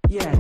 Yeah.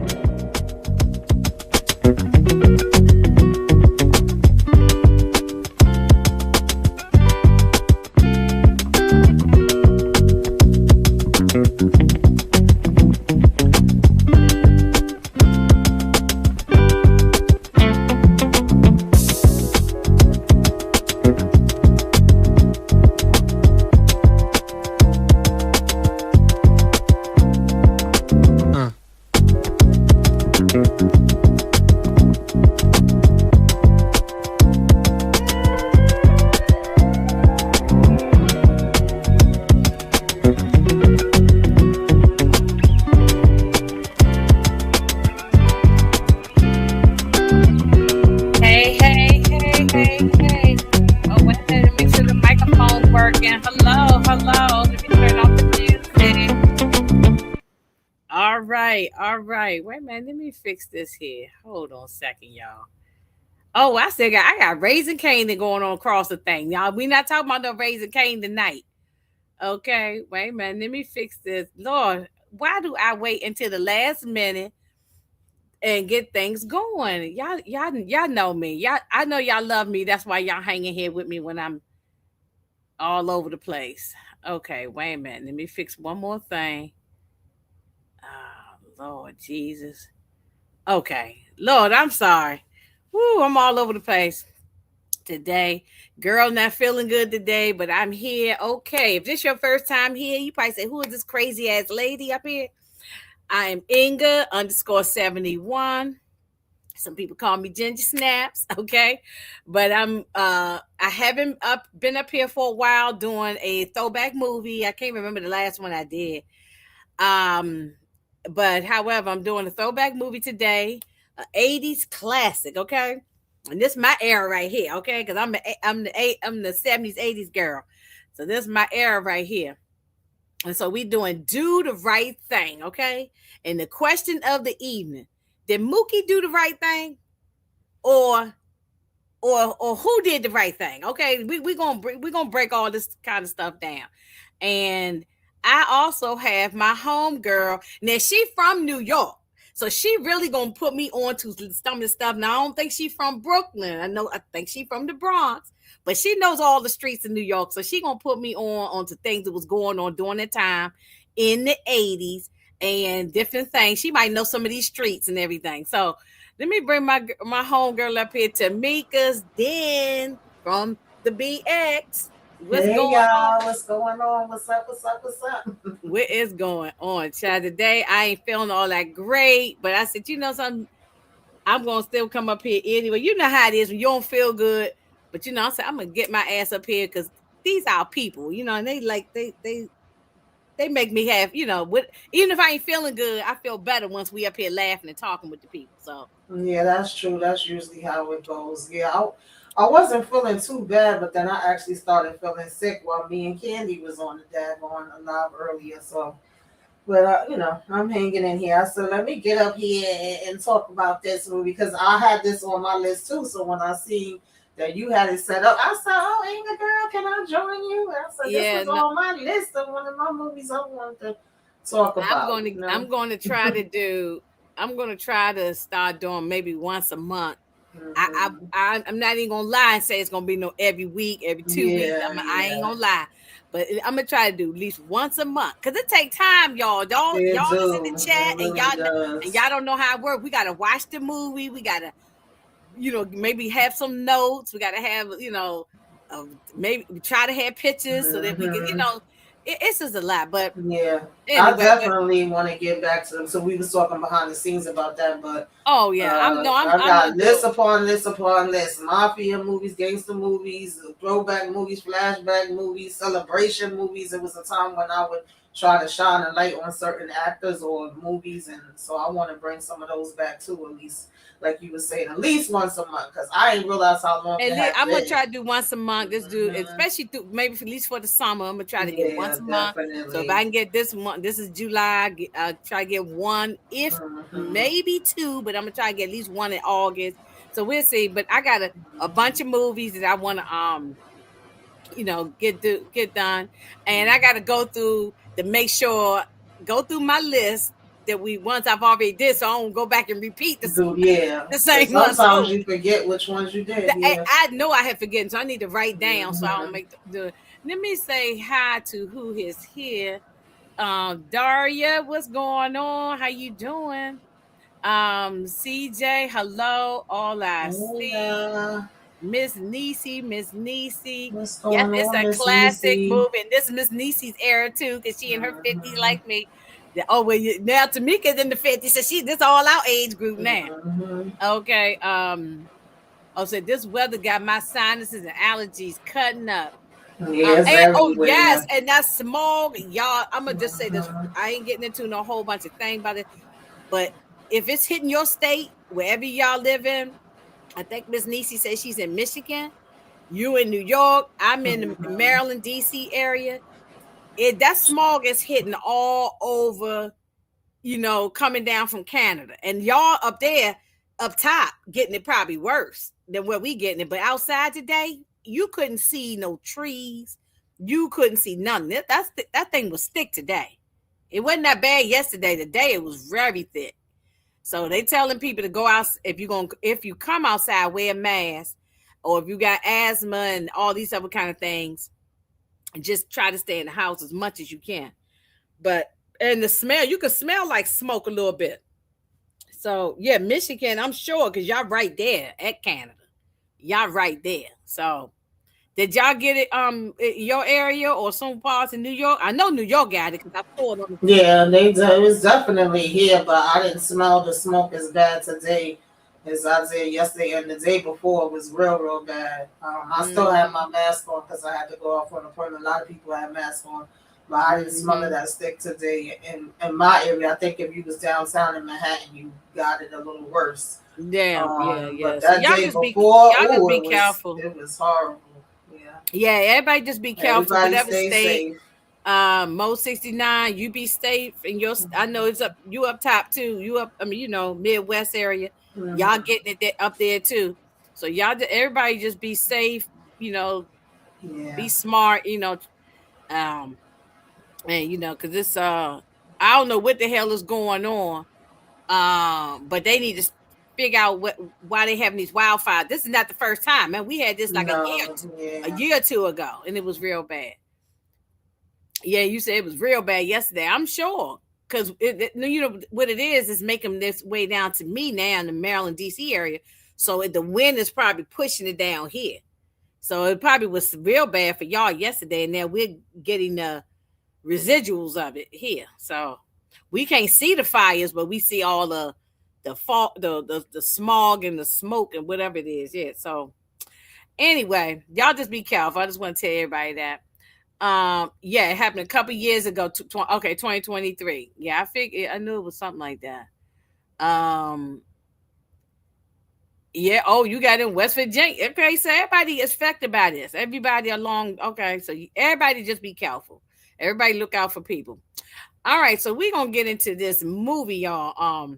All right. Wait a minute. Let me fix this here. Hold on a second, y'all. Oh, I got Raising Cane going on across the thing. Y'all, we not talking about no Raising Cane tonight. Okay. Wait a minute. Let me fix this. Lord, why do I wait until the last minute and get things going? Y'all know me. I know y'all love me. That's why y'all hanging here with me when I'm all over the place. Okay, wait a minute. Let me fix one more thing. Lord Jesus. Okay. Lord, I'm sorry. Woo, I'm all over the place today. Girl, not feeling good today, but I'm here. Okay. If this your first time here, you probably say, who is this crazy ass lady up here? I am Inga _71. Some people call me Ginger Snaps, okay? But I haven't been up here for a while doing a throwback movie. I can't remember the last one I did. But however, I'm doing a throwback movie today, an 80's classic, okay? And this is my era right here, okay? Because I'm the 70s, 80s girl. So this is my era right here. And so we doing Do the Right Thing, okay? And the question of the evening, did Mookie do the right thing? Or who did the right thing? Okay, we're gonna break all this kind of stuff down. And I also have my home girl. Now she from New York, so she really gonna put me on to some of the stuff. Now I don't think she from Brooklyn. I think she from the Bronx, but she knows all the streets in New York, so she gonna put me onto things that was going on during that time in the 80's and different things. She might know some of these streets and everything. So let me bring my home girl up here, Tamika's Den from the BX. What's going on? What's going on? What's up? What is going on, child? Today I ain't feeling all that great, but I said, you know something, I'm gonna still come up here anyway. You know how it is when you don't feel good, but you know, I said I'm gonna get my ass up here because these are people, you know, and they make me have, you know, even if I ain't feeling good, I feel better once we up here laughing and talking with the people. So yeah, that's true. That's usually how it goes. Yeah, I wasn't feeling too bad, but then I actually started feeling sick while me and Candy was on the daggone live earlier. So, but you know, I'm hanging in here. I said, let me get up here and talk about this movie because I had this on my list too. So when I see that you had it set up, I said, "Oh, Inga girl, can I join you?" I said, "This was on my list of one of my movies I wanted to talk about." I'm going to try to do. I'm going to try to start doing maybe once a month. Mm-hmm. I'm not even gonna lie and say it's gonna be no every week, every 2 weeks. I ain't gonna lie, but I'm gonna try to do at least once a month because it take time, y'all. Y'all is in the chat and y'all don't know how it works. We gotta watch the movie. We gotta, you know, maybe have some notes. We gotta have, you know, maybe try to have pictures so that we can, you know. It's just a lot, but yeah, anyway, I definitely want to get back to them. So we was talking behind the scenes about that, but oh yeah, I got list upon list upon list: mafia movies, gangster movies, throwback movies, flashback movies, celebration movies. It was a time when I would try to shine a light on certain actors or movies, and so I want to bring some of those back too, at least. Like you were saying, at least once a month, because I didn't realize how long. I'm gonna try to do once a month. This dude, especially maybe at least for the summer, I'm gonna try to get once a month. So if I can get this month, this is July. Try to get one, if maybe two, but I'm gonna try to get at least one in August. So we'll see. But I got a bunch of movies that I want to you know, get done, and I got to go through my list that we once I've already did, so I don't go back and repeat Yeah. the Because same one. sometimes So you forget which ones you did. I, Yeah. I know I have forgotten, so I need to write down so I don't Mhm. make the. Let me say hi to who is here. Daria, what's going on? How you doing? CJ, hello. All I see. Yeah. Miss Niecy. What's Yes, going it's on, a Miss classic Nisi? movie. And this is Miss Niecy's era too, because she in her 50s Mhm. like me. Oh well, now Tamika's in the 50s, so she this all our age group now. Mhm. Okay. Oh, so this weather got my sinuses and allergies cutting up. Yeah, it's And oh yes, everywhere. and that smog, y'all. I'm gonna just say this. Mhm. I ain't getting into no whole bunch of things about it, but if it's hitting your state, wherever y'all live in, I think Miss Niecy says she's in Michigan. You in New York. I'm in the Mhm. Maryland, D.C. area. That smog is hitting all over, coming down from Canada. And y'all up there, up top, getting it probably worse than where we getting it. But outside today, you couldn't see no trees. You couldn't see nothing. That thing was thick today. It wasn't that bad yesterday. Today it was very thick. So they telling people to go out if you come outside, wear a mask, or if you got asthma and all these other kind of things, just try to stay in the house as much as you can. But and the smell, you can smell like smoke a little bit. So yeah, Michigan, I'm sure, because y'all right there at Canada. Y'all right there. So did y'all get it in your area or some parts in New York? I know New York got it because I saw it on the Yeah, it was definitely here, but I didn't smell the smoke as bad today as I did yesterday, and the day before was real bad. I still had mm-hmm, my mask on because I had to go off on an appointment. A lot of people had masks on, but I didn't smell it mm-hmm. that stick today. In my area, I think if you was downtown in Manhattan, you got it a little worse. Yeah. But So that y'all day just be before, y'all just oh, be careful. it was horrible. Yeah, Yeah, everybody just be careful. everybody Whatever stay state. safe. Mo 69, you be safe in your. I know it's up. You up top too. You up. I mean, Midwest area. Y'all Mhm. getting it up there too. So everybody just be safe. You know, Yeah, be smart. Um, and because it's I don't know what the hell is going on. But they need to figure out why they having these wildfires. This is not the first time, man. We had this like no, a yeah. year or two ago, and it was real bad. Yeah, you said it was real bad yesterday. I'm sure because what it is making this way down to me now in the Maryland D.C. area. So the wind is probably pushing it down here. So it probably was real bad for y'all yesterday, and now we're getting the residuals of it here. So we can't see the fires, but we see all the fall, the smog and the smoke and whatever it is. Yeah. So anyway, y'all just be careful. I just want to tell everybody that. Yeah, it happened a couple years ago. 2023. Yeah, I knew it was something like that. Um, yeah. Oh, you got in West Virginia. Okay, so everybody is affected by this. Everybody along. Okay, so everybody just be careful. Everybody look out for people. All right, so we're gonna get into this movie, y'all.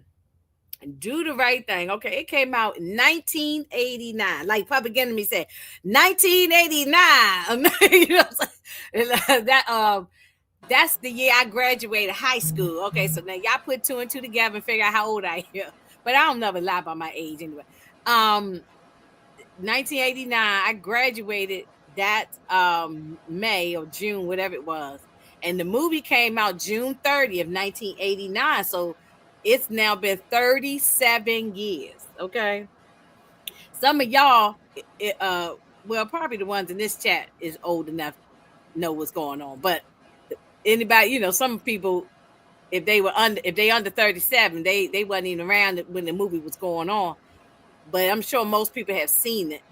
Do the Right Thing. Okay, it came out in 1989. Like Public Enemy said, 1989. That's the year I graduated high school. Okay, so now y'all put two and two together and figure out how old I am. But I don't never lie about my age anyway. Um, 1989, I graduated that May or June, whatever it was. And the movie came out June 30th, 1989. So it's now been 37 years. Okay. Some of y'all, well, probably the ones in this chat is old enough to know what's going on. But anybody, some people, if they under 37, they wasn't even around when the movie was going on. But I'm sure most people have seen it,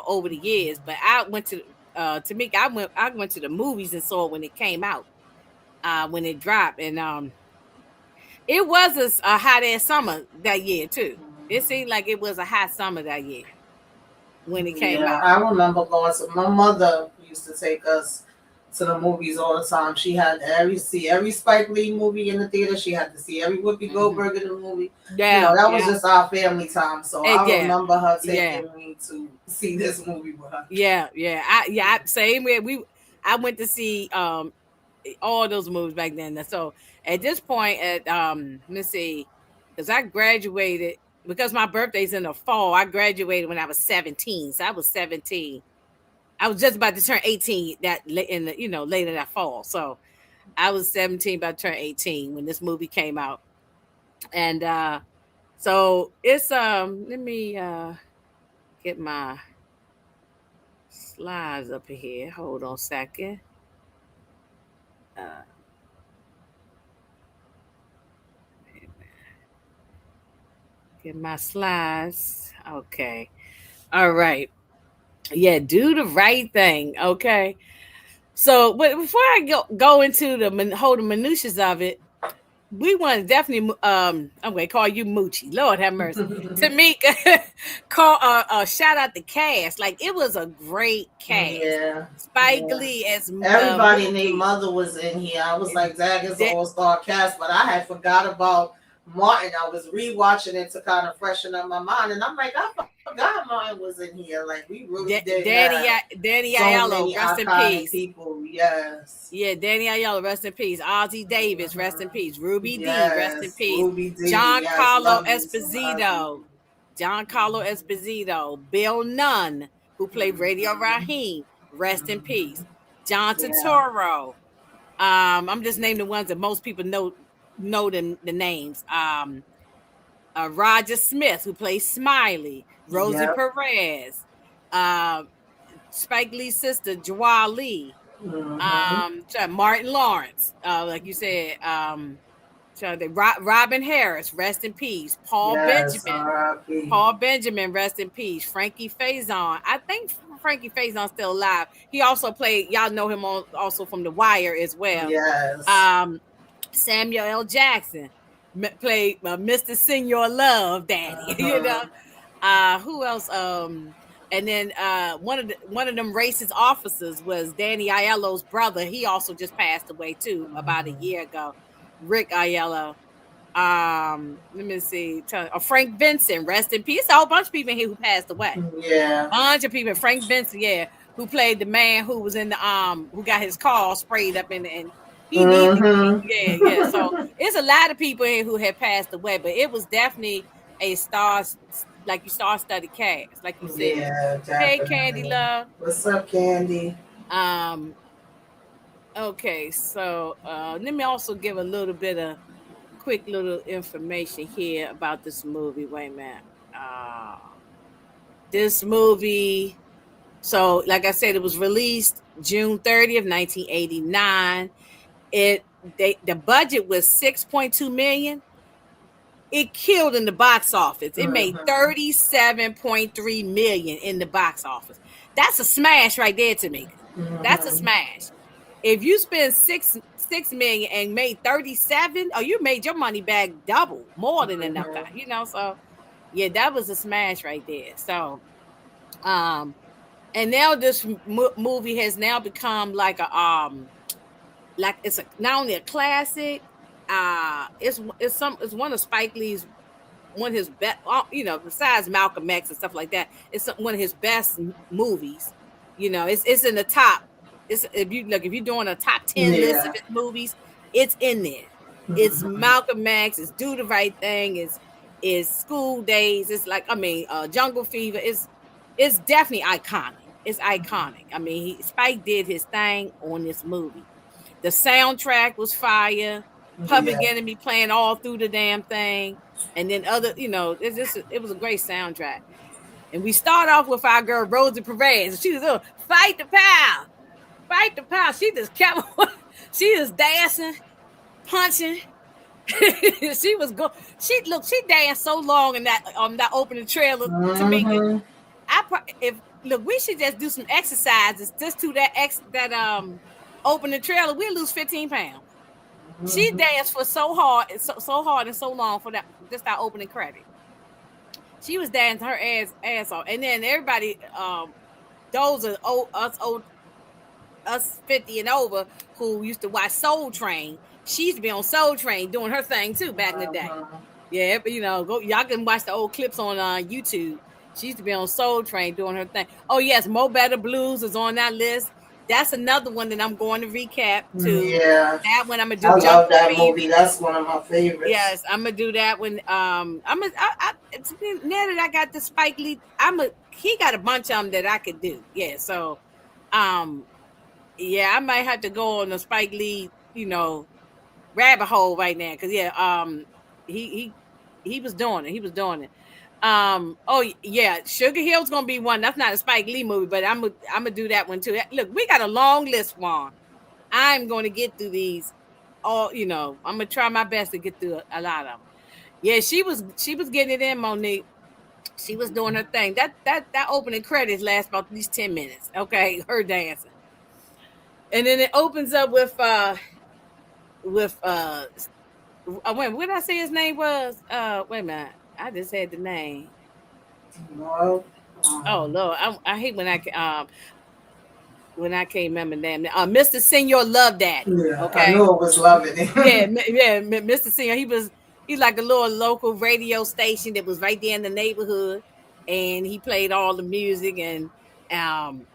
over the years. But I went to me, I went to the movies and saw it when it came out, when it dropped, and it was a hot ass summer that year too. It seemed like it was a hot summer that year when it came Yeah, out. I remember going to my mother used to take us to the movies all the time. She had to see every Spike Lee movie in the theater. She had to see every Whoopi Hmm. Goldberg in the movie. Yeah, That was yeah, just our family time. So and I remember her yeah, taking me to see this movie with her. yeah. Same way I went to see all those movies back then. So at this point, let's see, because I graduated because my birthday's in the fall. I graduated when I was 17, so I was 17. I was just about to turn 18 later that fall. So I was 17, about to turn 18 when this movie came out, and so it's let me get my slides up here. Hold on a second. Uh, get my slides. Okay. All right. Yeah, do the right thing. Okay. So, but before I go into the whole minutiae of it, we want to definitely I'm gonna call you Moochie. Lord have mercy. Tamika, call shout out the cast. Like it was a great cast. Yeah. Spike Lee as everybody named Mother was in here. I was like, Zach is an all-star cast, but I had forgot about Martin. I was rewatching it to kind of freshen up my mind, and I'm like, I forgot Martin was in here. Like we really did. Danny Aiello, rest in peace. People, yes. Yeah, Danny Aiello, rest in peace. Ossie Davis, rest in peace. Ruby D, rest in peace. Giancarlo Esposito. Giancarlo Esposito. Bill Nunn, who played Radio Raheem, rest in peace. John Turturro. I'm just naming the ones that most people know the names. Roger Smith, who plays Smiley. Rosie Perez. Spike Lee's sister, Jawal Lee. Martin Lawrence, like you said, Robin Harris, rest in peace. Paul Benjamin, rest in peace. Frankie Faison, I think Frankie Faison's still alive. He also played, y'all know him also from The Wire as well. Yes. Samuel L. Jackson played Mr. Senior Love Daddy. You know, who else? And then one of them racist officers was Danny Aiello's brother. He also just passed away too about a year ago. Rick Aiello. Let me see. Frank Vincent, rest in peace. A whole bunch of people in here who passed away. Yeah. A bunch of people. Frank Vincent, who played the man who was in the who got his car sprayed up in the and he needed. So it's a lot of people here who had passed away, but it was definitely a star-studded cast, like you said. Yeah, definitely. Hey, Candy Love. What's up, Candy? Okay, so let me also give a little bit of quick little information here about this movie. Wait a minute. This movie, so like I said, it was released June 30th, 1989. The budget was $6.2 million. It killed in the box office. It made $37.3 million in the box office. That's a smash right there to me. That's a smash. If you spend $6 million and made 37, you made your money back double, more than enough time. You know, so yeah, that was a smash right there. So, and now this movie has now become like a like it's not only a classic. It's one of Spike Lee's, one of his best, besides Malcolm X and stuff like that. It's one of his best movies. You know, it's in the top. If you're doing a top 10 list of his movies, it's in there. It's Malcolm X. It's Do the Right Thing. It's School Days. It's like Jungle Fever. It's definitely iconic. It's iconic. I mean, Spike did his thing on this movie. The soundtrack was fire. Public Enemy playing all through the damn thing, and then it was a great soundtrack. And we start off with our girl Rosie Perez. She was fight the power. She just kept, she was dancing, punching. She she danced so long in that opening trailer to me. We should just do some exercises just to that opening trailer. We'll lose 15 pounds. She danced for so hard and so long for that opening credit. She was dancing her ass off, and then everybody, those are us 50 and over who used to watch Soul Train. She used to be on Soul Train doing her thing too back in the day. Yeah, but y'all can watch the old clips on YouTube. She used to be on Soul Train doing her thing. Oh yes, Mo Better Blues is on that list. That's another one that I'm going to recap too. Yeah, That one I'm gonna do I Jump love that Street. movie. That's one of my favorites. Yes, I'm gonna do that one. Now that I got the Spike Lee, he got a bunch of them that I could do. Yeah, so um, yeah, I might have to go on the Spike Lee, rabbit hole right now because he he was doing it. He was doing it. Oh yeah, Sugar Hill's gonna be one. That's not a Spike Lee movie, but I'm gonna do that one too. Look, we got a long list, Juan. I'm going to get through these all. I'm gonna try my best to get through a lot of them. Yeah, she was getting it in, Monique. She was doing her thing. That opening credits last about at least 10 minutes. Okay, her dancing, and then it opens up with what did I say his name was? Wait a minute, I just had the name. Well, Oh Lord, I hate when I can't remember the name. Mr. Senior Love Daddy. yeah, I Okay, knew it was loving yeah, it. Mr. Senior. He's like a little local radio station that was right there in the neighborhood, and he played all the music. And um,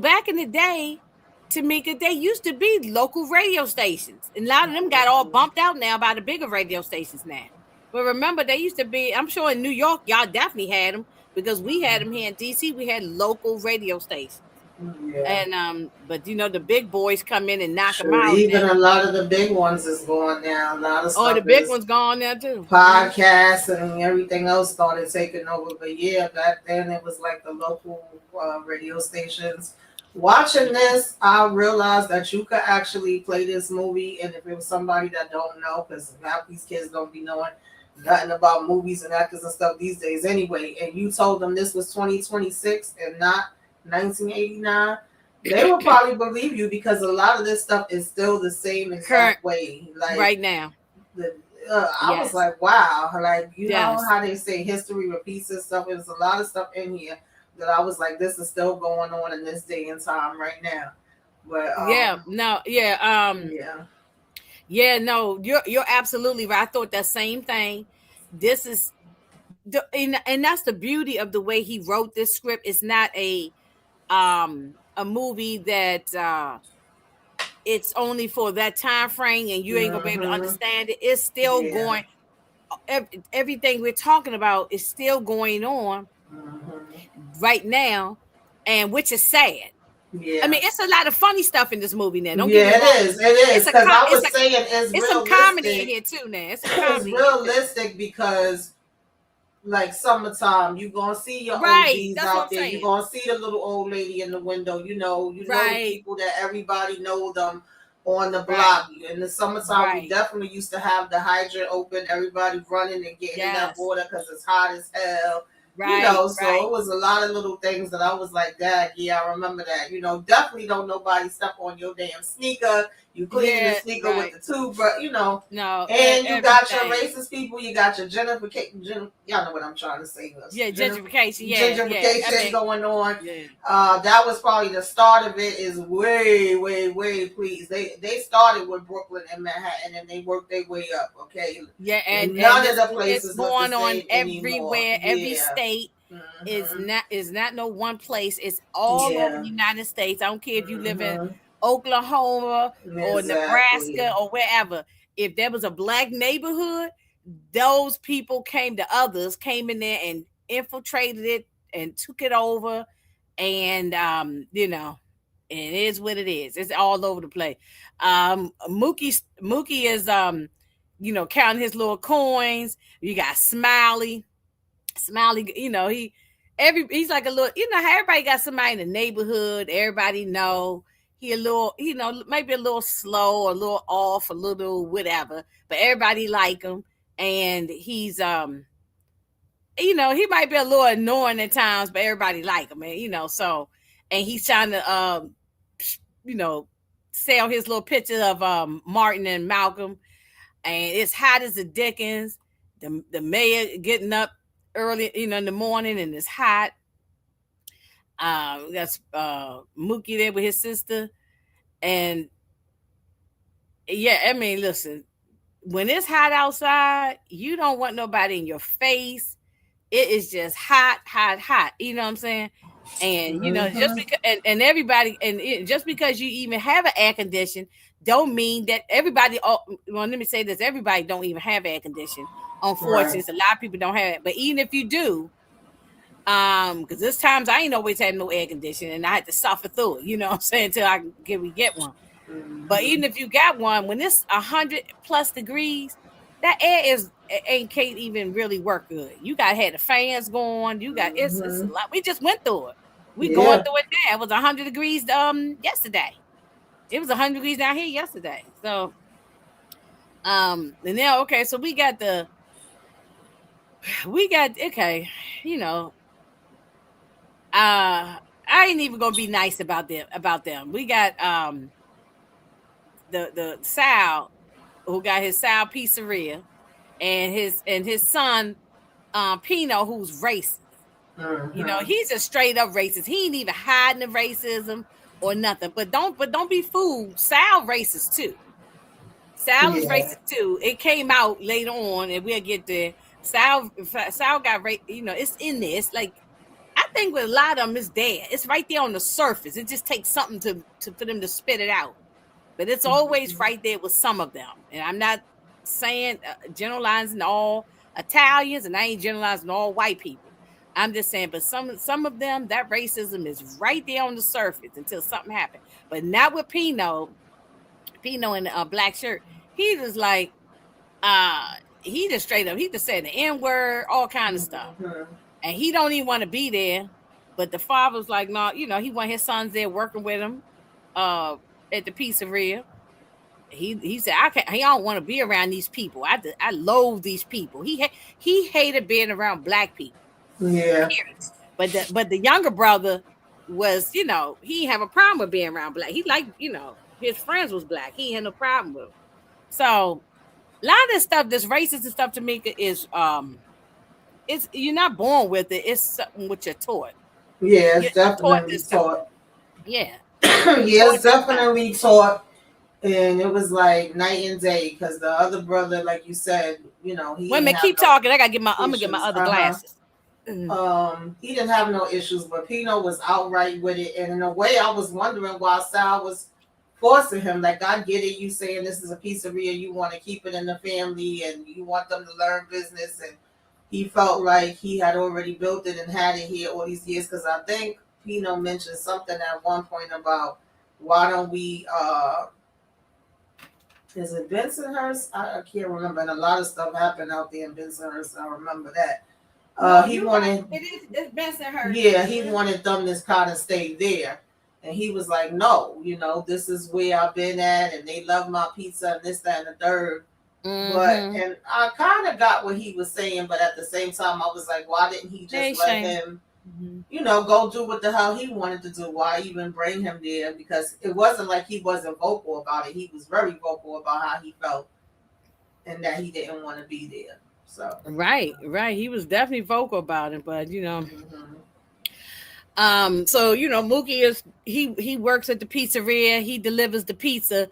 back in the day, Tamika, they used to be local radio stations, and a lot of them got all bumped out now by the bigger radio stations now. But remember, they used to be. I'm sure in New York, y'all definitely had them because we had them here in DC. We had local radio stations. Yeah. And but the big boys come in and knock them Sure, out even now. a lot of the big ones is going now. A lot of Oh, the stuff big is one's gone now too. podcasts and everything else started taking over. But yeah, back then it was like the local radio stations. Watching this, I realized that you could actually play this movie, and if it was somebody that don't know, because half these kids don't be knowing nothing about movies and actors and stuff these days anyway, and you told them this was 2026 and not 1989, they will probably believe you because a lot of this stuff is still the same Current exact way. Like right now. the, I was Yes. like, wow, like you know Yes. how they say history repeats itself. There's a lot of stuff in here that I was like, this is still going on in this day and time right now. But Yeah. No. Yeah. yeah, Yeah. No. You're absolutely right. I thought that same thing. This is and that's the beauty of the way he wrote this script. It's not a movie that it's only for that time frame and you ain't gonna be able to hmm understand it. It's still yeah, going. Everything we're talking about is still going on hmm right now, and which is sad. I yeah. mean, it's a lot of funny stuff in this movie. Now, don't get me Yeah, wrong. it is. It is because I It's was saying it's some comedy in realistic. here too. Now, it's some It's comedy in here too. realistic because like summertime, you gonna see your Right, OGs that's what out I'm there. You saying. gonna see the little old lady in the window. You know the Right, people that everybody know them on the right, block. In the summertime, we right. definitely used to have the hydrant open. Everybody running and getting in that Yes, water because it's hot as hell. right, So right. it was a lot of little things that I was like, Dad, yeah, I remember that. Definitely don't nobody step on your damn sneaker. You cleaning the Yeah, sneaker with right. the toothbrush. No, And you got your everything. racist people, you got your y'all know what I'm trying to say. Yeah, gentrification. Yeah, yeah. I Gentrification mean, going on. yeah, That was probably the start of it. Is way, way, way. Please, they started with Brooklyn and Manhattan, and they worked their way up. Okay, yeah, and none of the it's places look the going on same anymore. everywhere. Every Yeah. state Mhm. is not no one place. It's all over Yeah. the United States. I don't care if you live in Mhm. Oklahoma or Exactly. Nebraska or wherever. If there was a black neighborhood, those people others came in there and infiltrated it and took it over. And it is what it is. It's all over the place. Mookie is counting his little coins. You got Smiley, he's like a little, how everybody got somebody in the neighborhood, everybody know he a little, maybe a little slow, a little off, a little whatever, but everybody like him. And he's he might be a little annoying at times, but everybody like him, and so, and he's trying to you know sell his little picture of Martin and Malcolm, and it's hot as the Dickens. The mayor getting up early, in the morning, and it's hot. That's Mookie there with his sister, and yeah, I mean, listen, when it's hot outside, you don't want nobody in your face. It is just hot, hot, hot. You know what I'm saying? And just Mm-hmm. because and everybody just because you even have an air condition don't mean that everybody. Oh, well, let me say this: everybody don't even have air condition. Unfortunately, Right. a lot of people don't have it. But even if you do, because there's times I ain't always had no air conditioning, and I had to suffer through it. You know what I'm saying? Until we get one. But Mm-hmm. even if you got one, when it's 100+ degrees, that air can't even really work good. You got had the fans going. You got it's a Mm-hmm. lot. We just went through it. We going Yeah. through it now. It was 100 degrees yesterday. It was 100 degrees down here yesterday. So and now okay, so we got okay, you know, I ain't even gonna be nice about them. We got the Sal who got his Sal Pizzeria and his son Pino who's racist. Mm-hmm. He's a straight up racist. He ain't even hiding the racism or nothing. But don't be fooled. Sal racist too. Sal is Yeah. racist too. It came out later on, and we'll get there. Sal got it's in there. It's like I think with a lot of them, it's there. It's right there on the surface. It just takes something to for them to spit it out. But it's always right there with some of them. And I'm not saying generalizing all Italians, and I ain't generalizing all white people. I'm just saying, but some of them, that racism is right there on the surface until something happened. But not with Pino in the black shirt. He was like, uh, he just straight up, he just said the N word, all kind of stuff, Mm-hmm. and he don't even want to be there. But the father was like, no, he want his sons there working with him, uh, at the pizzeria. He said he don't want to be around these people. I loathe these people. He hated being around black people. Yeah. Period. But the younger brother was he didn't have a problem with being around black. He liked his friends was black. He had no problem with. It. So a lot of this stuff, this racist and stuff, Tamika, is it's you're not born with it. It's something what you're taught. Yeah, You're it's taught definitely this stuff. taught. Yeah, you're Yeah, taught it's this stuff. definitely taught. And it was like night and day because the other brother, like you said, he Wait a didn't minute, have keep no talking. I'm gonna get my issues. other glasses. He didn't have no issues, but Pino was outright with it. And in a way, I was wondering why Sal was forcing him. Like, I get it. You saying this is a pizzeria, you want to keep it in the family, and you want them to learn business. And he felt like he had already built it and had it here all these years. Because I think Pino mentioned something at one point about why don't we is it Bensonhurst? I can't remember. And a lot of stuff happened out there in Bensonhurst. I remember that. No, He you're right. wanted, It's Bensonhurst. yeah, he wanted them to kind of stay there. And he was like, no, this is where I've been at, and they love my pizza and this, that, and the third. But, Mm-hmm. and I kind of got what he was saying, but at the same time, I was like, why didn't he Hey, just let Shane. him, Mm-hmm. go do what the hell he wanted to do? Why even bring him there? Because it wasn't like he wasn't vocal about it. He was very vocal about how he felt and that he didn't want to be there. So, Right. He was definitely vocal about it, but mm-hmm. so Mookie he works at the pizzeria. He delivers the pizza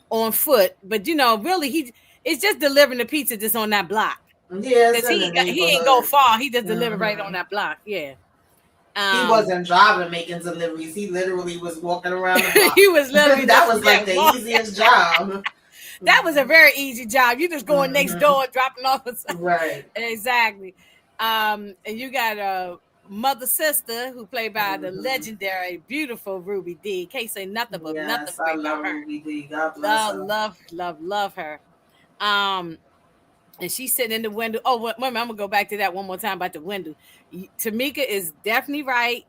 on foot, but really it's just delivering the pizza just on that block Yeah, it's because in the he ain't go neighborhood. far. He just delivered right on Mm-hmm. that block. Yeah. He Um, wasn't driving making deliveries. He literally was walking around the block. he was literally That just was like the easiest job. that was a very easy job. You just going next Mm-hmm. door, dropping off. Right. Exactly. And you got a mother sister who played by the Mm-hmm. legendary, beautiful Ruby D. Can't say nothing but nothing Yes, I great about love her. Ruby D. God bless Love, her. love, love, love her. Um, and she's sitting in the window. Oh, wait, I'm gonna go back to that one more time about the window. Tamika is definitely right.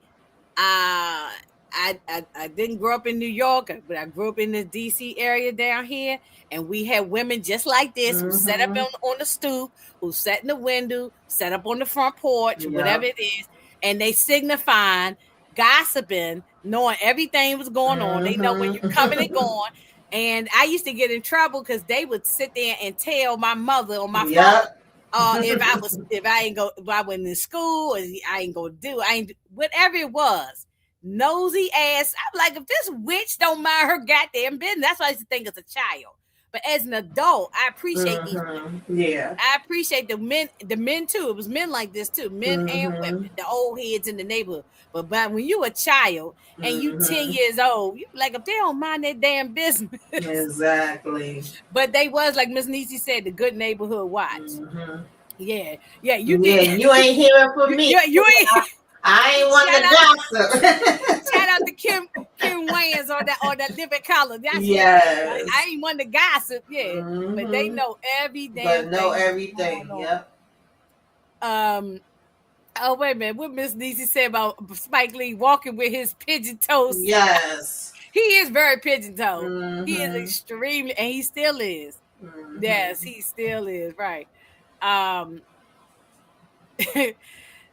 I didn't grow up in New York, but I grew up in the DC area down here, and we had women just like this who sat up Mm-hmm. on the stoop, who sat in the window, sat up on the front porch, whatever Yep. it is, and they signifying, gossiping, knowing everything was going on. They know when you're coming and Mm-hmm. going. And I used to get in trouble because they would sit there and tell my mother on my phone, Yep. if I ain't go, if I went in school, or I ain't gonna do, I ain't whatever it was. Nosy ass. I'm like, if this witch don't mind her goddamn business, that's what I used to think as a child. But as an adult, I appreciate these women. Yeah. I appreciate the men too. It was men like this too, men and women, the old heads in the neighborhood. But when you a child and you 10 years old, you like if they don't mind their damn business. Exactly. But they was like Miss Niecy said, the good neighborhood watch. Yeah, you Yeah, did. you ain't hearing from me. You ain't. I ain't want to gossip. Shout out to Kim Wayans or that living color. That's yes. I ain't want to gossip, yeah. But they know every damn but know thing. everything. Yep. Oh wait a minute, what Miss Niecy said about Spike Lee walking with his pigeon toes? Yes. He is very pigeon toed. He is extremely, and he still is. Yes, he still is, right.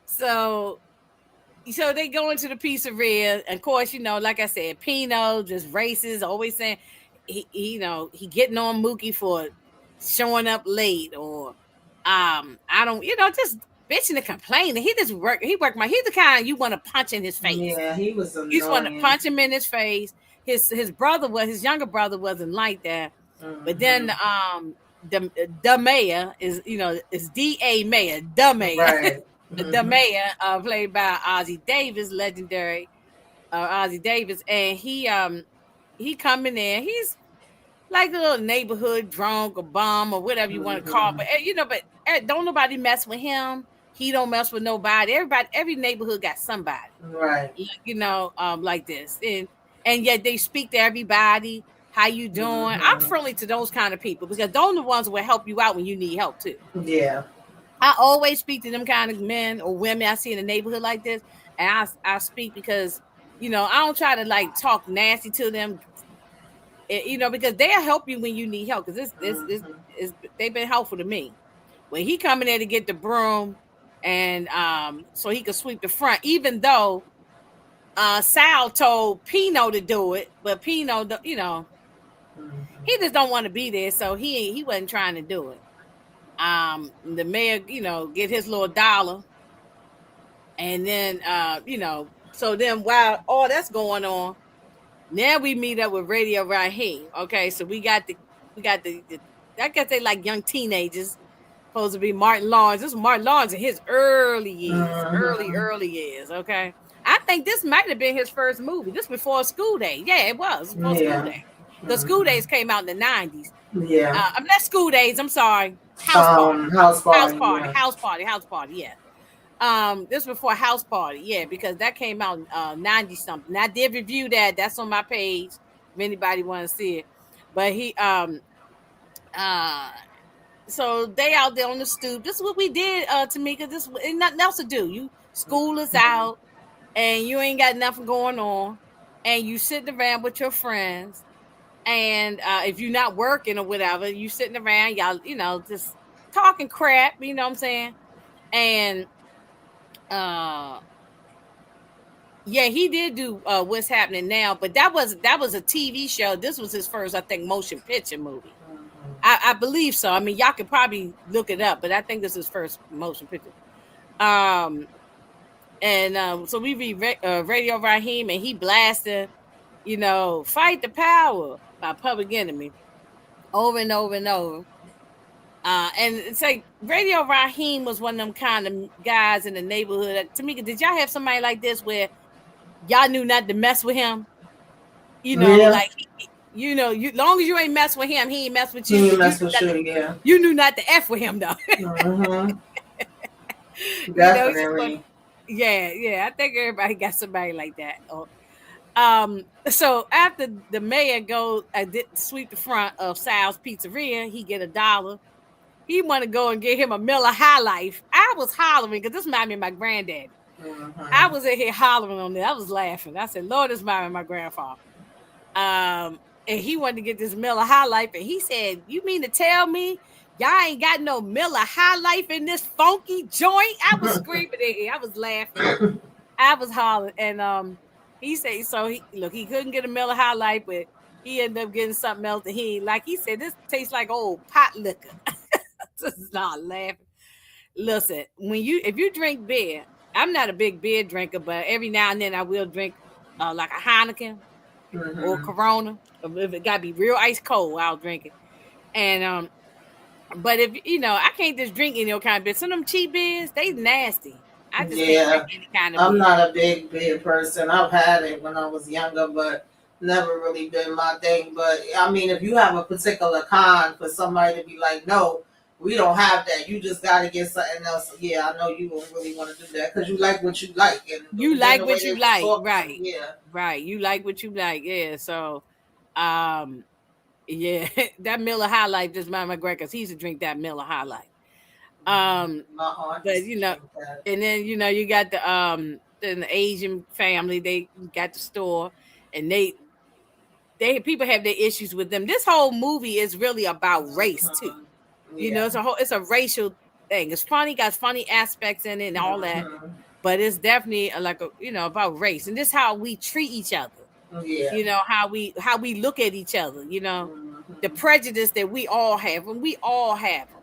So they go into the pizzeria, and of course, like I said, Pino just racist, always saying he getting on Mookie for showing up late, or I don't, just bitching and complaining. He just work. He's the kind you want to punch in his face. Yeah, he was annoying. You just want to punch him in his face. His younger brother wasn't like that. But then the mayor is D.A. Mayor, the mayor. Right. The mayor, played by Ossie Davis, legendary Ossie Davis, and he coming in. He's like a little neighborhood drunk or bum or whatever you want to call it. But don't nobody mess with him. He don't mess with nobody. Every neighborhood got somebody, right? Like this, and yet they speak to everybody. How you doing? I'm friendly to those kind of people because those are the ones who will help you out when you need help too. Yeah. I always speak to them kind of men or women I see in the neighborhood like this, and I speak because I don't try to like talk nasty to them, because they'll help you when you need help. Because they've been helpful to me. When he coming in to get the broom, and so he could sweep the front, even though Sal told Pino to do it, but Pino, he just don't want to be there, so he wasn't trying to do it. The mayor, get his little $1, and then so then while all that's going on, now we meet up with Radio Raheem. Okay, so we got the I guess they like young teenagers, supposed to be Martin Lawrence. This is Martin Lawrence in his early years, early years. Okay, I think this might have been his first movie. This before School Day. Yeah, it was before School Day. The School Days came out in the 90s. Yeah, I'm not School Days. I'm sorry. House party. Yeah. This before House Party. Yeah, because that came out 90 something. I did review that. That's on my page if anybody want to see it. But he so they out there on the stoop. This is what we did, Tamika. This ain't nothing else to do. You school is out and you ain't got nothing going on, and you sitting around with your friends. And if you're not working or whatever, you sitting around, y'all, just talking crap, you know what I'm saying? And yeah, he did do What's Happening Now, but that was a TV show. This was his first, I think, motion picture movie. I believe so. I mean, y'all could probably look it up, but I think this is his first motion picture. And so we read Radio Raheem, and he blasted, Fight the Power by Public Enemy over and over and over. And it's like Radio Raheem was one of them kind of guys in the neighborhood. Tamika, did y'all have somebody like this where y'all knew not to mess with him? Like, long as you ain't mess with him, he ain't mess with you. He ain't mess with you, yeah. You knew not to F with him, though. Definitely. Yeah. I think everybody got somebody like that. So after the mayor did sweep the front of Sal's Pizzeria, he get $1. He want to go and get him a Miller High Life. I was hollering because this reminded me of my granddad. I was in here hollering on that. I was laughing. I said, Lord, this reminded me of my grandfather. And he wanted to get this Miller High Life, and he said, "You mean to tell me y'all ain't got no Miller High Life in this funky joint?" I was screaming in here. I was laughing. I was hollering, and he said, so he couldn't get a Miller High Life, but he ended up getting something else that he ain't like. He said, "This tastes like old pot liquor." Just not laughing. Listen, if you drink beer, I'm not a big beer drinker, but every now and then I will drink like a Heineken or Corona. If it gotta be real ice cold, I'll drink it. And but if I can't just drink any kind of beer. Some of them cheap beers, they nasty. I just can't drink Yeah, any kind of I'm beer. not a big beer person. I've had it when I was younger, but never really been my thing. But I mean, if you have a particular kind for somebody to be like, no, we don't have that. You just got to get something else. Yeah, I know you don't really want to do that because you like what you like, and You then like the way what they you was like, talking, right? yeah. Right. You like what you like, yeah. So, um, yeah, that Miller High Life just mind my great because he used to drink that Miller High Life. My aunt But used to drink that. and then you got the Asian family. They got the store, and they people have their issues with them. This whole movie is really about race too. Hmm. Yeah. It's a racial thing. It's funny, got funny aspects in it and all that, Hmm. but it's definitely like about race and this how we treat each other. Yeah. How we look at each other. The Hmm. prejudice that we all have, and we all have them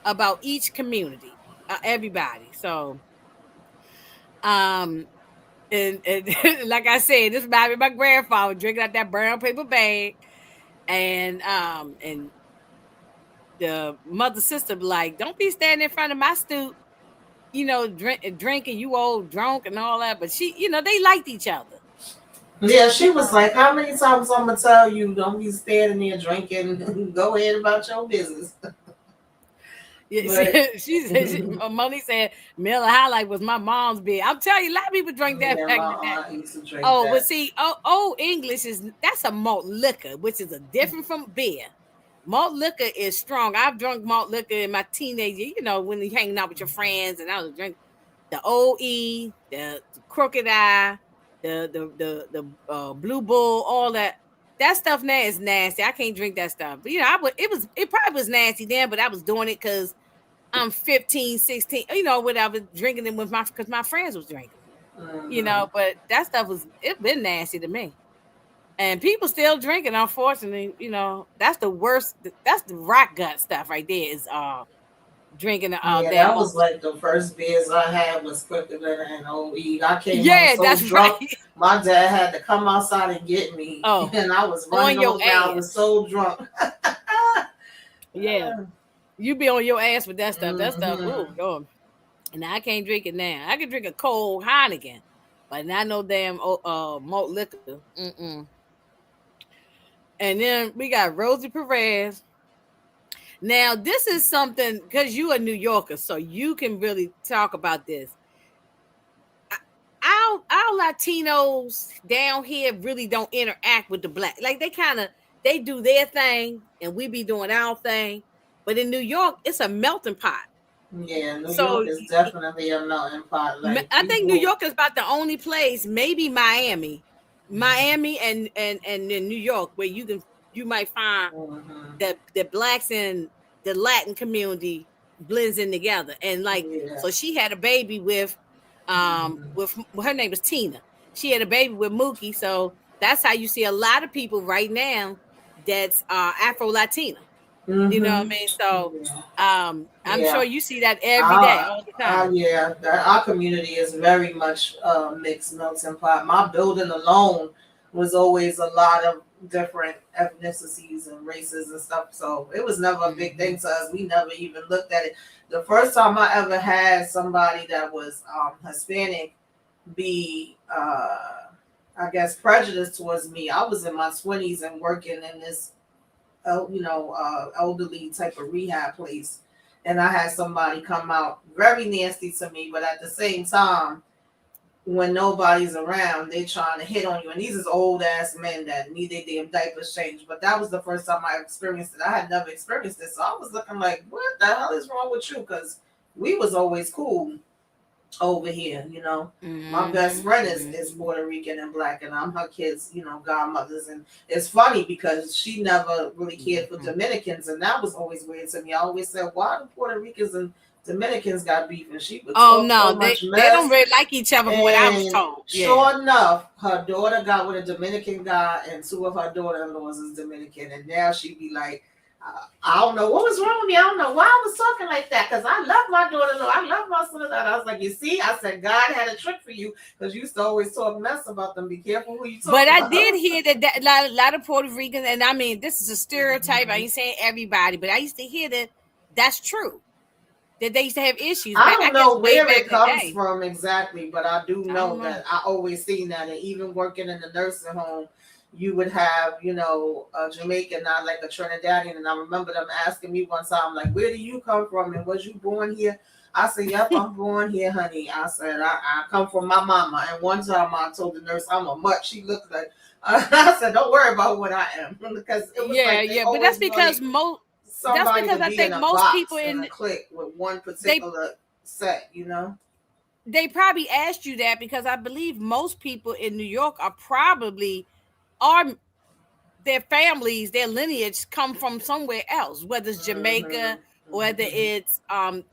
about each community, everybody. So, um, and like I said, this might be my grandfather drinking out that brown paper bag, and the mother sister be like, don't be standing in front of my stoop, drinking, you old drunk and all that. But they liked each other. Yeah, she was like, "How many times I'm gonna tell you don't be standing there drinking? Go ahead about your business." Yeah, But she said, Moni said Miller High Life was my mom's beer. I'm telling you, a lot of people drank that yeah, back my in the day. aunt used to drink Oh, but that. see, old English that's a malt liquor, which is a different from beer. Malt liquor is strong. I've drunk malt liquor in my teenager, when you're hanging out with your friends, and I was drinking the OE, the Crooked Eye, the Blue Bull, all that. That stuff now is nasty. I can't drink that stuff. But it probably was nasty then, but I was doing it because I'm 15, 16, what I was drinking it with because my friends was drinking Hmm. but that stuff it been nasty to me. And people still drinking, unfortunately, that's the worst. That's the rock gut stuff right there is drinking Yeah, damn that malt was liquor. like the first beers I had was Crooked and OE. I came home Yeah, so that's right. drunk. My dad had to come outside and get me, Oh, and I was on running your on the ground. I was ass. so drunk. Yeah. You be on your ass with that stuff. That stuff, Hmm. oh God. And I can't drink it now. I can drink a cold Heineken, but not no damn malt liquor. Mm-mm. And then we got Rosie Perez. Now, this is something because you are New Yorker, so you can really talk about this. Our Latinos down here really don't interact with the black. Like they do their thing and we be doing our thing. But in New York, it's a melting pot. Yeah, New So York is definitely a melting pot. Like I think New people. York is about the only place, maybe Miami and in New York where you might find Hmm. that the blacks and the Latin community blends in together. And like Yeah. so she had a baby Hmm. with her name was Tina. She had a baby with Mookie. So that's how you see a lot of people right now that's Afro Latina. You know what I Hmm. mean? So Yeah. I'm sure Yeah. you see that every day, all the time. Yeah. Our community is very much mixed melting pot. My building alone was always a lot of different ethnicities and races and stuff. So it was never a big Mm-hmm. thing to us. We never even looked at it. The first time I ever had somebody that was Hispanic be I guess prejudiced towards me. I was in my 20s and working in this elderly type of rehab place, and I had somebody come out very nasty to me, but at the same time, when nobody's around, they trying to hit on you. And these is old ass men that need their damn diapers changed. But that was the first time I experienced it. I had never experienced it, so I was looking like, what the hell is wrong with you? Because we was always cool over here. My best Mm-hmm. friend is Mm-hmm. Puerto Rican and black, and I'm her kids, godmothers. And it's funny because she never really cared for Mm-hmm. Dominicans, and that was always weird to me. I always said, why do Puerto Ricans and Dominicans got beef? And she would Oh talk so no, much they don't mess. really like each other from what I was And told. Yeah. sure enough, her daughter got with a Dominican guy, and two of her daughter-in-laws is Dominican, and now she be like, I don't know what was wrong with me. I don't know why I was talking like that because I love my daughter-in-law. I love my son-in-law. I was like, you see, I said, God had a trick for you because you used to always talk mess about them. Be careful who you talk But about. I did hear that a lot of Puerto Ricans, and I mean, this is a stereotype. I ain't saying everybody, but I used to hear that that's true. That they used to have issues I back, I don't guess, know way where back it in the comes day. from exactly, but I do I don't know know. that I always seen that, and even working in the nursing home, you would have, a Jamaican, not like a Trinidadian, and I remember them asking me one time, like, "Where do you come from? And was you born here?" I said, "Yep, I'm born here, honey." I said, "I come from my mama." And one time I told the nurse I'm a mutt. She looked like, I said, "Don't worry about what I am," because it was Yeah, like they yeah, but always wanted that's somebody because to I be in think a most people box in in a clique with one they particular set. they probably asked you that because I believe most people in New York are their families, their lineage come from somewhere else, whether it's Jamaica, whether it's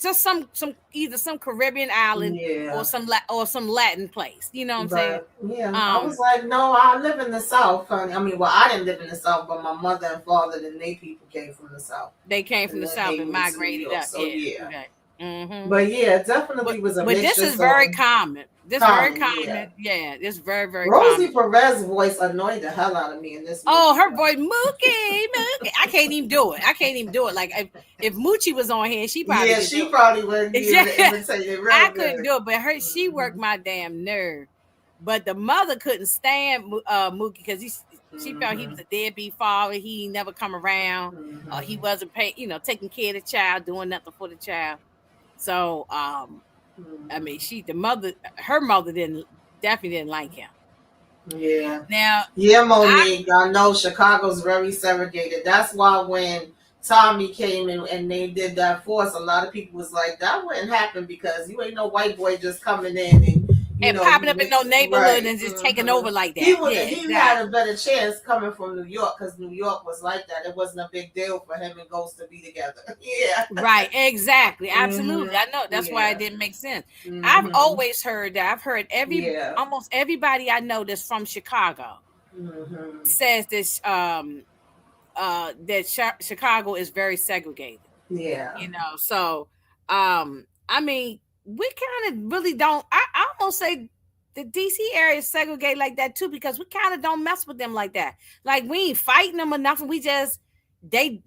just some either some Caribbean island or Yeah, some Latin place. You know what I'm saying? but yeah, I was Um, like, no, I live in the South, honey. I mean, well, I didn't live in the South, but my mother and father, then they people came from the South, they came from and the then South they and moved to New migrated York. up. So Yeah, yeah, okay. Hmm. but yeah, it definitely was a But this mixture. is very So common. This very common, yeah. common. Yeah, this very Rosie common. Perez voice annoyed the hell out of me in this Oh, movie, her though. voice, Mookie. I can't even do it. I can't even do it. Like if Moochie was on here, she probably Yeah, could do she probably wouldn't be able to it. imitate it I real couldn't good. do it, but she worked Hmm. my damn nerve. But the mother couldn't stand Mookie because she felt he was Hmm. a deadbeat father. He never come around. He Hmm. wasn't paying, taking care of the child, doing nothing for the child. So, I mean, Hmm. her mother definitely didn't like him. Yeah. Now, Yeah, I Monique. I know Chicago's very segregated. That's why when Tommy came in and they did that force, a lot of people was like, that wouldn't happen because you ain't no white boy just coming in and and you popping up in no mix neighborhood right. and just taking over like He that. would Yeah, he had a exactly. better chance coming from New York because New York was like that. It wasn't a big deal for him and Ghost to be together. Yeah. Right, exactly, absolutely. Hmm. I know that's why it Yeah. didn't make sense. I've Hmm. always heard that. I've heard Yeah. almost everybody I know that's from Chicago Hmm. says this that Chicago is very segregated. Yeah. So I mean, we kind of really don't. I almost say the DC area is segregated like that too because we kind of don't mess with them like that. Like we ain't fighting them or nothing. We just they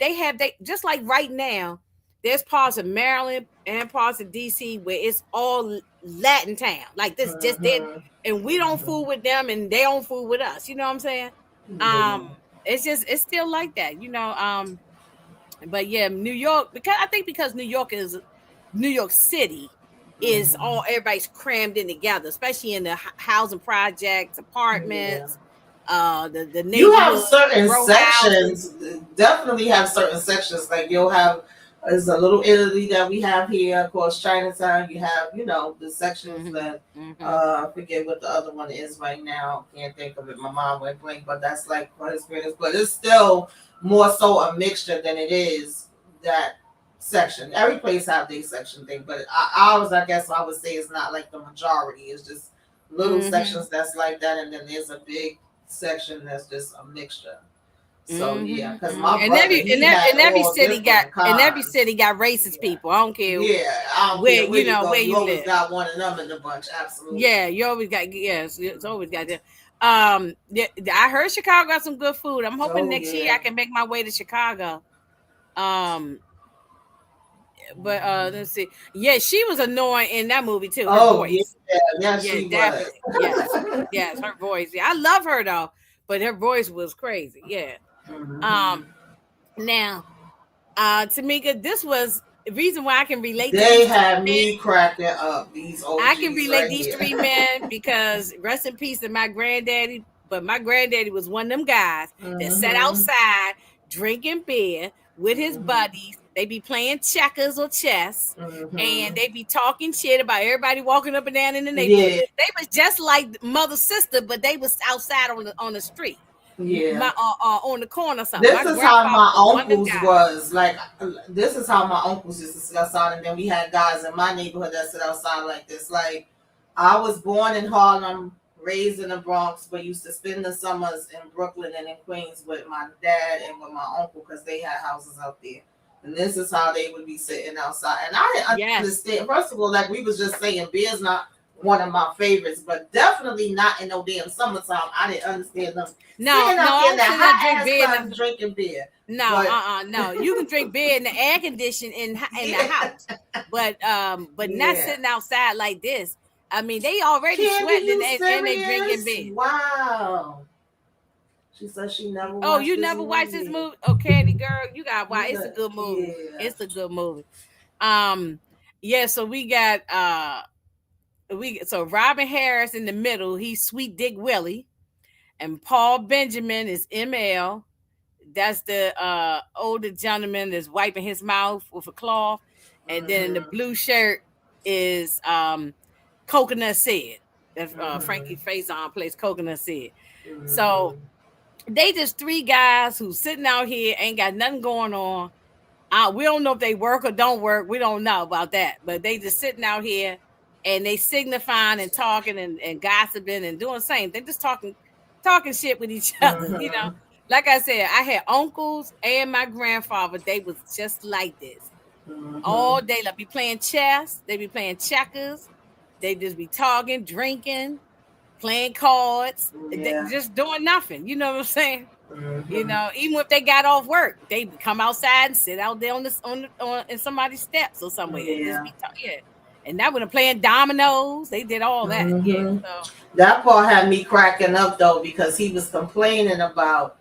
just like right now. There's parts of Maryland and parts of DC where it's all Latin town. Like this, just did, Hmm. and we don't fool with them, and they don't fool with us. You know what I'm saying? Yeah. It's still like that. But yeah, New York, because I think because New York City is Hmm. all everybody's crammed in together, especially in the housing projects, Yeah. apartments, the You have neighborhood certain row houses. sections, definitely have certain sections. Like you'll have, there's a little Italy that we have here, of course, Chinatown. You have, the sections Hmm. that, Hmm. I forget what the other one is right now. Can't think of it. My mom went blank, but that's like what his greatest. But it's still more so a mixture than it is that section. Every place have their section thing, but ours, I guess I would say, is not like the majority. It's just little Hmm. sections that's like that, and then there's a big section that's just a mixture. So yeah, because Hmm. my brother, he had all different And every kinds. city got racist Yeah, people. I don't care yeah. I don't where care where you go, where you you always live. got one of them in the bunch. Absolutely. Yeah, you always got it's always got that. Yeah, I heard Chicago got some good food. I'm hoping Oh next year I yeah. can make my way to Chicago. Um, but Mhm. let's see. Yeah, she was annoying in that movie too. Her Oh yeah, voice. yeah. Yeah, She was. definitely. Yes, her voice. Yeah, I love her though, but her voice was crazy. Yeah. Mhm. Um, now, Tamika, this was the reason why I can relate to They these three had men. me cracking up. These I can OGs relate right these here. three men because rest in peace to my granddaddy. But my granddaddy was one of them guys that sat Mhm. outside drinking beer with his Mhm. buddies. They be playing checkers or chess, and Mhm. they be talking shit about everybody walking up and down in the neighborhood. Yeah. They was just like mother sister, but they was outside on the street, Yeah. my on the corner or something. This My is how grandfather my was one of them uncles guys. was like. This is how my uncles used to sit outside, and then we had guys in my neighborhood that sit outside like this. Like, I was born in Harlem, raised in the Bronx, but used to spend the summers in Brooklyn and in Queens with my dad and with my uncle because they had houses out there. And this is how they would be sitting outside. And I didn't Yes. understand. First of all, like we was just saying, beer's not one of my favorites, but definitely not in no damn summertime. I didn't understand them No, sitting no, out I there in don't the sit there hot drink ass beer. sun drinking beer. No, But no. You can drink beer in the air condition in the yeah, house, but not yeah. sitting outside like this. I mean, they already Candy, sweating you and they drinking serious? beer. Wow. She said she never Oh, watched you this never watched this movie. movie? Oh, Candy Girl, you got to watch. It's a Yeah. good movie. Yeah. It's a good movie. Um, yeah. So we got so Robin Harris in the middle. He's Sweet Dick Willie, and Paul Benjamin is ML. That's the older gentleman that's wiping his mouth with a cloth. And then the blue shirt is Coconut Sid. That's Frankie Faison plays Coconut Sid. So they just three guys who sitting out here, ain't got nothing going on. We don't know if they work or don't work. We don't know about that. But they just sitting out here and they signifying and talking and gossiping and doing the same. They just talking shit with each other, you know. Like I said, I had uncles and my grandfather. They was just like this all day. Like be playing chess. They be playing checkers. They just be talking, drinking, playing cards. They just doing nothing. You know what I'm saying? You know, even if they got off work, they come outside and sit out there on in somebody's steps or somewhere. Yeah. And that when they're playing dominoes, they did all that. Yeah. So that part had me cracking up though because he was complaining about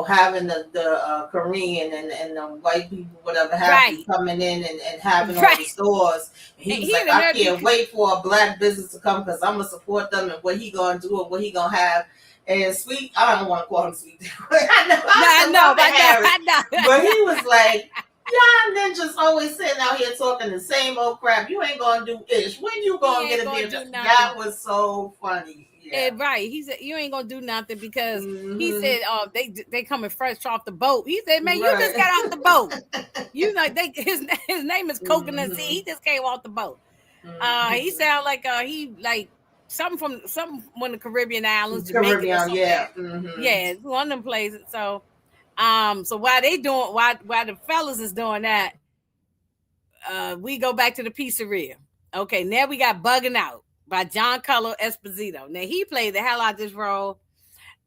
having the Korean and the white people, whatever have you, coming in and having all the stores. And he was like, I can't wait for a black business to come because I'm going to support them and what he going to do and what he going to have. And Sweet, I don't want to call him Sweet. I know. But he was like, y'all ninjas always sitting out here talking the same old crap. You ain't going to do ish. When you going to get a beer? That was so funny. Yeah. Right. He said, you ain't gonna do nothing because he said, they coming fresh off the boat. He said, man, you just got off the boat. You know, his name is Coconut Seed. He just came off the boat. He sound like he like something from one of the Caribbean islands, Jamaica. Yeah. Yeah, one of them places. So so while the fellas is doing that, we go back to the pizzeria. Okay, now we got Bugging Out by Giancarlo Esposito. Now he played the hell out of this role,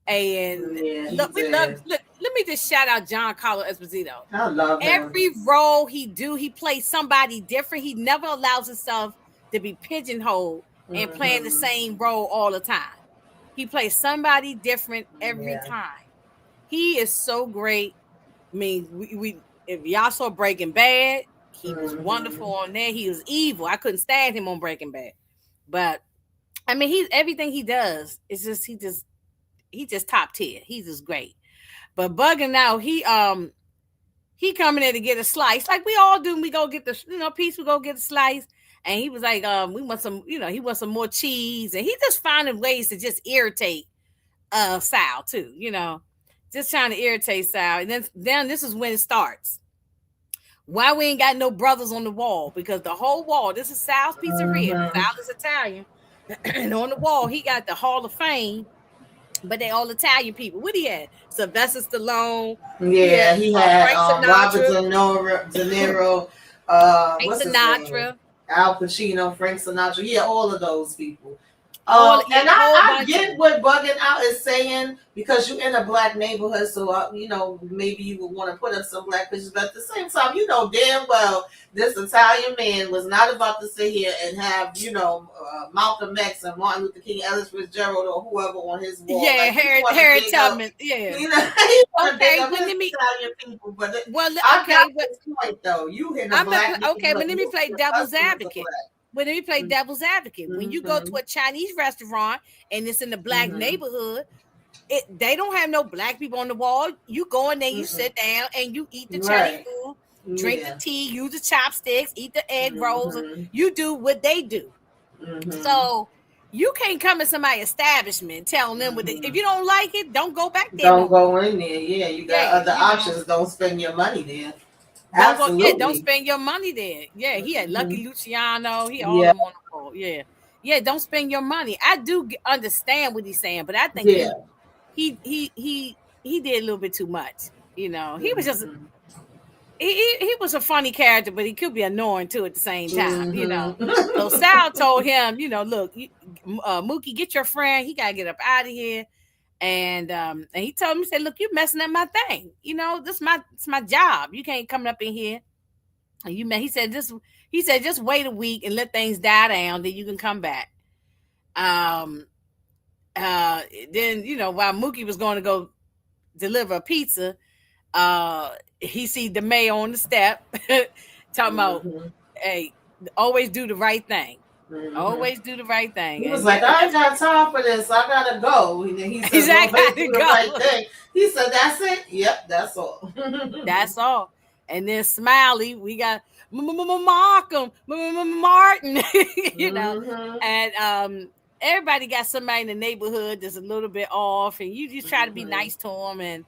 and let me just shout out Giancarlo Esposito. I love him. Every role he plays somebody different. He never allows himself to be pigeonholed and playing the same role all the time. He plays somebody different every time. He is so great. I mean, we if y'all saw Breaking Bad, he was wonderful on there. He was evil. I couldn't stand him on Breaking Bad. But I mean, he's everything he does. It's just he just top tier. He's just great. But Bugging Out, he coming in to get a slice like we all do. We go get the piece. We go get a slice, and he was like, we want some. He wants some more cheese, and he just finding ways to just irritate Sal too. Just trying to irritate Sal. And then this is when it starts. Why we ain't got no brothers on the wall? Because the whole wall, this is Sal's pizzeria. Sal is Italian. And on the wall, he got the Hall of Fame, but they all Italian people. What he had? Sylvester Stallone. Yeah, he had Robert De Niro. Frank Sinatra. Al Pacino, Frank Sinatra. Yeah, all of those people. And I get what Bugging Out is saying because you're in a black neighborhood, so maybe you would want to put up some black pictures, but at the same time, damn well this Italian man was not about to sit here and have Malcolm X and Martin Luther King, Ellis Fitzgerald, or whoever on his wall. Yeah, Harriet Tubman. Yeah. Okay, Italian people, but I got this point though. You in a black okay, but let me play devil's advocate. When we play devil's advocate, when you go to a Chinese restaurant and it's in the black neighborhood, they don't have no black people on the wall. You go in there, you sit down, and you eat the Chinese food, drink the tea, use the chopsticks, eat the egg rolls. You do what they do. So you can't come in somebody's establishment telling them if you don't like it, don't go back there. Don't go in there. Yeah, you got other options. Don't spend your money there. Don't spend your money there. Yeah, he had Lucky Luciano. He all them on the board. Yeah. yeah, don't spend your money. I do understand what he's saying, but I think Yeah. he did a little bit too much. You know, he was just Mm-hmm. he was a funny character, but he could be annoying too at the same time. You know, so Mm-hmm. Sal told him, you know, look, Mookie, get your friend. He gotta get up out of here. And he told me, he said, look, you messing up my thing. You know, it's my job. You can't come up in here. And he said just wait a week and let things die down, then you can come back. Um then, you know, while Mookie was going to go deliver a pizza, uh he see the mayor on the step talking about, Mm-hmm. hey, always do the right thing. Mm-hmm. Always do the right thing. He was And like, yeah, I ain't that's got time for this. I gotta go. And then he says, well, exactly how let's do to the right go. thing. He said, that's it. Yep, that's all. That's all. And then Smiley, we got Markham, Martin, you know, Mm-hmm. and everybody got somebody in the neighborhood that's a little bit off, and you just try to be Mm-hmm. nice to them, and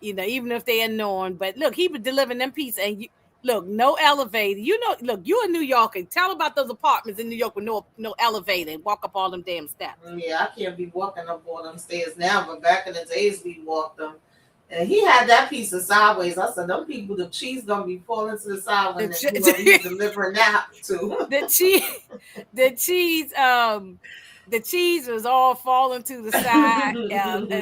you know, even if they annoying. But look, he was delivering them pizza, and you look, no elevator. You know, look, you a New Yorker. Tell about those apartments in New York with no elevator and walk up all them damn steps. Yeah, I can't be walking up all them stairs now, but back in the days we walked them. And he had that piece of sideways. I said, them people, the cheese gonna be falling to the side when whoever he's delivering that to. the cheese, the cheese, the cheese was all falling to the side, and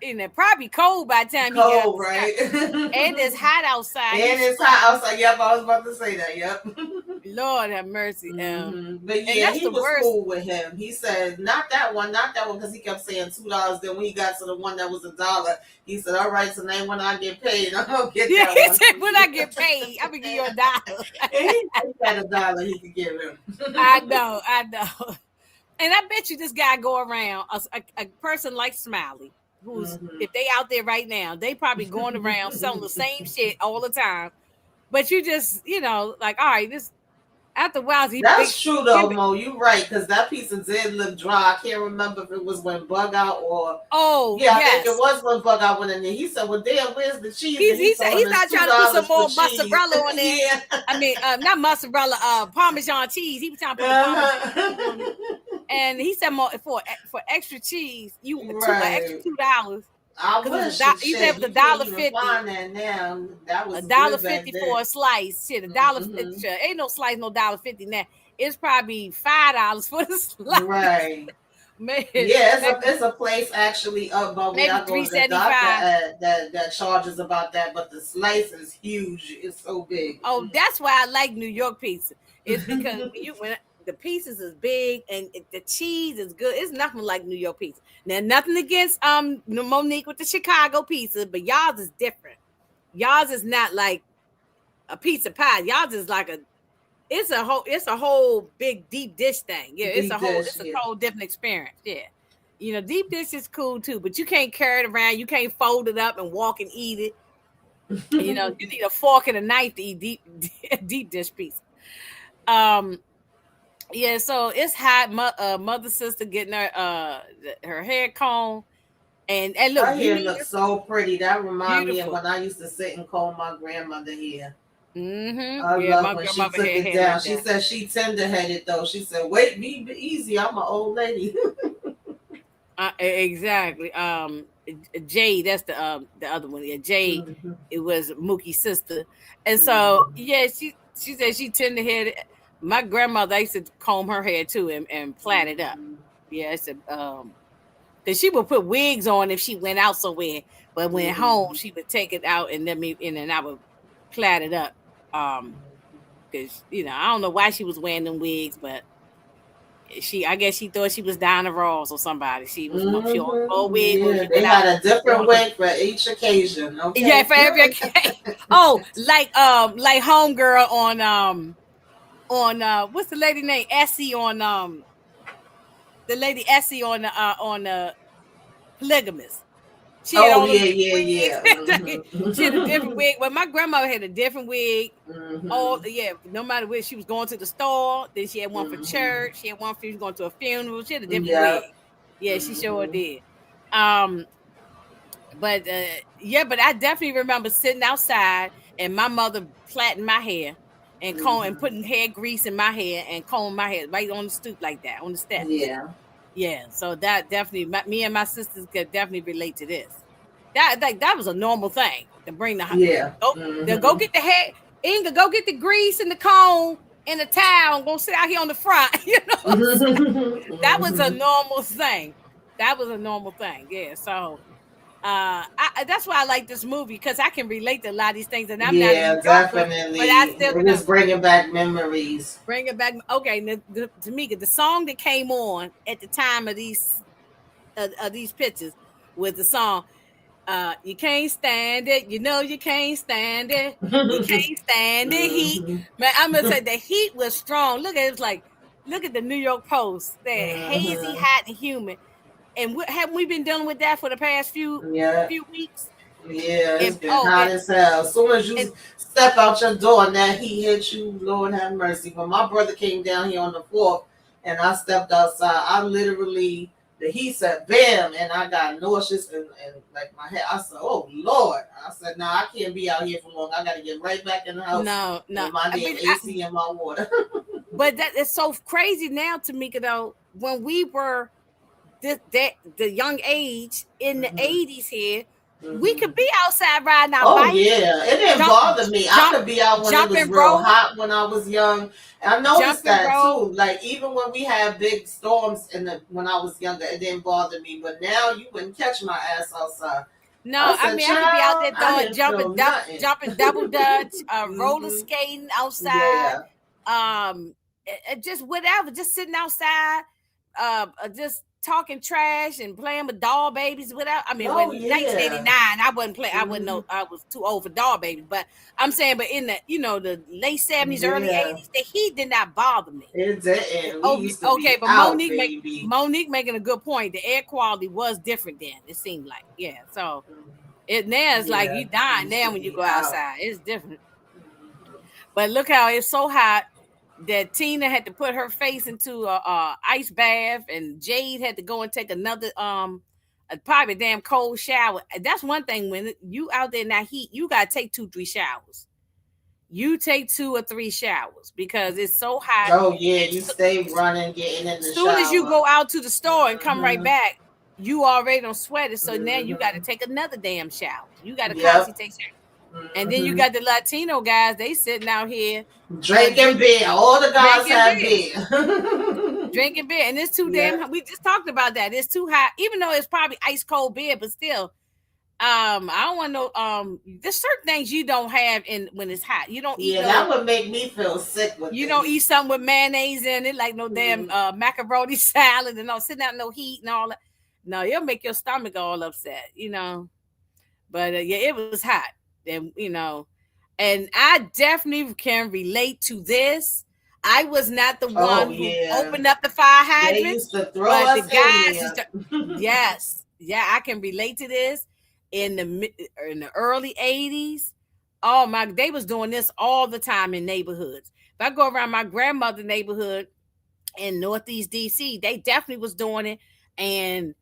it probably cold by the time he got Cold, outside. right? And it's hot outside. And it's hot outside. Yep, I was about to say that. Yep. Lord have mercy. But And yeah, that's he the was worst. cool with him. He said, not that one, because he kept saying $2. Then when he got to the one that was $1, he said, all right, so then when I get paid, I'm gonna get Yeah, that he one. said, when I get paid, I'm gonna give you $1. And he had $1 he could give him. I know. And I bet you this guy go around a person like Smiley, who's if they out there right now, they probably going around selling the same shit all the time. But you just, you know, like, all right, this after a while, That's true though, Mo. You're right, because that pizza did look dry. I can't remember if it was when Bug Out or yeah, I think it was when Bug Out went in there. He said, "Well, damn, where's the cheese?" And He said he's not trying to put some more mozzarella on there. Yeah. I mean, not mozzarella, Parmesan cheese. He was trying to put Parmesan cheese on it. And he said more for extra cheese, extra $2. I wish he said it was $1.50. Find that now. That was $1.50 for a slice. Shit, $1.50. Ain't no slice, no $1.50 now. It's probably $5 for the slice. Right. Man, yeah, it's a place actually up by where I go to the doctor that charges about that, but the slice is huge. It's so big. Oh, that's why I like New York pizza. It's because when the pieces is big and the cheese is good. It's nothing like New York pizza. Now, nothing against Monique with the Chicago pizza, but y'all's is different. Y'all's is not like a pizza pie. Y'all's is like it's a whole big deep dish thing. Yeah, it's a whole different experience. Yeah. You know, deep dish is cool too, but you can't carry it around. You can't fold it up and walk and eat it. You know, you need a fork and a knife to eat deep dish pizza. Yeah, so it's hot. Mother sister getting her hair combed, and look, her hair looks so pretty. That reminds me of when I used to sit and comb my grandmother hair. I love when she took it down. Like she said she tender-headed though. She said, "Wait, be easy. I'm an old lady." Exactly. Jay, that's the other one. Yeah, Jay. It was Mookie's sister, and so yeah, she said she tender-headed. My grandmother used to comb her hair too and plait it up. Yeah, it's because she would put wigs on if she went out somewhere, but when home she would take it out and then I would plait it up. Because you know, I don't know why she was wearing them wigs, but I guess she thought she was Diana Ross or somebody. She was she on full wig. Yeah, they had a different wig for each occasion. Okay? Yeah, for every occasion. Oh, like homegirl on what's the lady name? Essie on the lady Essie on the Polygamous. She had all yeah. She had a different wig. Well, my grandmother had a different wig. No matter where she was going to the store, then she had one for church. She had one for she was going to a funeral. She had a different wig. Yeah, she sure did. But I definitely remember sitting outside and my mother plaiting my hair. and comb and Mhm. putting hair grease in my hair and comb my hair right on the stoop like that on the steps. Yeah. Yeah, so that definitely, me and my sisters could definitely relate to this. That was a normal thing to bring Yeah. go go Mhm. get the hair, Inga, go get the grease and the comb and the towel and go sit out here on the front. You know what I'm saying? That was a Mhm. normal thing. That was a normal thing. Yeah. So that's why I like this movie because I can relate to a lot of these things, and I'm not a New Yeah, Yorker, but I definitely. still It can was bringing back memories. bring it back. Okay, Tamika, the song that came on at the time of these pictures was the song. You can't stand it. You know you can't stand it. You can't stand the heat. Mhm. Man, I'm gonna say the heat was strong. Look at it, it's like look at the New York Post. That hazy, Mhm. hot, and humid. And haven't we been dealing with that for the past Yeah. few weeks? Yeah, it's And been hot as hell. As soon as you and step out your door and that heat hits you, Lord have mercy. When my brother came down here on the 4th and I stepped outside, I literally, the heat said bam, and I got nauseous and like my head. I said, oh Lord. I said, nah, I can't be out here for long. I got to get right back in the house no, no. with my I damn mean, AC and my water. but that is so crazy now, Tamika. Though when we were the young age in the Mhm, 80s here, we could mhm. be outside riding our Oh bikes, yeah, it didn't jump, bother me. I jump, could be out when it jump was and real roll, hot when I was young. And I jump noticed and that roll. too. Like even when we had big storms when I was younger, it didn't bother me. But now you wouldn't catch my ass outside. No, I I said, mean I could be out child, there I throwing, didn't feel nothing. jumping double dutch, roller Hmm. skating outside, Yeah. just whatever, just sitting outside, just talking trash and playing with doll babies. Whatever. I mean, Oh when yeah. 1989, I wasn't playing. I wouldn't Hmm. know. I was too old for doll babies. But I'm saying, but in the the late 70s, early Yeah. 80s, the heat did not bother me. It didn't. We Okay, used to okay, be but out, baby. Monique making a good point. The air quality was different then. It seemed like, yeah. So it now it's like Yeah, you we dying used to now when you be go out. outside. It's different. But look how it's so hot that Tina had to put her face into a ice bath, and Jade had to go and take another probably damn cold shower. That's one thing when you out there in that heat, you gotta take 2, 3 showers. You take 2 or 3 showers because it's so hot. Oh yeah, And you stay running, getting in the soon as you shower. go out to the store and come right Hmm. back, you already don't sweat it. So now you got to Hmm. take another damn shower. You got to Yep. constantly take shower. And then you Hmm. got the Latino guys. They sitting out here Drinking drinking beer. All the guys drinking have beer, beer. drinking beer, and it's too Yeah. damn. We just talked about that. It's too hot, even though it's probably ice cold beer, but still. I don't want no. There's certain things you don't have in when it's hot. You don't eat Yeah, that no. would make me feel sick with You the don't eat heat. something with mayonnaise in it, like no damn Mhm. macaroni salad and all sitting out in no heat and all that. No, it'll make your stomach all upset, But yeah, it was hot, and and I definitely can relate to this. I was not the Oh one who yeah. opened up the fire They hydrant, used to throw but the us in guys there. yes, yeah, I can relate to this in the early 80s. Oh my, they was doing this all the time in neighborhoods. If I go around my grandmother's neighborhood in Northeast DC, they definitely was doing it. And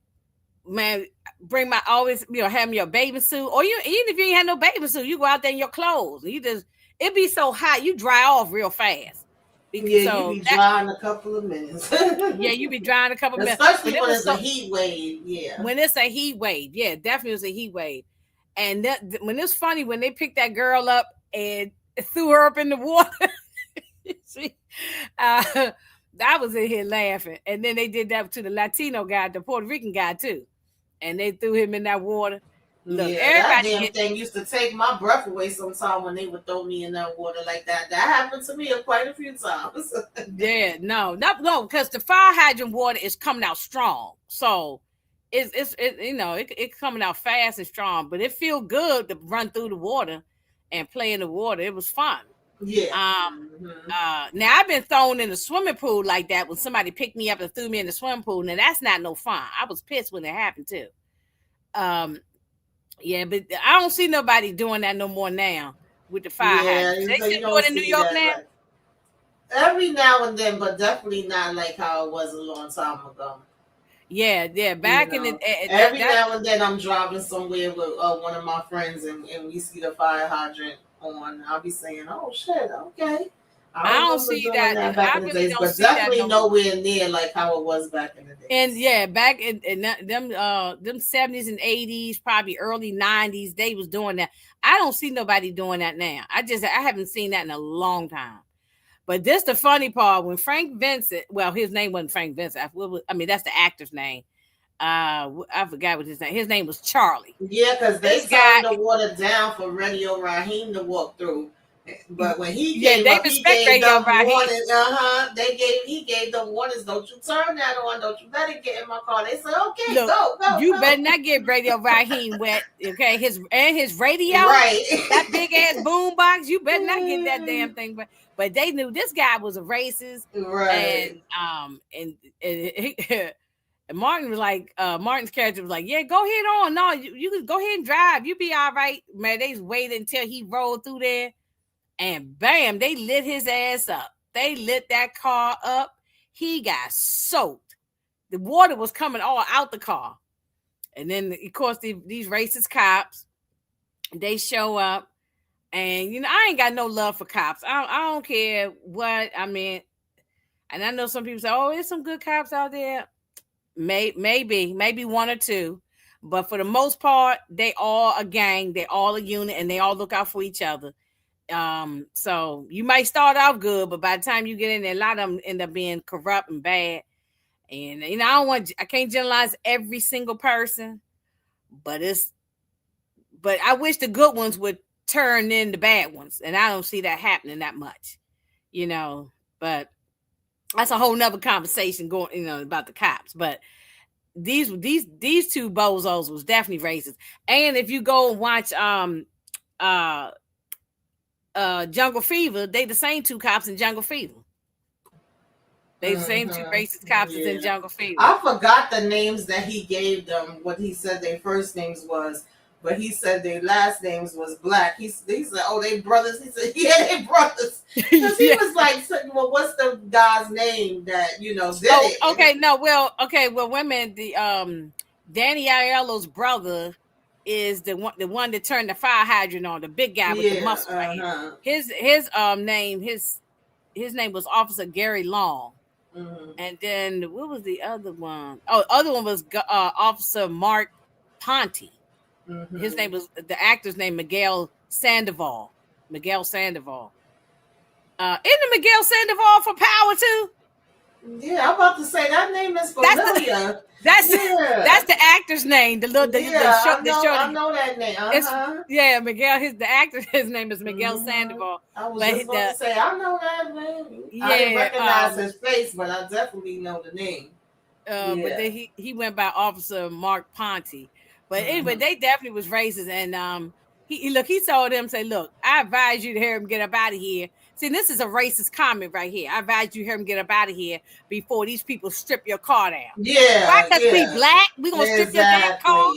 man, bring my always have me your bathing suit, or you even if you ain't had no bathing suit, you go out there in your clothes. You just it be so hot, you dry off real fast. Yeah, you So be that dry in a couple of minutes. yeah, you be drying a couple minutes, but Especially it when was it's a so heat wave. Yeah. when it's a heat wave, yeah, definitely was a heat wave. And when it's funny when they picked that girl up and threw her up in the water, see, uh, I was in here laughing. And then they did that to the Latino guy, the Puerto Rican guy too, and they threw him in that water. Look, Yeah, that everybody damn get thing used to take my breath away sometime when they would throw me in that water like that. That happened to me quite a few times. yeah, no, because the fire hydrant water is coming out strong, so it's coming out fast and strong, but it feel good to run through the water and play in the water. It was fun. Yeah. Um, Hmm. now I've been thrown in the swimming pool like that when somebody picked me up and threw me in the swimming pool. Now that's not no fun. I was pissed when it happened too. Um, yeah, but I don't see nobody doing that no more now with the fire hydrants. Yeah, They so still you do don't it in New see York that now. like every now and then, but definitely not like how it was a long time ago. Yeah, yeah. You Back in the know, every that now and then I'm driving somewhere with one of my friends and we see the fire hydrant on. I'll be saying, "Oh shit, okay." I I don't remember see doing that. that back I in the really days, don't but see that definitely no more. nowhere near like how it was back in the And days. yeah, back in them 70s and 80s, probably early 90s, they was doing that. I don't see nobody doing that now. I haven't seen that in a long time. But this the funny part when Frank Vincent, well, his name wasn't Frank Vincent. I mean, that's the actor's name. I forgot what his name. His name was Charlie. Yeah, because This they guy, turned the water down for Radio Raheem to walk through. But when he yeah, came they up, he respect gave Radio them Raheem. warnings. He gave them warnings. Don't you turn that on. Don't you let it get in my car. They said, okay, Look, go, go, you better go. not get Radio Raheem wet. Okay, his radio, that Right. big ass boom box, you better not get that damn thing. But they knew this guy was a racist, and Right. and and Martin was like, Martin's character was like, yeah, go ahead on. No, you can go ahead and drive. You be all right, man. They waited until he rolled through there, and bam, they lit his ass up. They lit that car up. He got soaked. The water was coming all out the car. And then, of course, these racist cops, they show up. And, I ain't got no love for cops. I don't care what. I mean, and I know some people say, oh, there's some good cops out there. Maybe one or two. But for the most part, they all a gang. They all a unit. And they all look out for each other. So you might start off good, but by the time you get in there, a lot of them end up being corrupt and bad. And I can't generalize every single person, but I wish the good ones would turn in the bad ones, and I don't see that happening that much, But that's a whole nother conversation going, about the cops. But these two bozos was definitely racist. And if you go and watch Jungle Fever, they the same two cops in Jungle Fever. They the same two racist cops as in Jungle Fever. I forgot the names that he gave them, what he said their first names was, but he said their last names was Black. He said, oh, they brothers. He said, yeah, they brothers. Because he was like, well, what's the guy's name that, did it? Okay, well, women, the Danny Aiello's brother is the one that turned the fire hydrant on, the big guy with the muscle right here. His name was Officer Gary Long. Mm-hmm. And then what was the other one? Oh, the other one was Officer Mark Ponte. Mm-hmm. His name was the actor's name Miguel Sandoval. Isn't Miguel Sandoval for Power too? Yeah, I'm about to say that name is familiar. That's the actor's name. I know that name. Miguel. The actor. His name is Miguel Sandoval. I was just going to say I know that name. Yeah, I didn't recognize his face, but I definitely know the name. But then he went by Officer Mark Ponte. But anyway, they definitely was racist, and he told them, say, look, I advise you to hear him get up out of here. See, this is a racist comment right here. I advise you to hear him get up out of here before these people strip your car down. Yeah. Why? Because we black, we gonna strip your damn car.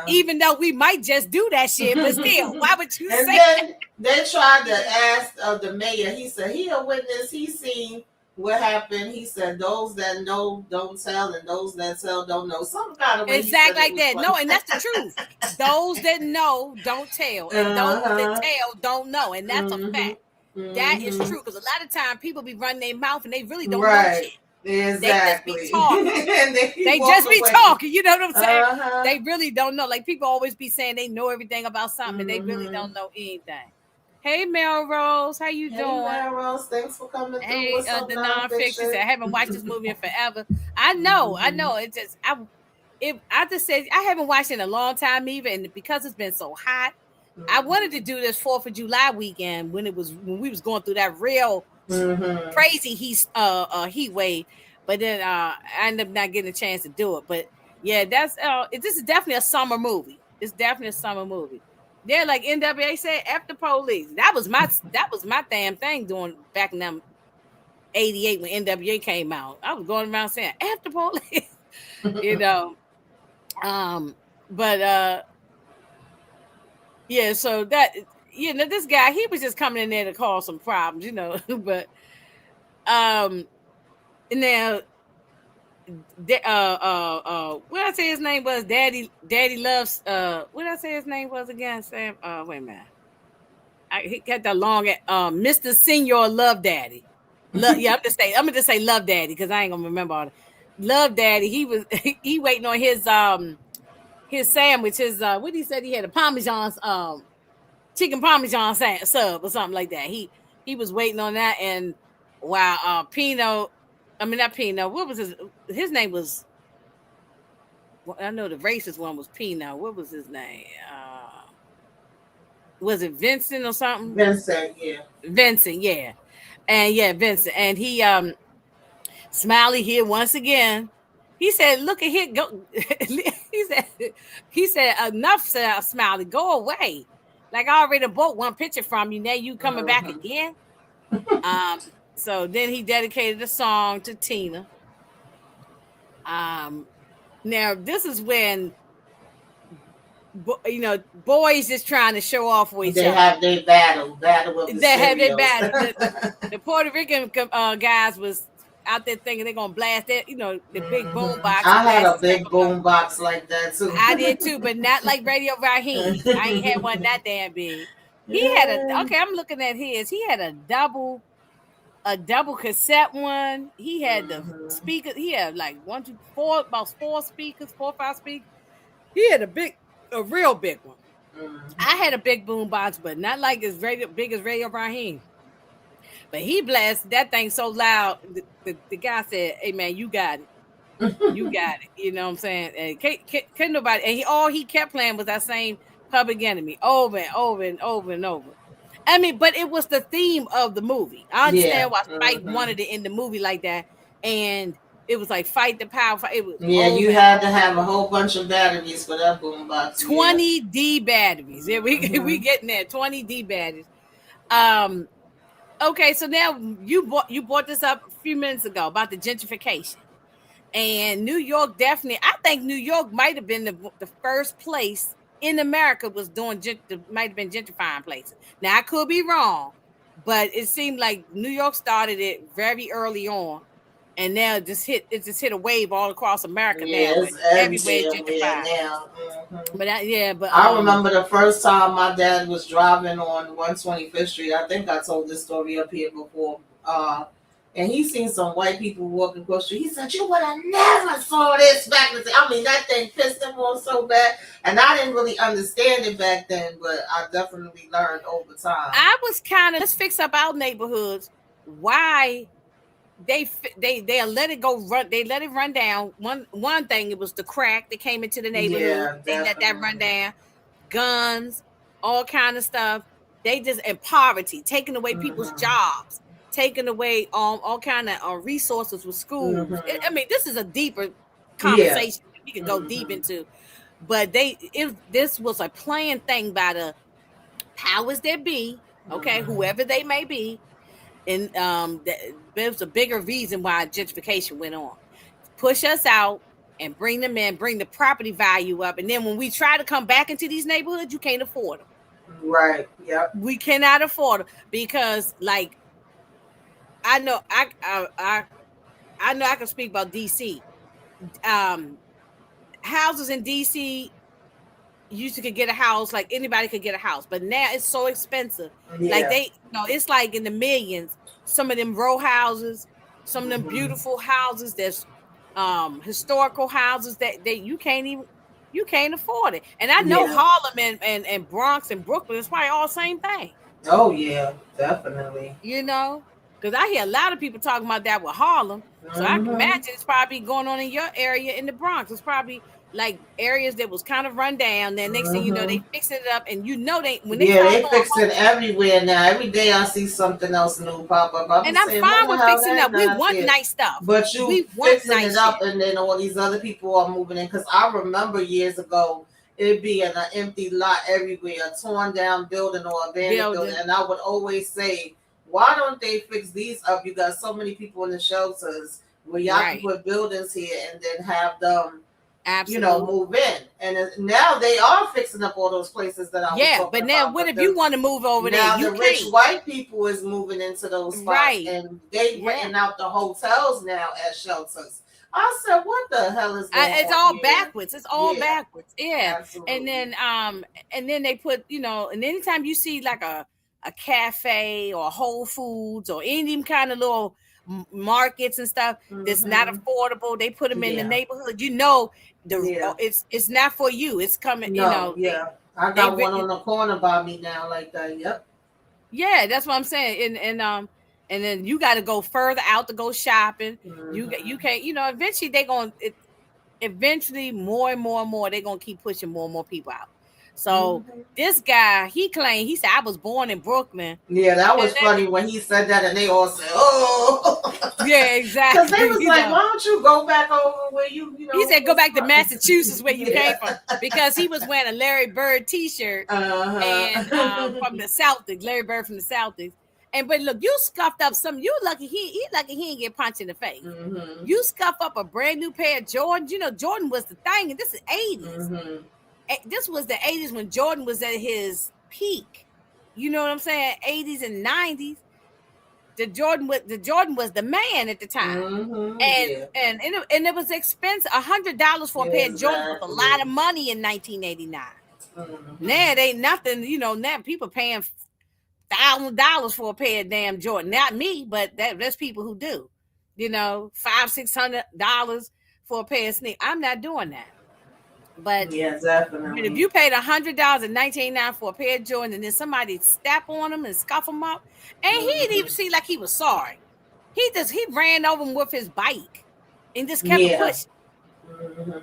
Even though we might just do that shit, but still, why would you say that? They tried to ask the mayor. He said he a witness. He seen what happened. He said those that know don't tell, and those that tell don't know. Some kind of way. Exactly like that. No, and that's the truth. Those that know don't tell, and those that tell don't know, and that's a fact. That is true, because a lot of times people be running their mouth and they really don't know shit. Exactly. They just be talking. they just be talking. You know what I'm saying? They really don't know. Like, people always be saying they know everything about something, and they really don't know anything. Hey, Melrose, how you doing? Melrose, thanks for coming through. Hey, the nonfiction said, I haven't watched this movie in forever. I know. It's just I just said I haven't watched it in a long time either, and because it's been so hot. I wanted to do this 4th of July weekend when we was going through that real crazy heat wave, but then I ended up not getting a chance to do it. But yeah, this is definitely a summer movie. It's definitely a summer movie. Yeah, like NWA said, F the police. That was my damn thing doing back in them 88 when NWA came out. I was going around saying F the police, but yeah, so that this guy, he was just coming in there to cause some problems, but now what I say his name was Daddy Loves what I say his name was again, Sam? Wait a minute. he got that long. Mr. Senior Love Daddy. Yeah, I'm gonna just say Love Daddy because I ain't gonna remember all that. Love Daddy. He was he waiting on his sandwich. What he said he had a Parmesan chicken Parmesan sub or something like that. He was waiting on that, and while Pino, I mean not Pino. What was his name was? Well, I know the racist one was Pino. What was his name? Was it Vincent or something? Vincent, yeah. Vincent, yeah. And yeah, Vincent. And Smiley here once again. He said, look at here, go he said, enough, Smiley, go away. Like I already bought one picture from you. Now you coming back again. So then he dedicated a song to Tina. Now this is when boys just trying to show off with each other. They have their battle of the They have their battle. The Puerto Rican guys was out there thinking they're gonna blast that, the big boom box. I had a big boom box like that too. I did too, but not like Radio Raheem. I ain't had one that damn big. He had I'm looking at his. He had a double cassette one. He had the speakers. He had like 1, 2, 4, about 4 speakers, 4 or 5 speakers. He had a real big one. I had a big boom box, but not like as big as Radio Raheem. But he blasted that thing so loud. The guy said, "Hey man, you got it. You got it." You know what I'm saying? And couldn't nobody. And all he kept playing was that same Public Enemy over and over and over and over. I mean, but it was the theme of the movie. I understand why Spike wanted it in the movie like that, and it was like fight the power. It was you had to have a whole bunch of batteries for that boombox. 20 D batteries. Yeah, we getting there. 20 D batteries. Okay, so now you brought this up a few minutes ago about the gentrification, and New York definitely. I think New York might have been the first place in America was doing might have been gentrifying places. Now I could be wrong, but it seemed like New York started it very early on, and now it just hit a wave all across America now. Everywhere gentrified now. But I remember the first time my dad was driving on 125th Street. I think I told this story up here before. And he seen some white people walking across the street. He said, "You would have never saw this back then." I mean, that thing pissed him off so bad. And I didn't really understand it back then, but I definitely learned over time. I was kind of, let's fix up our neighborhoods. Why they let it go run? They let it run down. One thing, it was the crack that came into the neighborhood. They let that run down. Guns, all kind of stuff. They just, and poverty, taking away people's jobs. Taking away all kind of resources with schools. I mean, this is a deeper conversation we can go deep into. But this was a planned thing by the powers that be, okay, whoever they may be, and there's a bigger reason why gentrification went on. Push us out and bring them in, bring the property value up, and then when we try to come back into these neighborhoods, you can't afford them. Right. Yep. We cannot afford them because, like, I know I can speak about DC. Houses in DC used to could get a house, like anybody could get a house, but now it's so expensive. Like it's like in the millions. Some of them row houses, some of them beautiful houses. There's historical houses that you can't afford it. And I know Harlem and Bronx and Brooklyn is probably all the same thing. Oh yeah, definitely. Because I hear a lot of people talking about that with Harlem. So I can imagine it's probably going on in your area in the Bronx. It's probably like areas that was kind of run down. Then next thing you know, they fix it up. And they fix it everywhere now. Every day I see something else new pop up. And I'm fine with fixing it up. We want nice stuff. But you fixing it up and then all these other people are moving in. Because I remember years ago, it'd be an empty lot everywhere, a torn down building or abandoned building. And I would always say, why don't they fix these up? You got so many people in the shelters where y'all can put buildings here and then have them, move in. And now they are fixing up all those places that I was talking but now about. What if you want to move over there? Now the rich white people is moving into those spots and they renting out the hotels now as shelters. I said, what the hell is going on? It's all backwards. It's all backwards. Yeah. Absolutely. And then they put, and anytime you see like a a cafe or Whole Foods or any kind of little markets and stuff that's not affordable, they put them in the neighborhood. It's not for you. It's coming. No, I got one on the corner by me now, like that. Yep. Yeah, that's what I'm saying. And then you got to go further out to go shopping. You can't. Eventually eventually more and more they're gonna keep pushing more and more people out. So this guy, he said, I was born in Brooklyn. Yeah, that was funny when he said that, and they all said, "Oh." Yeah, exactly. Because they was like, "Why don't you go back over where you?" He said, "Go back to Massachusetts where you came from," because he was wearing a Larry Bird T-shirt and from the Celtics, Larry Bird from the Celtics. But look, you scuffed up some. You lucky he didn't get punched in the face. You scuff up a brand new pair of Jordans. Jordan was the thing, and this is 80s. This was the 80s when Jordan was at his peak. You know what I'm saying? 80s and 90s. The Jordan was the man at the time, and it was expensive. $100 for a pair of Jordan was a lot of money in 1989. Now it ain't nothing. Now people paying $1,000 for a pair of damn Jordan. Not me, but there's people who do. $500-$600 for a pair of sneakers. I'm not doing that. But yeah, definitely. If you paid $100 in 1989 for a pair of Jordans, and then somebody step on them and scuff them up, and he didn't even seem like he was sorry. He ran over him with his bike and just kept pushing.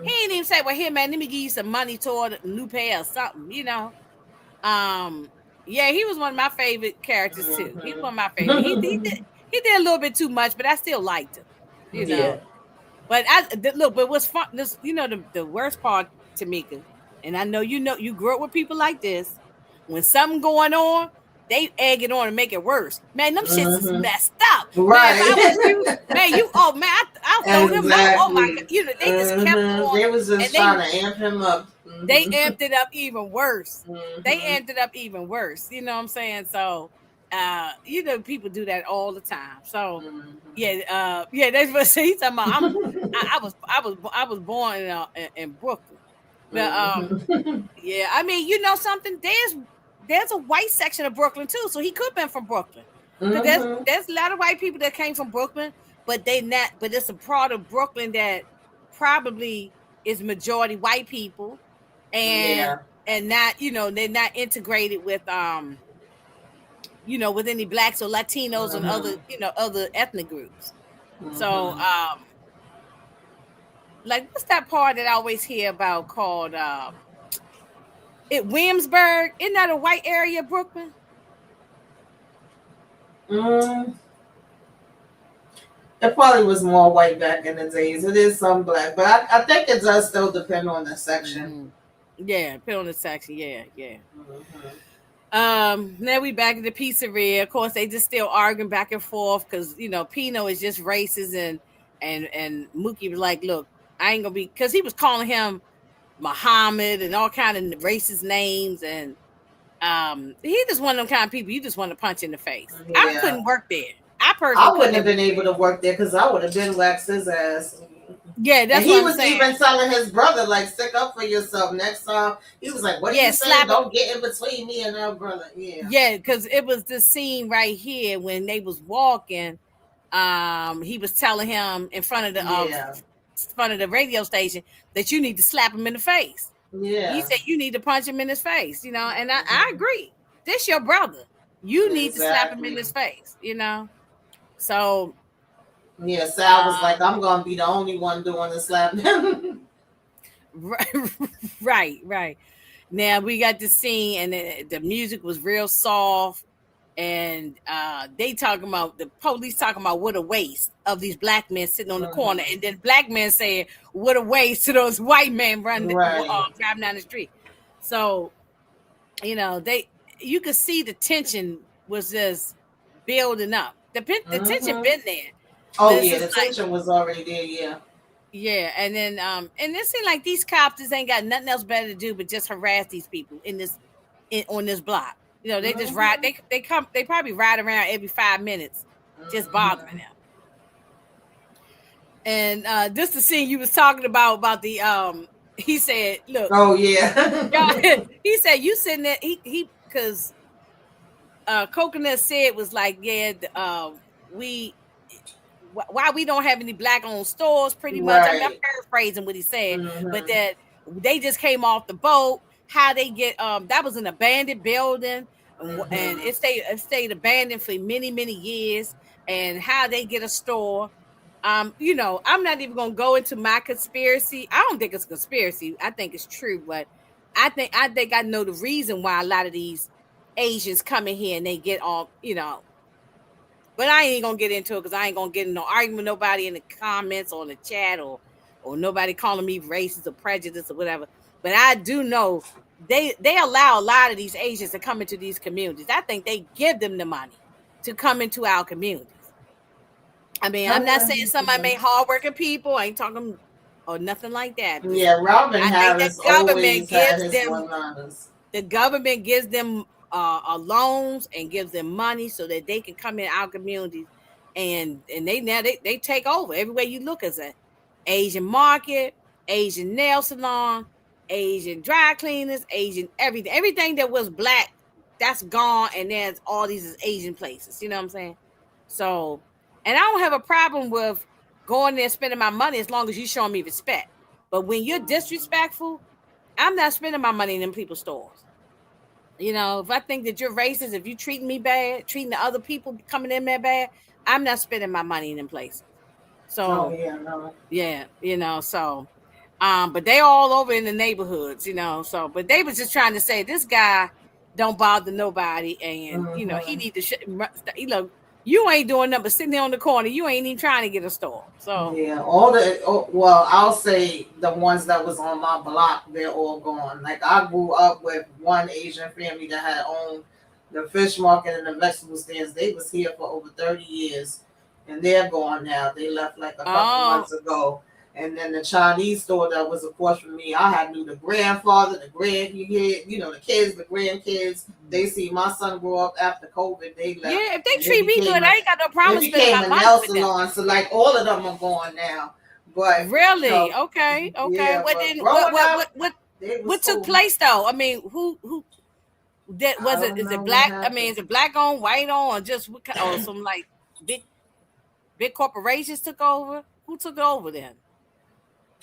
He didn't even say, "Well, here, man, let me give you some money toward a new pair or something." Yeah, he was one of my favorite characters too. He was one of my favorite. He did a little bit too much, but I still liked him. Yeah. But but what's fun? The worst part, Tamika, and I know you grew up with people like this. When something going on, they egg it on and make it worse. Man, them shits is messed up. Right. Man, if I was you, man, I'll throw them out. Oh my God. They just kept on. They was just trying to amp him up. They amped it up even worse. They amped it up even worse. You know what I'm saying? So, people do that all the time. So, that's what he's talking about. I was born in Brooklyn. But, I mean, something. There's a white section of Brooklyn too, so he could have been from Brooklyn. But there's a lot of white people that came from Brooklyn, but But it's a part of Brooklyn that probably is majority white people, and not they're not integrated with with any blacks or Latinos and other ethnic groups. So what's that part that I always hear about called Williamsburg? Isn't that a white area of Brooklyn? It probably was more white back in the days. It is some black, but I think it does still depend on the section. Yeah, depend on the section. Yeah. Now we back at the pizzeria. Of course, they just still arguing back and forth because Pino is just racist, and Mookie was like, "Look, I ain't gonna be," because he was calling him Muhammad and all kind of racist names, and he just one of them kind of people you just want to punch in the face. Yeah. I couldn't work there. I wouldn't have been able to work there because I would have been waxed his ass. Yeah, that's what I'm was saying. Even telling his brother, like, stick up for yourself. Next time, he was like, "What are you saying? Don't get in between me and our brother." Yeah, because it was the scene right here when they was walking. He was telling him in front of the radio station that you need to slap him in the face. Yeah, he said you need to punch him in his face. And I agree. This your brother. You need to slap him in his face. So. Yeah, Sal was like, "I'm gonna be the only one doing the slapping." Right. Now we got the scene, and the music was real soft, and they talking about the police talking about what a waste of these black men sitting on the corner, and then black men saying what a waste to those white men driving down the street. So, you could see the tension was just building up. The tension been there. Oh yeah, the tension was already there. Yeah. Yeah, and then and it seemed like these cops just ain't got nothing else better to do but just harass these people on this block. They just ride. They probably ride around every 5 minutes, just bothering them. And this the scene you was talking about the he said, "Look." Oh yeah. He said you sitting there. He because Coconut said was like, yeah, we why we don't have any black owned stores, pretty much. I mean, I'm Right. paraphrasing what he said, but Mm-hmm. that they just came off the boat. How they get that was an abandoned building, and Mm-hmm. it stayed abandoned for many years. And how they get a store. I'm not even gonna go into my conspiracy. I don't think it's a conspiracy. I think it's true, but I think I know the reason why a lot of these Asians come in here and they get all, but I ain't gonna get into it because I ain't gonna get in no argument with nobody in the comments or in the chat or nobody calling me racist or prejudice or whatever. But I do know they allow a lot of these Asians to come into these communities. I think they give them the money to come into our communities. I mean, I'm not saying somebody made hardworking people. I ain't talking or nothing like that. Yeah, Robin I think the Harris government always had gives his them one-liners. the government gives them loans and gives them money so that they can come in our communities, and they now they take over everywhere you look. As a Asian market, Asian nail salon, Asian dry cleaners, Asian everything that was black, that's gone, and there's all these Asian places. You know what I'm saying? So, and I don't have a problem with going there and spending my money as long as you show me respect. But when you're disrespectful, I'm not spending my money in them people's stores. If I think that you're racist, if you treat me bad, treating the other people coming in there bad, I'm not spending my money in them places. Oh So yeah, no. yeah, but they all over in the neighborhoods, but they was just trying to say this guy don't bother nobody, and he Mm-hmm. need to you ain't doing nothing but sitting there on the corner. You ain't even trying to get a store. So Yeah, all the well, I'll say the ones that was on my block, they're all gone. Like I grew up with one Asian family that had owned the fish market and the vegetable stands. They was here for over 30 years, and they're gone now. They left like a couple oh months ago. And then the Chinese store that was across from me, I had knew the grandfather, the the kids, the grandkids. They see my son grow up after COVID. They left, yeah, if they and treat me good, I ain't got no it problem spending became my a money nail with them. salon. So like all of them are gone now. But Really? Okay. Okay. yeah, What but then? What? growing What? up, What? What? it was What took cool. place though? I mean, who that I was it? don't Is know it what black? I mean, happened. is it black on, white on, or just or some like big big corporations took over? Who took over then?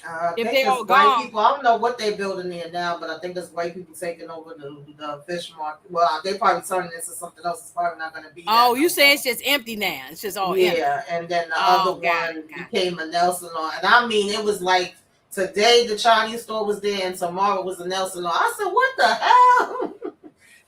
I If think they it's all white gone? people. I don't know what they building there now, but I think it's white people taking over the fish market. Well, they probably turning this into something else. It's probably not going to be Oh, that you no say more. it's just empty now? It's just all empty. Yeah, and then the other Oh, got it. one Got it. became a nail salon. And I mean, it was like today the Chinese store was there, and tomorrow was a nail salon. I said, "What the hell?"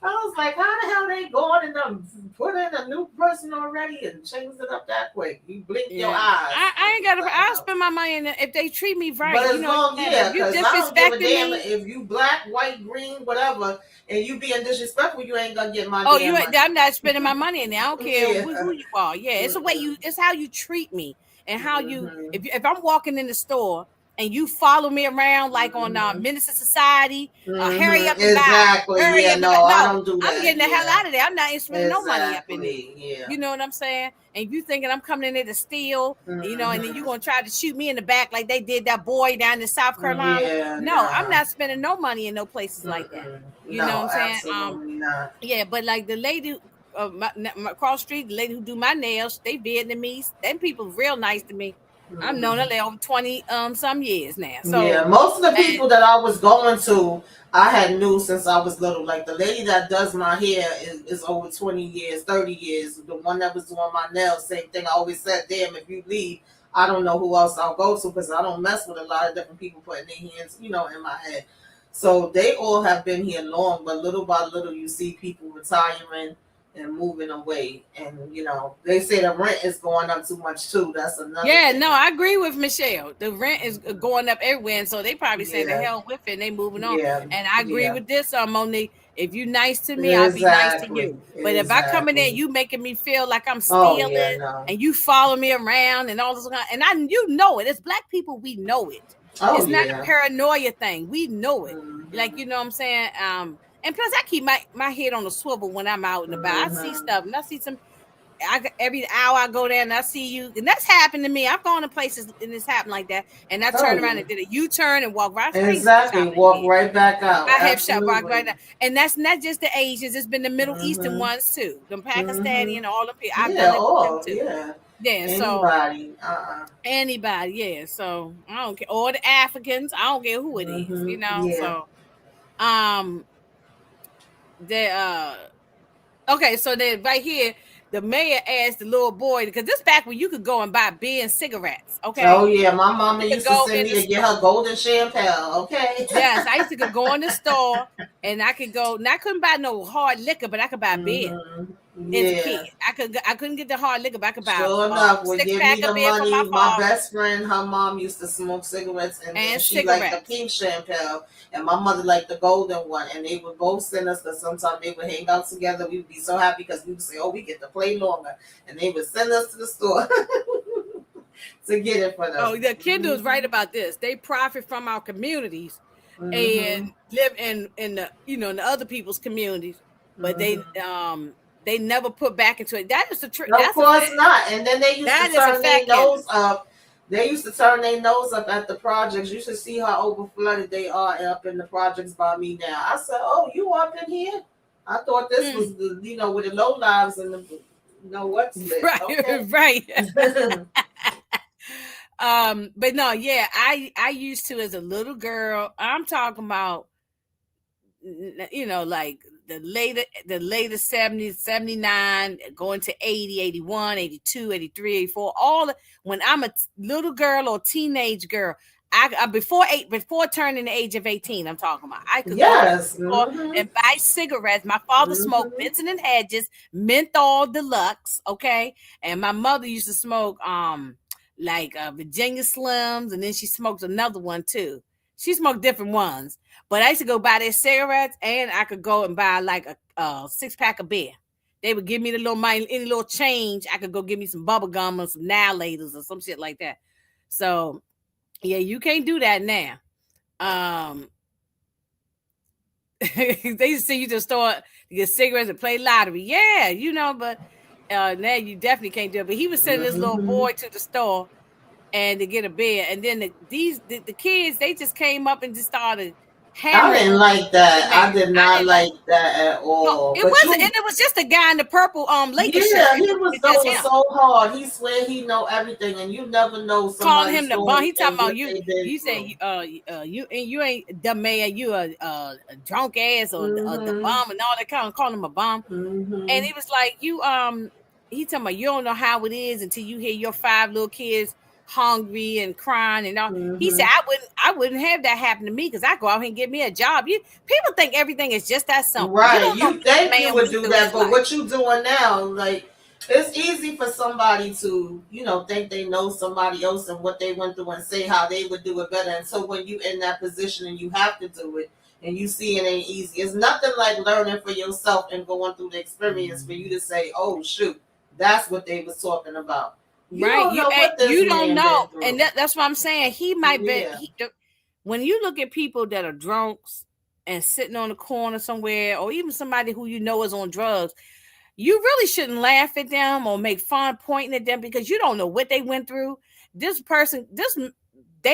I was like, "How the hell they going and put in a new person already and changed it up that quick? You blink your Yeah, eyes, I ain't got to. something I'll else." spend my money in if they treat me right. But You as know what long, I'm saying? If yeah, you because I don't give a disrespecting damn me, if you black, white, green, whatever, and you being disrespectful, you ain't gonna get my oh, damn money. I'm not spending my money in there. I don't care who Yeah. you are. Yeah, it's the way Mm-mm. it's how you treat me and how you. Mm-hmm. If I'm walking in the store and you follow me around like on Mm-hmm. Minister Society, hurry Mm-hmm. up and buy, Exactly. hurry Yeah. up and buy. No, I No, don't do I'm that. getting the hell Yeah. out of there. I'm not even spending no money up in there. Exactly. Yeah. You know what I'm saying? And you thinking I'm coming in there to steal, and then you Mm-hmm. gonna try to shoot me in the back like they did that boy down in South Carolina. Yeah. No, I'm Nah. not spending no money in no places like that. Mm-mm. You know what No, I'm saying? absolutely not. Yeah, but like the lady my cross street, the lady who do my nails, they Vietnamese. Them people real nice to me. I've known her Mm-hmm. like over 20 some years now. Yeah, So most of the and people that I was going to, I had knew since I was little. Like the lady that does my hair is over 20 years, 30 years. The one that was doing my nails, same thing. I always said, damn, if you leave, I don't know who else I'll go to because I don't mess with a lot of different people putting their hands, in my head. So they all have been here long, but little by little, you see people retiring and moving away. And, they say the rent is going up too much too. That's another yeah, thing. no, I agree with Michelle. The rent is going up everywhere, and so they probably say the Yeah, hell with it, and they moving on. yeah, And I agree yeah. with this, Monique. If you nice to me, I'll be nice to you. Exactly. But if I come in there, Exactly. you making me feel like I'm Oh stealing, yeah, no. and you follow me around and all this, and you know it. It's black people, we know it. Oh It's not a yeah. paranoia thing. We know it. Like Mhm. you know what I'm saying. And plus, I keep my head on the swivel when I'm out and about. I see Mhm. stuff, and I see some. every hour I go there and I see you, and that's happened to me. I've gone to places and it's happened like that, and I Oh turned around yeah. and did a U-turn and walked right. I used to Exactly. shop like Walk that. right back out. I have shop walk right Absolutely. now, and that's not just the Asians. It's been the Middle Eastern Mhm. ones too, the Pakistani Mhm. and all the people. I've Yeah. done it with them Oh too. yeah. Yeah, so Anybody. anybody, yeah. So I don't care, or the Africans. I don't care who it is, Mhm. Yeah. So um, the okay, so then right here, the mayor asked the little boy, because this back when you could go and buy beer and cigarettes. Oh Okay, yeah. My mama you could used to go send in me the to get store. her golden champagne. Okay. Yes, I used to go in the store and I could go. And I couldn't buy no hard liquor, but I could buy beer. Mhm. As a kid, Yeah. I couldn't get the hard liquor, but I could buy Sure a enough, would six give pack me of the beer for my money. My father best friend, her mom used to smoke cigarettes, and then and she liked the cigarettes. pink champagne, and my mother liked the golden one. And they would both send us, because sometimes they would hang out together. We would be so happy because we would say, "Oh, we get to play longer," and they would send us to the store to get it for them. Oh, the Kendall is right Mhm. about this. They profit from our communities and Mhm. live in the in the other people's communities, but Mhm. they never put back into it. That is the truth. Of course not. And then they used to That is a turn their fact, nose Kendall. up. They used to turn their nose up at the projects. You should see how over flooded they are up in the projects by me now. I said, "Oh, you up in here? I thought this Mm, was the with the low lives and the what's lit." right, Okay. right. But no, yeah, I used to as a little girl. I'm talking about like the later 70s, 79 going to 80, 81, 82, 83, 84. When I'm a little girl or teenage girl, I before turning the age of 18, I'm talking about, I could go to the Yes. store Mhm. and buy cigarettes. My father smoked Mhm. Benson and Hedges menthol deluxe, okay, and my mother used to smoke like Virginia Slims, and then she smoked another one too. She smoked different ones, but I used to go buy their cigarettes, and I could go and buy like a 6 pack of beer. They would give me the little money, any little change. I could go give me some bubble gum or some Nihilators or some shit like that. So yeah, you can't do that now. Um, they used to send you to the store to get cigarettes and play lottery. Yeah, but now you definitely can't do it. But he was sending this little Mhm. boy to the store and to get a beer, and then the kids, they just came up and just started I hammering didn't on like the that. mayor. I did I not didn't like. like that at No, all. it But wasn't, and you it was just a guy in the purple Lakers shirt. Yeah, It he was wasn't just going him. so hard. He swear he know everything, and you never know Calling somebody's him the bum. story He talking and about what you. they've been You say through. you and you ain't the mayor. You a drunk ass or the Mhm. bum and all that kind of calling him a bum. And Mhm. he was like, he talking about you don't know how it is until you hear your 5 little kids hungry and crying and all. He said, Mhm. I wouldn't have that happen to me because I go out here and get me a job. People think everything is just that simple. You Right. don't know You what this think you man would went do through in that, his but life. what you doing now? Like, it's easy for somebody to, think they know somebody else and what they went through and say how they would do it better. And so when you in that position and you have to do it and you see it ain't easy, it's nothing like learning for yourself and going through the experience for you to say, "Oh shoot, that's what they was talking about." You Right. don't know what this You don't man know. been And through. that's what I'm saying. He might be Yeah. when you look at people that are drunks and sitting on the corner somewhere, or even somebody who is on drugs, you really shouldn't laugh at them or make fun pointing at them, because you don't know what they went through. They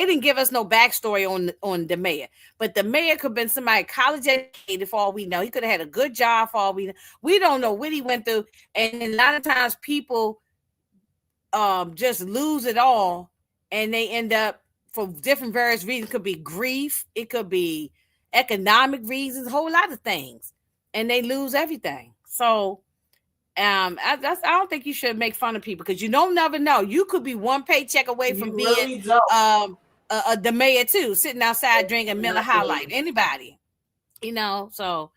didn't give us no backstory on the mayor, but the mayor could have been somebody college educated for all we know. He could have had a good job for all we know. We don't know what he went through, and a lot of times people just lose it all, and they end up, for different various reasons. It could be grief, it could be economic reasons, a whole lot of things, and they lose everything. So I don't think you should make fun of people, because you don't never know. You could be one paycheck away from You being really don't. the mayor too, sitting outside drinking Miller High Life. Exactly. Anybody, So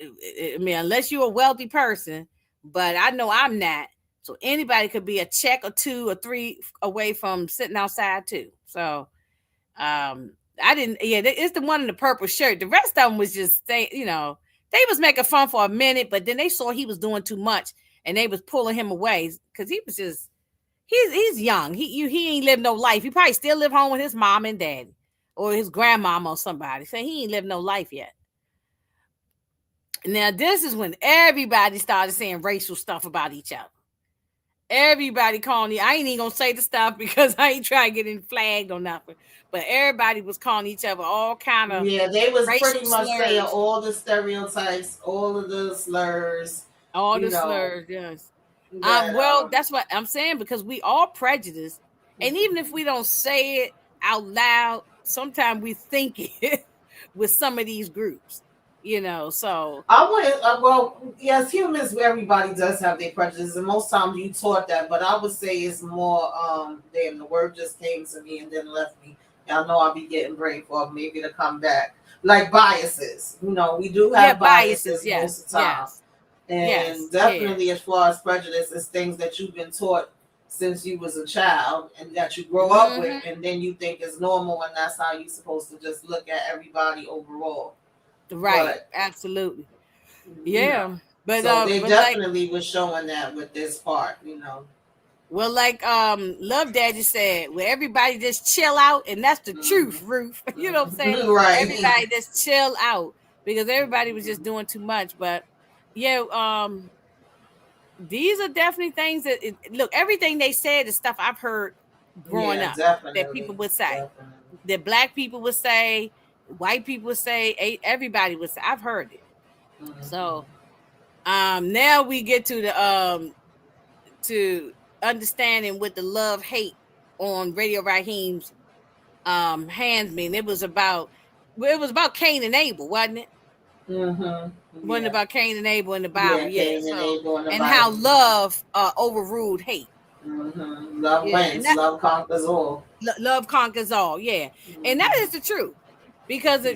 I mean, unless you're a wealthy person, but I know I'm not. So anybody could be a check or 2 or 3 away from sitting outside too. So I didn't. Yeah, it's the one in the purple shirt. The rest of them was just they was making fun for a minute, but then they saw he was doing too much, and they was pulling him away because he was just he's young. He ain't lived no life. He probably still live home with his mom and dad or his grandmama or somebody. So he ain't lived no life yet. Now, this is when everybody started saying racial stuff about each other. Everybody calling you. I ain't even gonna say the stuff because I ain't trying to get in flagged or nothing. But everybody was calling each other all kind of Yeah, they was racial pretty much saying slurs, all the stereotypes, all of the slurs, all you the know, slurs. Yes. that Well, that's what I'm saying because we all prejudiced, and even if we don't say it out loud, sometimes we think it with some of these groups. So I wouldn't. Well, yes, humans. Everybody does have their prejudices, and most times you taught that. But I would say it's more. Damn, the word just came to me and then left me. Y'all know I'll be getting brain fog. Maybe to come back. Like biases. We do yeah, have biases. biases most Yes, of the time, yes, and yes, yeah, definitely as far as prejudice, it's things that you've been taught since you was a child and that you grow up with, hmm and then you think is normal, and that's how you're supposed to just look at everybody overall. right, But absolutely, you know. yeah. But So they but like definitely was showing that with this part. well, like Love Daddy said, where everybody just chill out, and that's the truth, Hmm. Ruth. You know what I'm saying? Right. Everybody just chill out because everybody was just doing too much. But yeah, these are definitely things that look. Everything they said is stuff I've heard growing Yeah, up that people definitely. would say, Definitely. that black people would say, white people would say, everybody would say. I've heard it. Hmm. So now we get to understanding what the love hate on Radio Raheem's Handsman. It was about Cain and Abel, wasn't it? Hmm. Wasn't it Yeah. about Cain and Abel in the Bible? Yeah, Yeah. Cain and So Abel in the and how Bible. love overruled hate. Love Yeah, and wins. that Love conquers all. love conquers all. Yeah, and that is Hmm. the truth because Yeah.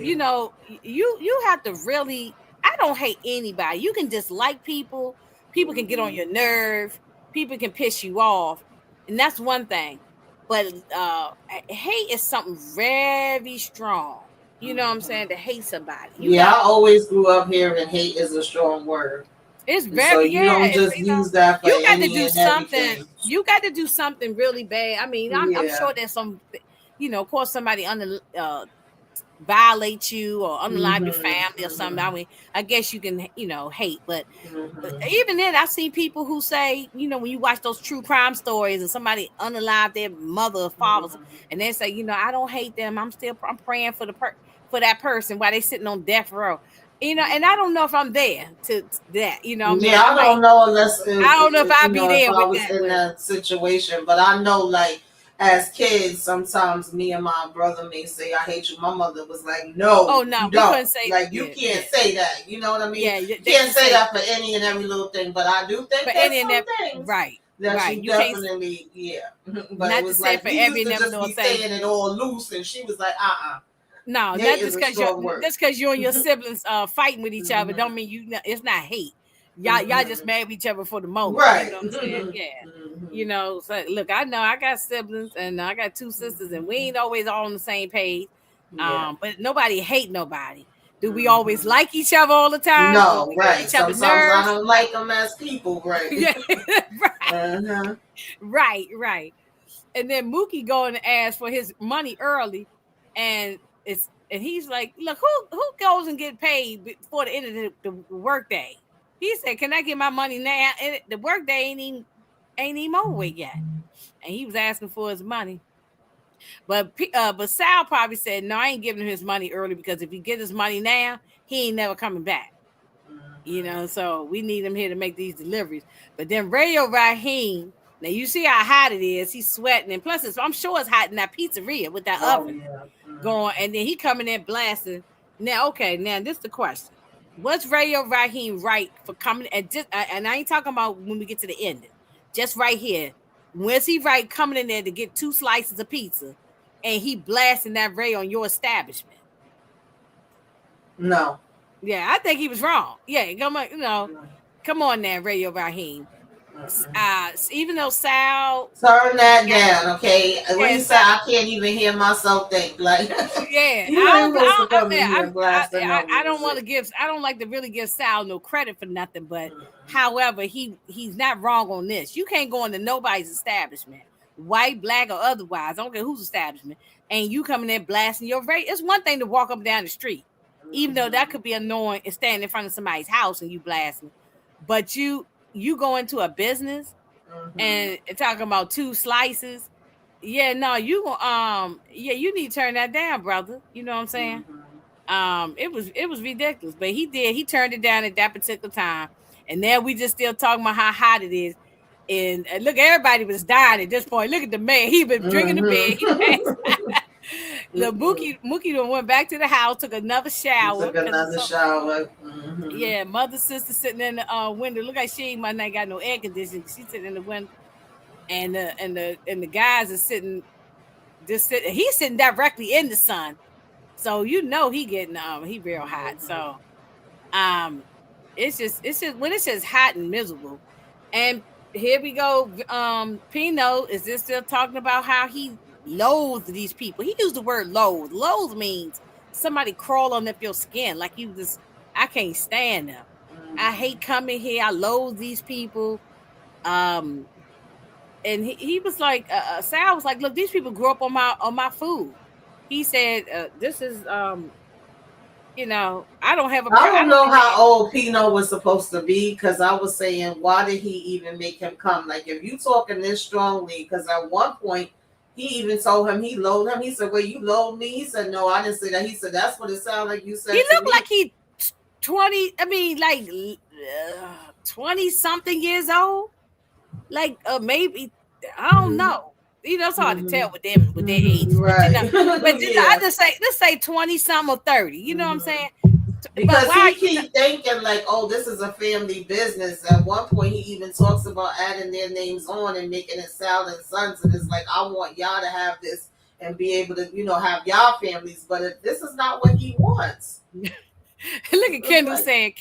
you have to really. I don't hate anybody. You can dislike people. People can get on Hmm. your nerve. People can piss you off, and that's one thing. But hate is something very strong. You know what I'm saying? To Hmm. hate somebody, you Yeah, got I always grew up hearing hate is a strong word. it's And so very you yeah. don't It's just use that for you got to any do and something. everything. You got to do something really bad. I mean, I'm Yeah. sure there's some, of course, somebody under violate you or unalive your Hmm. family or something. I Hmm. mean, I guess you can, hate, but Hmm. even then, I've seen people who say, when you watch those true crime stories and somebody unalive their mother or father, Hmm. and they say, I don't hate them. I'm praying for that person while they sitting on death row. And I don't know if I'm there to that. I mean, Yeah, I don't know unless I don't know if I'll be if there I with was that, in but that situation, but I know like as kids, sometimes me and my brother may say, "I hate you." My mother was like, "No, oh no, you we don't. couldn't say Like you yeah, yeah, can't say that." You know what I mean? yeah. They Can't used to say say that for any and every little thing, but I do think for there's any and some that things right, that right. you You can't definitely, yeah. But it not to was say like for we every used and to never just little be thing. saying it all loose, and she was like, No, Hate not is just a because you're strong word." just because you and your siblings fighting with each other Hmm. don't mean it's not hate. Y'all just Hmm. mad with each other for the moment. You Right. know what I'm saying? Hmm. Yeah. So look, I know I got siblings and I got two sisters and we ain't always all on the same page. Yeah. But nobody hate nobody. Do we always Hmm. like each other all the time or No, we get on right. each other's Sometimes I nerves? don't No. like them as people, right? Yeah. Right. Uh-huh. Right. And then Mookie going to ask for his money early, and he's like, "Look, who goes and get paid before the end of the work day?" He said, "Can I get my money now?" And the work day ain't even over yet, and he was asking for his money. But Sal probably said, "No, I ain't giving him his money early because if he get his money now, he ain't never coming back." So we need him here to make these deliveries. But then Radio Raheem, now you see how hot it is. He's sweating, and plus, I'm sure it's hot in that pizzeria with that Oh oven yeah. going. And then he coming in blasting. Now, okay, now this is the question: was Radio Raheem right for coming? And I ain't talking about when we get to the ending. Just right here, was he right coming in there to get 2 slices of pizza, and he blasting that Ray on your establishment? No. Yeah, I think he was wrong. Yeah, come on now, Radio Raheem. Even though Sal, Turn that yeah, down, okay? When yeah, he said Sal, I can't even hear myself think, like yeah, you ain't supposed to come in here blasting no I don't want to music. give, I don't like to really give Sal no credit for nothing, but however, he's not wrong on this. You can't go into nobody's establishment, white, black, or otherwise. I don't care whose establishment, and you coming there blasting your rate. It's one thing to walk up and down the street, even though that could be annoying, and stand in front of somebody's house and you blasting, but you go into a business. Mm-hmm. and talking about 2 slices. Yeah, no, yeah, you need to turn that down, brother. You know what I'm saying? Mm-hmm. It was ridiculous, but he turned it down at that particular time, and now we just still talking about how hot it is. And look, everybody was dying at this point. Look at the man; he been drinking the bed. He passed. Mm-hmm. The Mookie done went back to the house, took another You shower took because it's another so. shower. Mm-hmm. Yeah, mother sister sitting in the window. Look like she might not got no air conditioning. She's sitting in the window, and the guys are sitting just sitting. He's sitting directly in the sun, so he getting he real hot. Mm-hmm. So um, it's just when it's just hot and miserable. And here we go. Pino is this still talking about how he loathes these people. He used the word loathe. Loathe means somebody crawling up your skin, like you just I can't stand them. I hate coming here. I loathe these people. Um, and he was like, Sal was like, look, these people grew up on my food. He said, this is I don't have a I I don't don't know really how old Pino was supposed to be because I was saying, why did he even make him come? Like, if you talking this strongly, because at one point he even told him he loathed him. He said, "Well, you loathe me." He said, "No, I didn't say that." He said, "That's what it sounded like you he said to looked like me." he 20, I mean like 20 something years old, like maybe I don't Mm-hmm. know. It's hard to Mm-hmm. tell with them with their Mm-hmm. ages, but Right. I Yeah. just say let's say 20 something or 30. You know what I'm Mm-hmm. saying? But Because why he keep thinking like, oh, this is a family business. At one point, he even talks about adding their names on and making it Sal and Sons, and it's like, I want y'all to have this and be able to, have y'all families. But if this is not what he wants, look at Kendall like, saying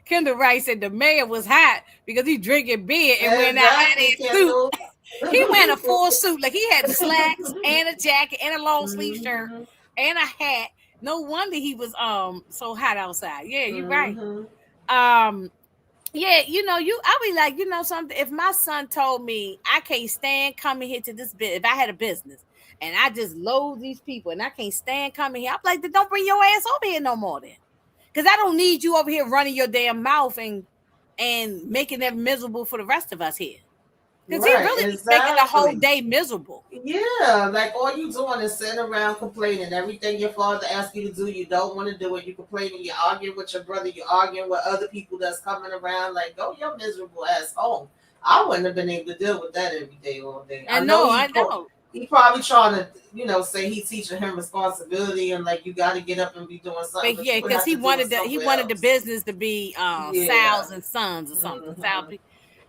Kendall Wright said the mayor was hot because he drinking beer and wearing that hot exactly, ass suit. Kendall. He wearing a full suit, like he had the slacks and a jacket and a long sleeve shirt Mm-hmm. and a hat. No wonder he was so hot outside. Yeah, you're right. Mm-hmm. Um, yeah, I'll be like, something. If my son told me I can't stand coming here to this bit, if I had a business and I just loathe these people and I can't stand coming here, I'm like, then don't bring your ass over here no more then. Because I don't need you over here running your damn mouth and making it miserable for the rest of us here. Because he Right, really be making the whole exactly. day miserable. Yeah, like all you doing is sitting around complaining. Everything your father asks you to do, you don't want to do it. You complaining, you're arguing with your brother, you're arguing with other people that's coming around. Like, go your miserable ass home. I wouldn't have been able to deal with that every day, all day. I I know know, I know. he probably trying to, say he's teaching him responsibility and like you got to get up and be doing something, But but you yeah, would because have to do it he somewhere wanted the else. business to be Yeah. Sal's and Sons or something. Hmm.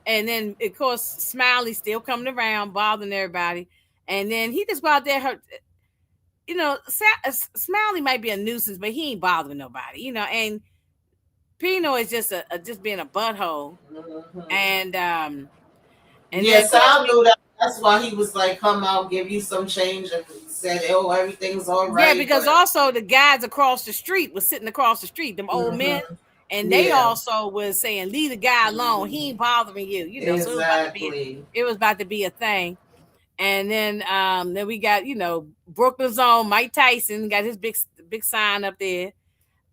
And then of course Smiley still coming around, bothering everybody. And then he just go out there, Smiley might be a nuisance, but he ain't bothering nobody, And Pino is just just being a butthole. Hmm. And then Yeah, of course Sal knew that. That's why he was like, "Come out, give you some change," and said, "Oh, everything's all yeah, right." because But also the guys across the street was sitting across the street, them old men, hmm, and they yeah, also was saying, "Leave the guy alone. He hmm, ain't bothering you." So exactly. it was about to be a thing. And then we got Brooklyn's own Mike Tyson got his big sign up there.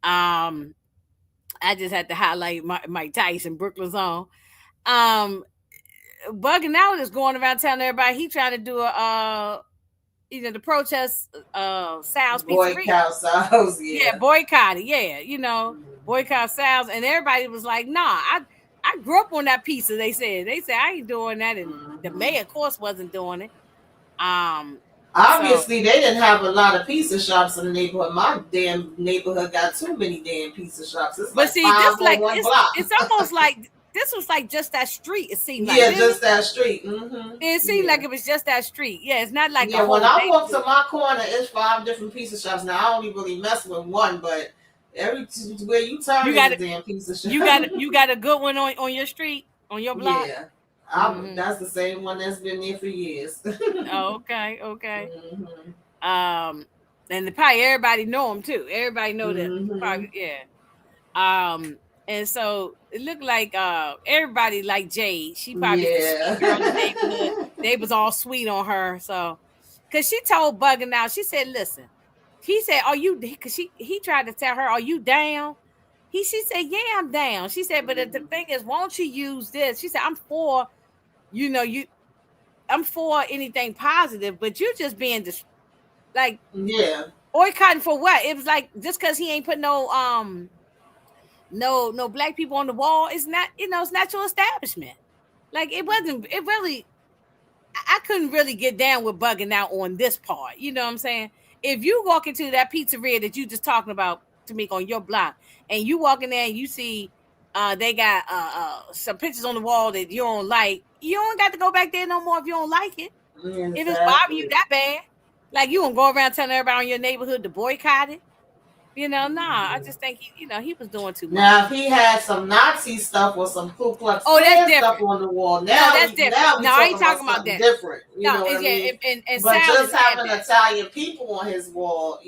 Um, I just had to highlight Mike Tyson, Brooklyn's own. Um, Bugging out is going around telling everybody he trying to do the protest Sal's Boy, Pizzeria. cow sows, Yeah, yeah. boycott it. Yeah, Mhm. boycott Sal's, and everybody was like, "Nah, I grew up on that pizza." They said I ain't doing that, and the Mhm. mayor, of course, wasn't doing it. Um, so Obviously, they didn't have a lot of pizza shops in the neighborhood. My damn neighborhood got too many damn pizza shops. It's but like see, this five on like one it's block. almost like this was like just that street. It seemed like, Yeah, didn't just it? that street. Hmm. It seemed Yeah. like it was just that street. Yeah, it's not like a Yeah, when whole I walk to neighborhood. my corner, it's five different pizza shops. Now I only really mess with one, but where you turn You is got a it. damn pizza You shop. got it. You got a good one on your street, on your block. Yeah, Hmm. that's the same one that's been there for years. Oh, okay, okay. Hmm. Um, and probably everybody know him too. Everybody know that. Hmm. Probably, yeah. Um, and so it looked like everybody like Jade. She probably was the sweet girl in the neighborhood. Yeah. They was all sweet on her. So, cause she told Bugging out, she said, "Listen," he said, "Are you?" Cause he tried to tell her, "Are you down?" She said, "Yeah, I'm down." She said, "But the Mhm. thing is, won't you use this?" She said, "I'm for." you know, I'm for anything positive, but you just being like Yeah. boycotting for what? It was like just because he ain't put no black people on the wall. It's not, it's not your establishment. Like it wasn't. It really. I couldn't really get down with bugging out on this part. You know what I'm saying? If you walk into that pizzeria that you just talking about, to me, on your block, and you walk in there and you see they got some pictures on the wall that you don't like, you don't got to go back there no more if you don't like it. If it's bothering you Exactly. that bad, like you gonna go around telling everybody in your neighborhood to boycott it. Nah. I just think he was doing too much. Now, if he had some Nazi stuff or some Ku Klux Oh, that's Klan stuff different. on the wall, No, now that's we different. now we No, I ain't talking about talking about something that. different. You No, know what I yeah, mean? and But Sal just has had having that. Italian people on his wall,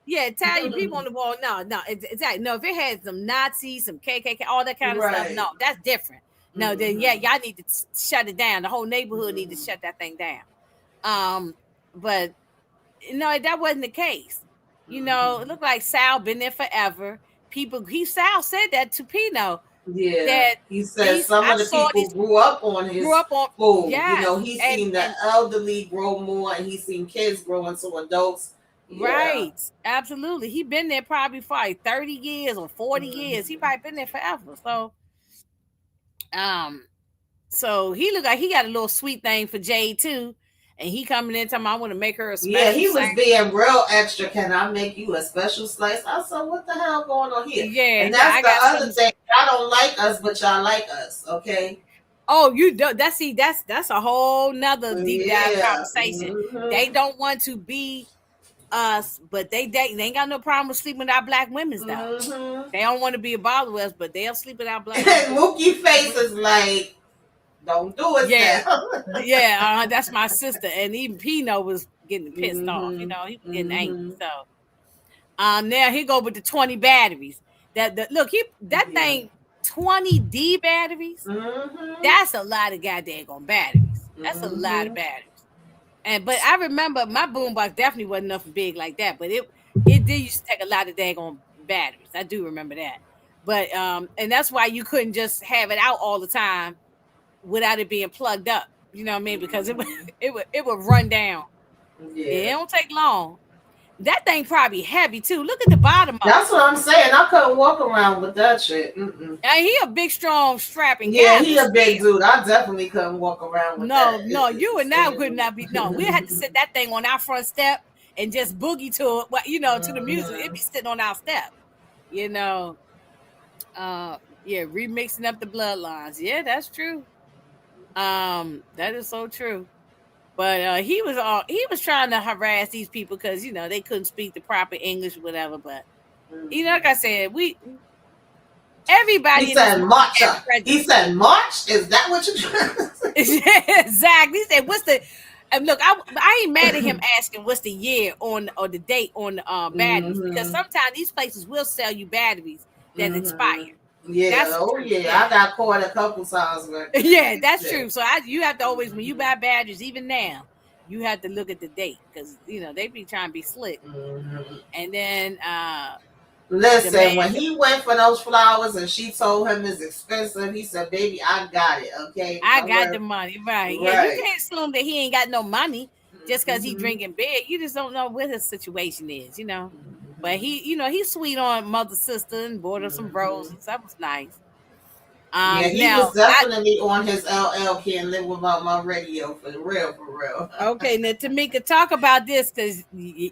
Yeah, Italian people on the wall. No, no, exactly. No, if it had some Nazis, some KKK, all that kind of stuff, no, right. that's different. No, then yeah, Hmm. y'all need to shut it down. The whole neighborhood need to Hmm. shut that thing down. But no, that wasn't the case. It Hmm. looked like Sal been there forever. Sal said that to Pino, Yeah, that he said some I of the saw people these grew up on grew his up on, food. You yes, know, he seen the and elderly grow more, and he seen kids grow into adults. Yeah. right, absolutely. He been there probably for like 30 years or 40 years. He Hmm. probably been there forever. Um, so he looked like he got a little sweet thing for Jade too. And he coming in talking, I want to make her a Yeah, special he was sandwich. being real extra. Can I make you a special slice? I said, what the hell going on here? Yeah, And yeah, that's I the got other some. thing. Y'all don't like us, but y'all like us. Okay. Oh, you do that. See, that's a whole nother deep dive Yeah. conversation. They Hmm. don't want to be us, but they ain't got no problem with sleeping with our black women's though. Hmm. They don't want to be a bother with us, but they'll sleep with our black And women. Mookie face is like, don't do it, Yeah, Sam. yeah, that's my sister, and even Pino was getting pissed off. Hmm. He was getting angry. Hmm. So, now he go with the 20 batteries. Look, that Yeah. thing 20D batteries. Hmm. That's a lot of goddamn batteries. That's a lot of Hmm. batteries. But I remember my boombox definitely wasn't nothing big like that, but it did used to take a lot of daggone batteries. I do remember that. But and that's why you couldn't just have it out all the time without it being plugged up. You know what I mean? Because it would Hmm. it would run down. Yeah, it Yeah. don't take long. That thing probably heavy too. Look at the bottom of That's it. what I'm saying. I couldn't walk around with that shit. Mm-mm. And he a big, strong, strapping Yeah, guy, he but a big still. dude. I definitely couldn't walk around with that. No, no, you and I Staying could not be. No, we had to with sit that thing on our front step and just boogie to it. To the music. It'd be Mhm. sitting on our step. You know, yeah, remixing up the bloodlines. Yeah, that's true. That is so true. But he was trying to harass these people because they couldn't speak the proper English, or whatever. But like I said, He everybody in this said movie March. had He prejudice. said March. Is that what you're trying to say? Exactly. He said, "What's the?" And look, I ain't mad at him asking what's the year on or the date on the batteries, because Hmm. sometimes these places will sell you batteries that Hmm. expire. Yeah. That's the Oh truth. yeah. Yeah, I got caught a couple times with yeah, these that's true. shit. So you have to always, when you Hmm. buy batteries, even now, you have to look at the date because they be trying to be slick. Hmm. And then the man, Listen, when he went for those flowers and she told him it's expensive, he said, "Baby, I got it. Okay, I don't got the worry." money, right? Yeah, you Right. can't assume that he ain't got no money just because he Hmm. drinking beer. You just don't know what his situation is. But Hmm. he's sweet on mother sister and bought her some Hmm. roses. That was nice. Yeah, he Now was definitely on his LL Can't Live Without My Radio for real, for real. okay, now Tamika, talk about this because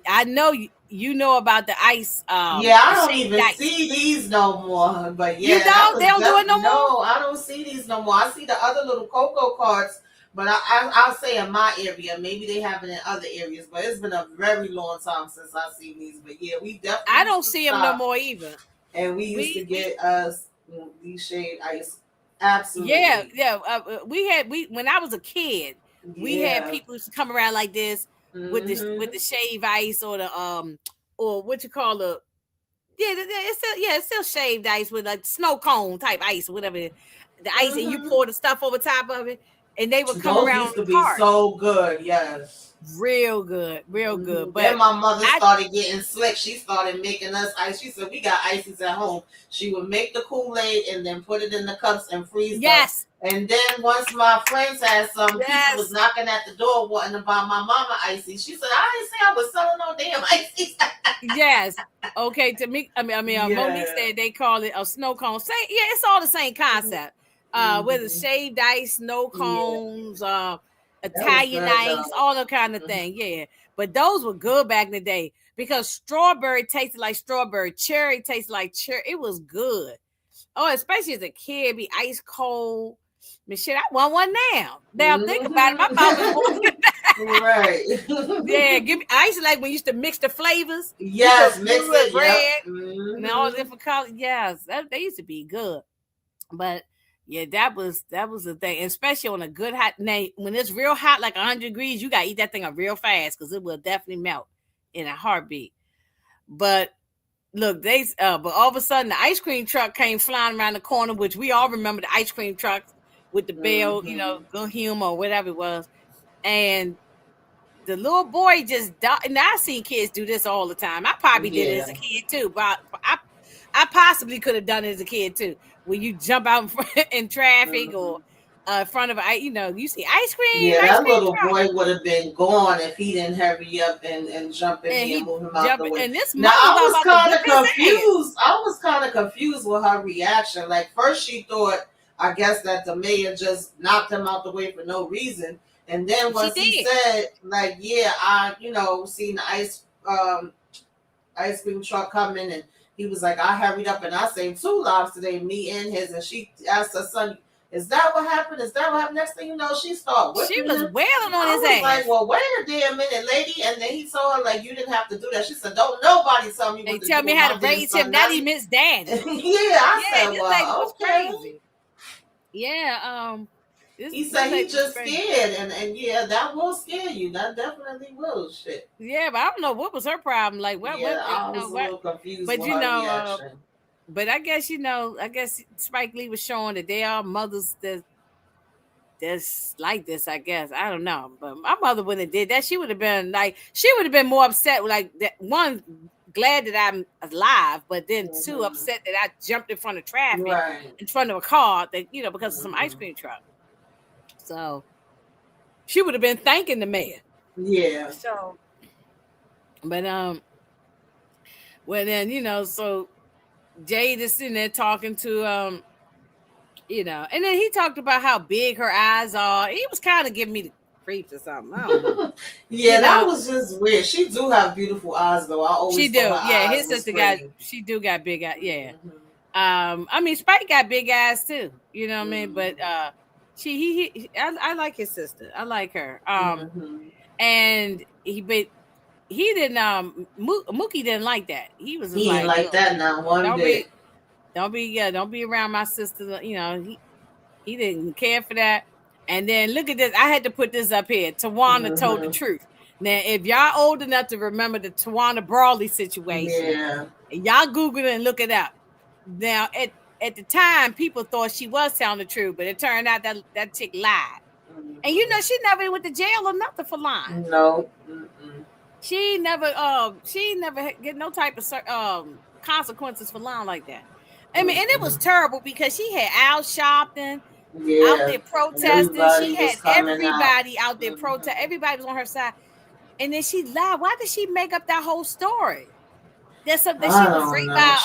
I know you know about the ice, Yeah, I the don't shaved even ice. see these no more. But You yeah, that don't? They was don't do it no more. no, I don't see these no more. I see the other little cocoa carts, but I'll say in my area, maybe they have it in other areas. But it's been a very long time since I seen these. But yeah, we definitely I used don't to see them no stop more either. and we used to We get us these shaved ice. Yeah, Absolutely, yeah. We when I was a kid, we had yeah. people used to come around like this with Hmm. the shave ice or the or what you call the it's still shaved ice with like snow cone type ice or whatever the ice, and you Hmm. pour the stuff over top of it. and they would come Those around used to be cars. so good, yes. Real good, real good. Then But my mother I started getting slick. She started making us ice. She said we got ices at home. She would make the Kool-Aid and then put it in the cups and freeze them. yes, And then once my friends had some, people was yes, knocking at the door wanting to buy my mama ices. She said, I didn't say I was selling no damn ices. yes. Okay, to me, Monique Yeah. said they call it a snow cone. Say, yeah, it's all the same concept. With the shaved ice, snow Yeah. cones, That was Italian good ice, though. all that kind of thing. Yeah, but those were good back in the day because strawberry tasted like strawberry, cherry tasted like cherry. It was good. Oh, especially as a kid, be ice cold. I mean, shit, I want one now. Now think about it, my mouth is watering. Right. Yeah, give me. I used to like when you used to mix the flavors. You Yes, put mix blue and it. Yep. red and all different colors. Yes, they used to be good. But yeah, that was the thing, especially on a good hot night when it's real hot, like 100 degrees. You gotta eat that thing up real fast because it will definitely melt in a heartbeat. But look, but all of a sudden the ice cream truck came flying around the corner, which we all remember the ice cream trucks with the bell, good humor or whatever it was, and the little boy just died. And I seen kids do this all the time. I probably did it as a Yeah. kid too, but I possibly could have done it as a kid too. When you jump out in traffic or in front of you see Yeah, ice that cream little truck, boy would have been gone if he didn't hurry up and jump in and there and he move him out the jumping, way. and this Now mother I was was about to kind whip of his ass. confused. I was kind of confused with her reaction. Like first she thought, I guess that the mayor just knocked him out the way for no reason, and then She once he did. said, like, yeah, I seen the ice cream truck coming, and he was like, I hurried up and I saved two lives today, me and his. And she asked her son, is that what happened? Is that what happened? Next thing you know, she started She whipping was him. wailing on I his was like, ass. well, wait a damn minute, lady. And then he told her, like, you didn't have to do that. She said, don't nobody tell me They what to tell do me with how my to damn raise him. son. Now Not he even. Miss Daddy. Yeah, I Yeah, said, this lady well, was okay. crazy. Yeah, He this said he lady was just crazy. scared, and yeah, that will scare you. That definitely will. Shit. Yeah, but I don't know what was her problem. Like Yeah, I was a little confused but with her reaction. but I guess Spike Lee was showing that they are mothers that's like this. I guess I don't know, but my mother wouldn't have did that. She would have been more upset. Like that one, glad that I'm alive, but then two, upset that I jumped in front of traffic, Right. in front of a car that because of some ice cream truck. So she would have been thanking the mayor. Yeah. So, but well then so Jade is sitting there talking to and then he talked about how big her eyes are. He was kind of giving me the creeps or something. I don't know. Yeah, that was just weird. She do have beautiful eyes, though. I She always thought do. her Yeah, eyes his was sister pretty. she do got big eyes. Yeah. I mean Spike got big eyes too. You know what I mean? But I like his sister. I like her. And he didn't Mookie didn't like that. He was just He ain't like, like look, that now one bit. don't be around my sister. He didn't care for that. And then look at this. I had to put this up here. Tawana told the truth. Now, if y'all old enough to remember the Tawana Brawley situation, Yeah. y'all Google it and look it up. Now, at the time, people thought she was telling the truth, but it turned out that chick lied. And she never went to jail or nothing for lying. No. She never get no type of consequences for lying like that. I mean, and it was terrible because she had Al Sharpton out there protesting. She Everybody had was coming everybody out there protest. Everybody was on her side, and then she lied. Why did she make up that whole story? That she was raped by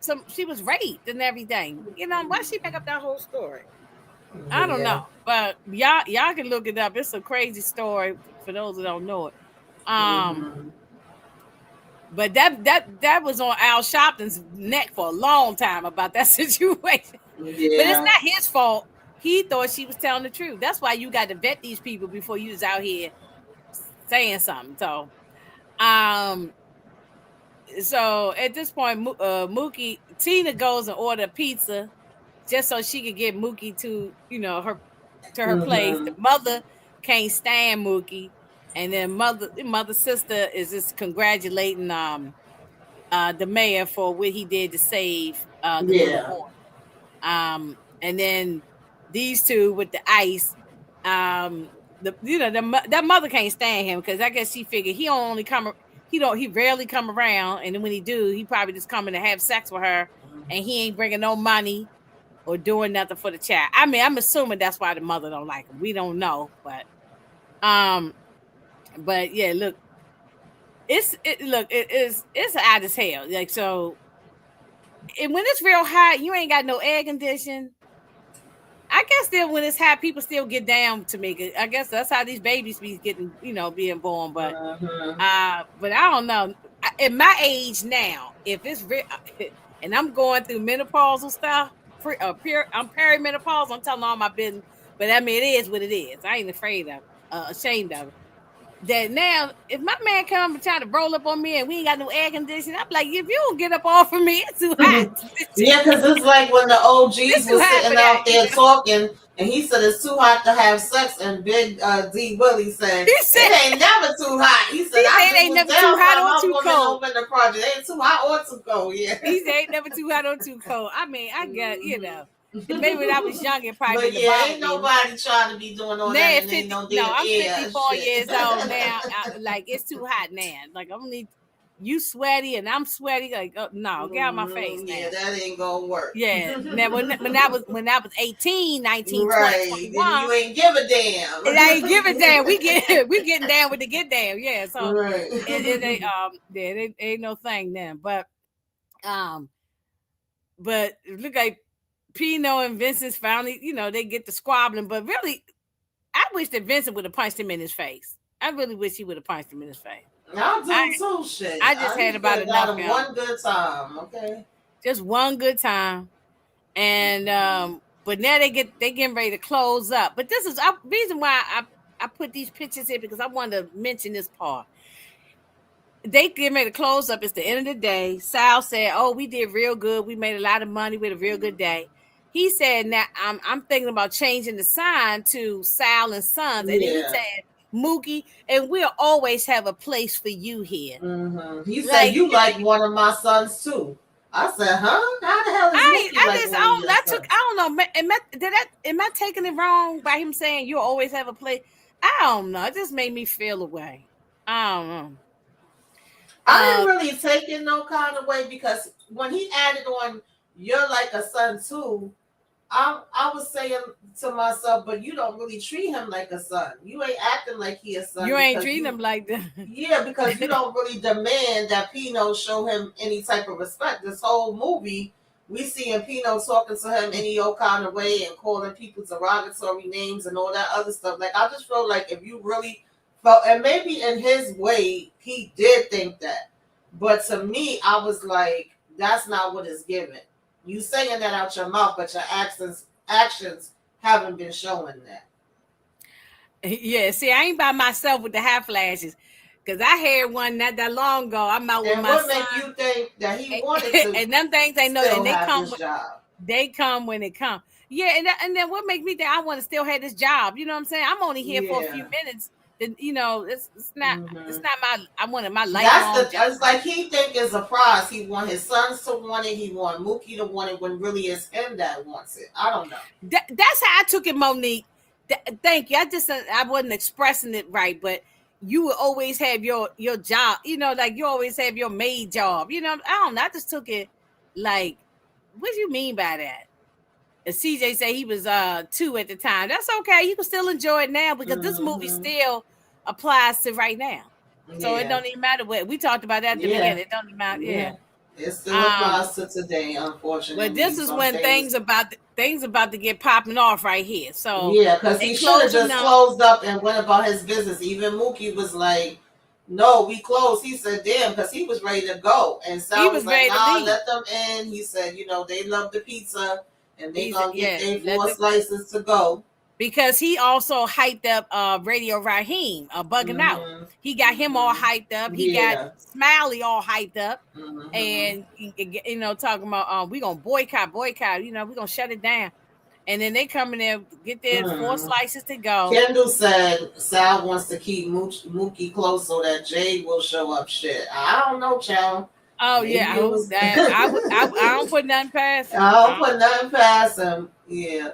some she was raped and everything. Why she make up that whole story? I don't know, but y'all can look it up. It's a crazy story for those who don't know it. But that was on Al Sharpton's neck for a long time about that situation. Yeah. But it's not his fault. He thought she was telling the truth. That's why you got to vet these people before you was out here saying something. So at this point, Mookie Tina goes and order a pizza just so she could get Mookie to her place. The mother can't stand Mookie, and then mother sister is just congratulating the mayor for what he did to save the little boy. And then these two with the ice, that mother can't stand him because I guess she figured he rarely come around, and then when he do, he probably just coming to have sex with her, and he ain't bringing no money or doing nothing for the child. I mean, I'm assuming that's why the mother don't like him. We don't know, um, but yeah, look, it's hot as hell. Like so, and when it's real hot, you ain't got no air condition. I guess still when it's hot, people still get down to make it. I guess that's how these babies be getting, being born. But I don't know. At my age now, if it's real, and I'm going through menopausal stuff, I'm perimenopausal. I'm telling all my business. But I mean, it is what it is. I ain't afraid of, ashamed of it. That now, if my man come and try to roll up on me and we ain't got no air conditioning, I'm like, if you don't get up off of me, it's too hot. Yeah, because it's like when the OGs was sitting out there talking, and he said it's too hot to have sex, and Big D Willie said it ain't never too hot. He said it ain't never too hot or too cold. Over the project. It ain't too hot or too cold. Yeah, he said ain't never too hot or too cold. I mean, I got maybe when I was young, it probably. But yeah, ain't nobody trying to be doing all that. And 50, no, I'm 54 years old now. Like it's too hot now. Like I'm need you sweaty and I'm sweaty. Like no, get out of my face now. Yeah, that ain't gonna work. Yeah, now when I was 18, 19, right. 20, 21, you ain't give a damn. And I ain't give a damn. We getting down with the get down. Yeah, so right. it ain't no thing then. But look like Pino and Vincent's finally, they get the squabbling. But really, I wish that Vincent would have punched him in his face. I really wish he would have punched him in his face. I'll do too, shit. I just had about enough. One good time, okay? Just one good time. And but now they getting ready to close up. But this is the reason why I put these pictures here, because I wanted to mention this part. They getting ready to close up. It's the end of the day. Sal said, "Oh, we did real good. We made a lot of money. We had a real good day." He said, "Now I'm thinking about changing the sign to Sal and Sons." And then he said, "Mookie, and we'll always have a place for you here." Mm-hmm. He said, "You like one of my sons too." I said, "Huh? How the hell is Mookie I don't know. Am I taking it wrong by him saying you'll always have a place? I don't know. It just made me feel away. I don't know. I didn't really take it no kind of way, because when he added on, "You're like a son too," I was saying to myself, but you don't really treat him like a son. You ain't acting like he a son. You ain't treating him like that. Yeah, because you don't really demand that Pino show him any type of respect. This whole movie, we seeing Pino talking to him any old kind of way and calling people derogatory names and all that other stuff. Like, I just feel like if you really felt, and maybe in his way, he did think that. But to me, I was like, that's not what it's given. You saying that out your mouth, but your actions haven't been showing that. Yeah, see, I ain't by myself with the hot flashes, because I had one not that long ago. I'm out with my son. And what make you think that he wanted to? And them things they know, and they come when it come. Yeah, and then what makes me think I want to still have this job? You know what I'm saying? I'm only here for a few minutes. It's not I wanted my life. It's like he think it's a prize. He want his sons to want it. He want Mookie to want it, when really it's him that wants it. I don't know. That's how I took it, Monique. Thank you. I wasn't expressing it right, but you will always have your job. Like you always have your maid job. I don't know. I just took it like, what do you mean by that? CJ said he was 2 at the time. That's okay. You can still enjoy it now, because this movie still applies to right now. So it don't even matter what we talked about that at the beginning. It don't even matter. Yeah. It still applies to today, unfortunately. But this is when things about to get popping off right here. So because he should have just closed up and went about his business. Even Mookie was like, "No, we closed." He said, "Damn," because he was ready to go, and Sal was like, "Nah, let them in." He said, "They love the pizza, and they gonna get their 4 slices to go." Because he also hyped up Radio Raheem, Bugging Out. He got him all hyped up. He got Smiley all hyped up. And, talking about, we going to boycott. We're going to shut it down. And then they come in there, get their 4 slices to go. Kendall said Sal wants to keep Mookie close so that Jade will show up. Shit, I don't know, child. Oh, maybe yeah. I don't put nothing past him. I don't put nothing past him. Yeah.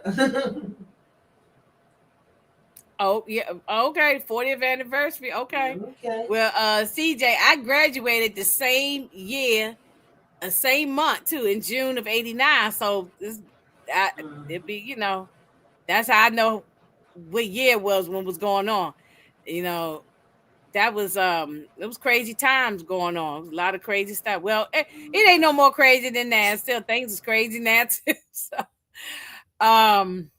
Oh yeah, okay. 40th anniversary. Okay. Okay. Well, CJ, I graduated the same year, same month too, in June of '89. So it'd be, that's how I know what year it was when it was going on. You know, that was it was crazy times going on. A lot of crazy stuff. Well, it ain't no more crazy than that. Still, things is crazy now too. So, um,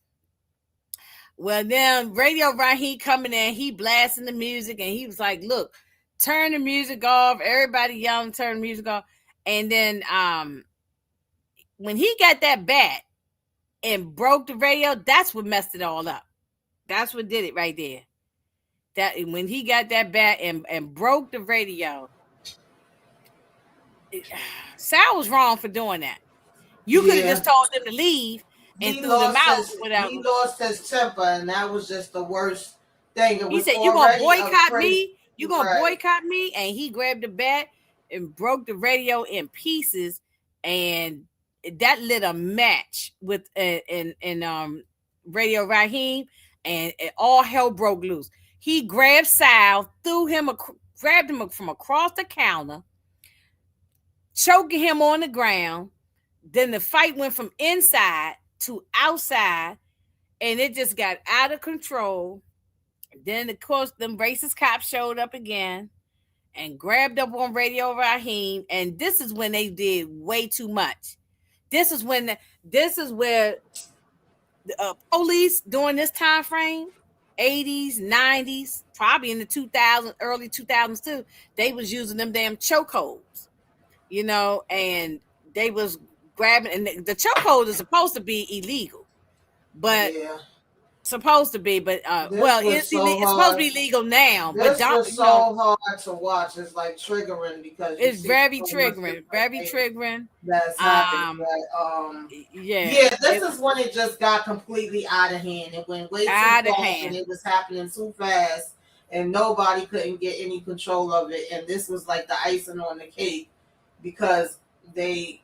well, then Radio Raheem coming in, he blasting the music, and he was like, "Look, turn the music off." Everybody yelling, "Turn the music off!" And then, when he got that bat and broke the radio, that's what messed it all up. That's what did it right there. That when he got that bat and broke the radio, it, Sal was wrong for doing that. You could have Yeah. just told them to leave and threw them out. Without He lost his temper, and that was just the worst thing. It he was said, "You gonna already a boycott crazy. me? You gonna Right. boycott me?" And he grabbed the bat and broke the radio in pieces, and that lit a match with Radio Raheem, and all hell broke loose. He grabbed Sal, grabbed him from across the counter, choking him on the ground. Then the fight went from inside to outside, and it just got out of control. Then, of course, them racist cops showed up again and grabbed up on Radio Raheem. And this is when they did way too much. This is where the police during this time frame, 80's, 90's, probably in the 2000s, early 2000s too, they was using them damn chokeholds, and they was grabbing, and the chokehold is supposed to be illegal, but Yeah. supposed to be, but This was so it's supposed to be hard. legal now, but This was so hard to watch. It's like triggering because you it's see very so much triggering, different very things triggering. that's happening. Um, But yeah, yeah, this is when it just got completely out of hand. It went way too out of fast, and hand. it was happening too fast, and nobody couldn't get any control of it. And this was like the icing on the cake because they,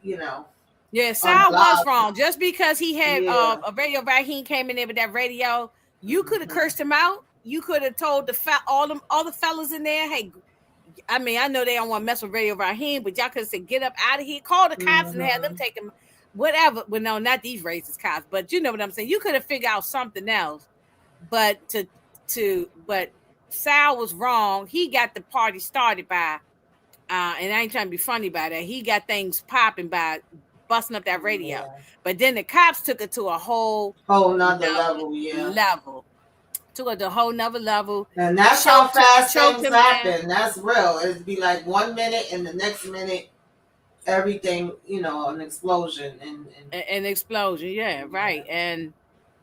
Yeah, Sal was unblocked. wrong. Just because he had Yeah. a radio back, he came in there with that radio. You could have Mhm. cursed him out. You could have told all the fellas in there, "Hey, I mean, I know they don't want to mess with Radio Raheem, but y'all could have said, get up out of here, call the cops and have them Mhm. take him, whatever." Well, no, not these racist cops, but you know what I'm saying. You could have figured out something else, but but Sal was wrong. He got the party started by, and I ain't trying to be funny about that. He got things popping by busting up that radio, Yeah. but then the cops took it to a whole Whole nother nother level. Yeah. level, took it to a whole nother level, And that's how fast choked things him down. happen. That's real. It'd be like 1 minute, and the next minute, everything, an explosion. An explosion, yeah, right. Yeah. And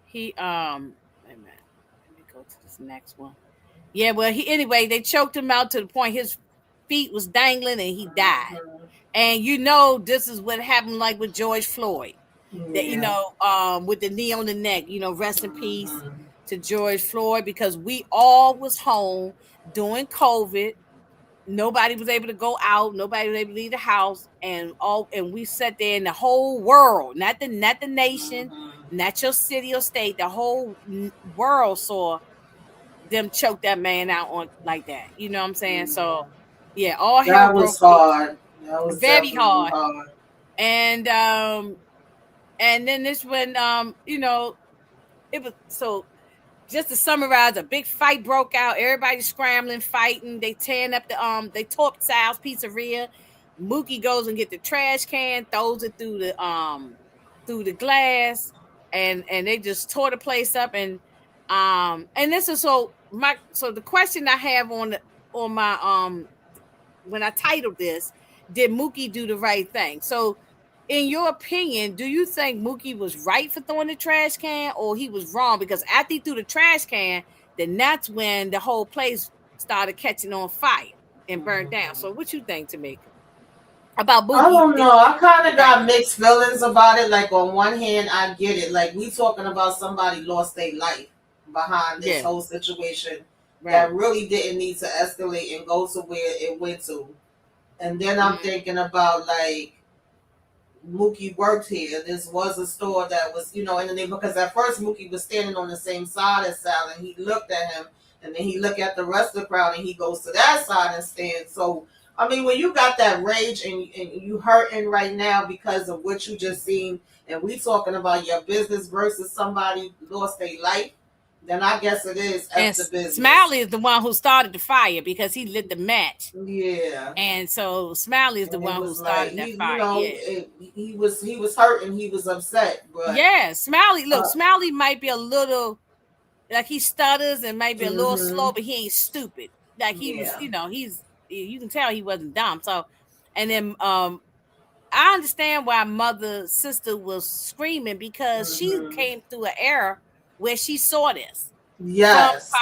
he wait a minute, let me go to this next one. Yeah, well, anyway, they choked him out to the point his feet was dangling and he died. Mhm. And this is what happened, like with George Floyd, that Yeah. with the knee on the neck, rest in peace Mhm. to George Floyd, because we all was home during COVID. Nobody was able to go out, nobody was able to leave the house, and we sat there, in the whole world, not the nation, Mhm. not your city or state, the whole world saw them choke that man out on like that. You know what I'm saying? Yeah. So yeah, all hell That broke was loose. hard. That was Very definitely hard. hard. And then this when it was so, just to summarize, a big fight broke out. Everybody scrambling, fighting. They tearing up they tore up Sal's pizzeria. Mookie goes and get the trash can, throws it through the glass, and they just tore the place up. And this is so the question I have on my when I titled this, did Mookie do the right thing? So, in your opinion, do you think Mookie was right for throwing the trash can, or he was wrong? Because after he threw the trash can, then that's when the whole place started catching on fire and burned down. Mhm. So, what you think, Tamika, about I Mookie? don't know. I kind of Right, got mixed feelings about it. Like on one hand, I get it. Like we talking about somebody lost their life behind this yeah, whole situation right, that really didn't need to escalate and go to where it went to. And then I'm mm-hmm. thinking about like Mookie worked here. This was a store that was, in the neighborhood. Because at first Mookie was standing on the same side as Sal, and he looked at him, and then he looked at the rest of the crowd, and he goes to that side and stands. So, I mean, when you got that rage and you hurting right now because of what you just seen, and we talking about your business versus somebody lost their life, then I guess it is And the business. Smiley is the one who started the fire because he lit the match. Yeah. And so Smiley is the one who started that fire. He was hurting. He was upset. But yeah, Smiley. Look, Smiley might be a little like he stutters and might be a little slow, but he ain't stupid. Like he was, you can tell he wasn't dumb. So, and then I understand why mother's sister was screaming because she came through an era where she saw this. Yes.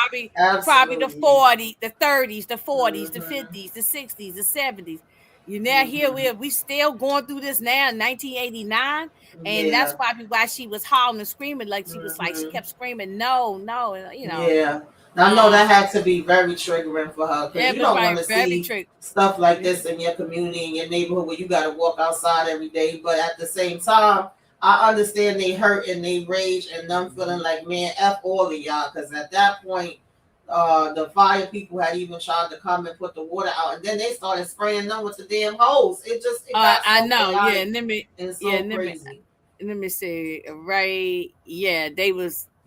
Probably the 40s, the 30s, the 40s, the 50s, the 60s, the 70s. You know, here we still going through this now in 1989. And that's probably why she was hollering and screaming. Like she was like, she kept screaming, no, you know. Yeah. I know that had to be very triggering for her because you don't want to see stuff like this in your community, in your neighborhood where you got to walk outside every day. But at the same time, I understand they hurt and they rage and them feeling like, man, F all of y'all. Because at that point, the fire people had even tried to come and put the water out. And then they started spraying them with the damn hose. It got so I know. chaotic. Yeah. And let me see. Right. Yeah.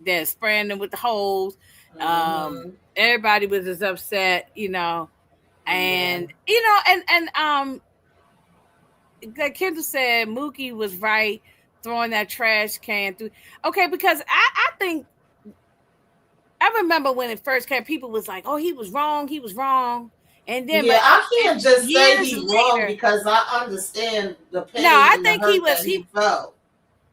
They're spraying them with the hose. Everybody was as upset, and like Kendall said, Mookie was right throwing that trash can through. Okay, because I think I remember when it first came, people was like, "Oh, he was wrong," and then I can't just say he's wrong because I understand the pain. No, I think he felt.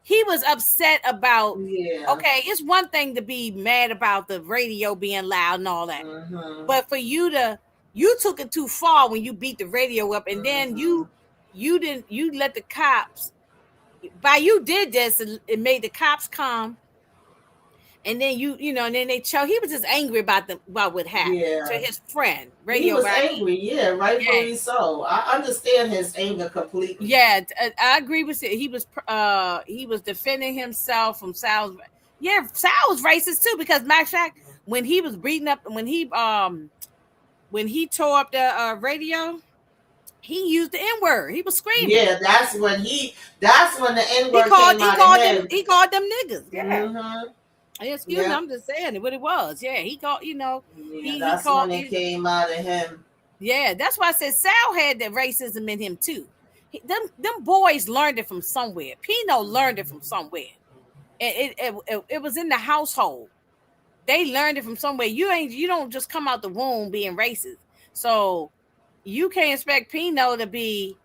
He was upset about, okay, it's one thing to be mad about the radio being loud and all that. But for you took it too far when you beat the radio up, and then you let the cops, you did this, it made the cops come. And then and then they he was just angry about what happened to his friend. He was angry, rightfully so. I understand his anger completely. Yeah, I agree with it. He was defending himself from Sal's. Yeah, Sal was racist too because matter of fact, when he was beating up, when he tore up the radio, he used the N-word. He was screaming. Yeah, that's when the N-word came out of him. He called them niggas. Yeah. Excuse me, I'm just saying what it was. Yeah, he called, that's when it came out of him. Yeah, that's why I said Sal had that racism in him too. Them boys learned it from somewhere. Pino learned it from somewhere. It was in the household. They learned it from somewhere. You don't just come out the womb being racist. So you can't expect Pino to be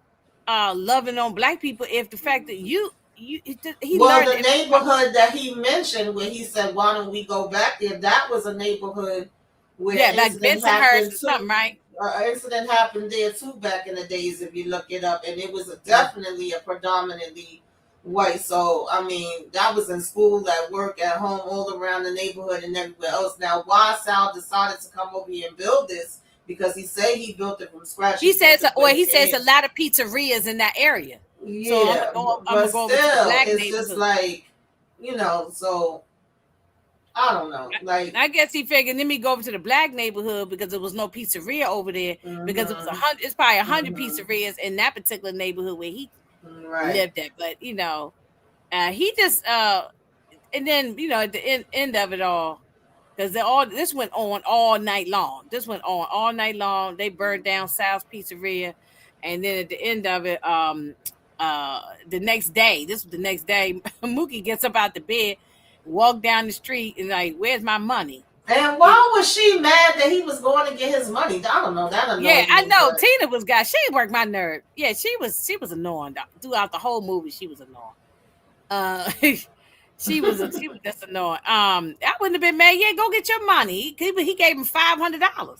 loving on black people if the fact that he the neighborhood that he mentioned where he said, why don't we go back there? That was a neighborhood where like Bensonhurst or something, right? Incident happened there too back in the days if you look it up, and it was definitely a predominantly white. So I mean, that was in school, at work, at home, all around the neighborhood and everywhere else. Now, why Sal decided to come over here and build this? Because he said he built it from scratch. He says a lot of pizzerias in that area. Yeah, so but still, it's just like, so I don't know. Like, I guess he figured, let me go over to the black neighborhood because there was no pizzeria over there because it was it's probably 100 pizzerias in that particular neighborhood where he lived at. But he just and then at the end of it all, because this went on all night long. They burned down Sal's Pizzeria, and then at the end of it, the next day, Mookie gets up out the bed, walk down the street, and like, where's my money? And why was she mad that he was going to get his money? I don't know. That annoyed me. I know. Tina was she worked my nerve. Yeah, she was annoying throughout the whole movie. She was annoying. She was just annoying. I wouldn't have been mad. Yeah, go get your money. He gave him $500.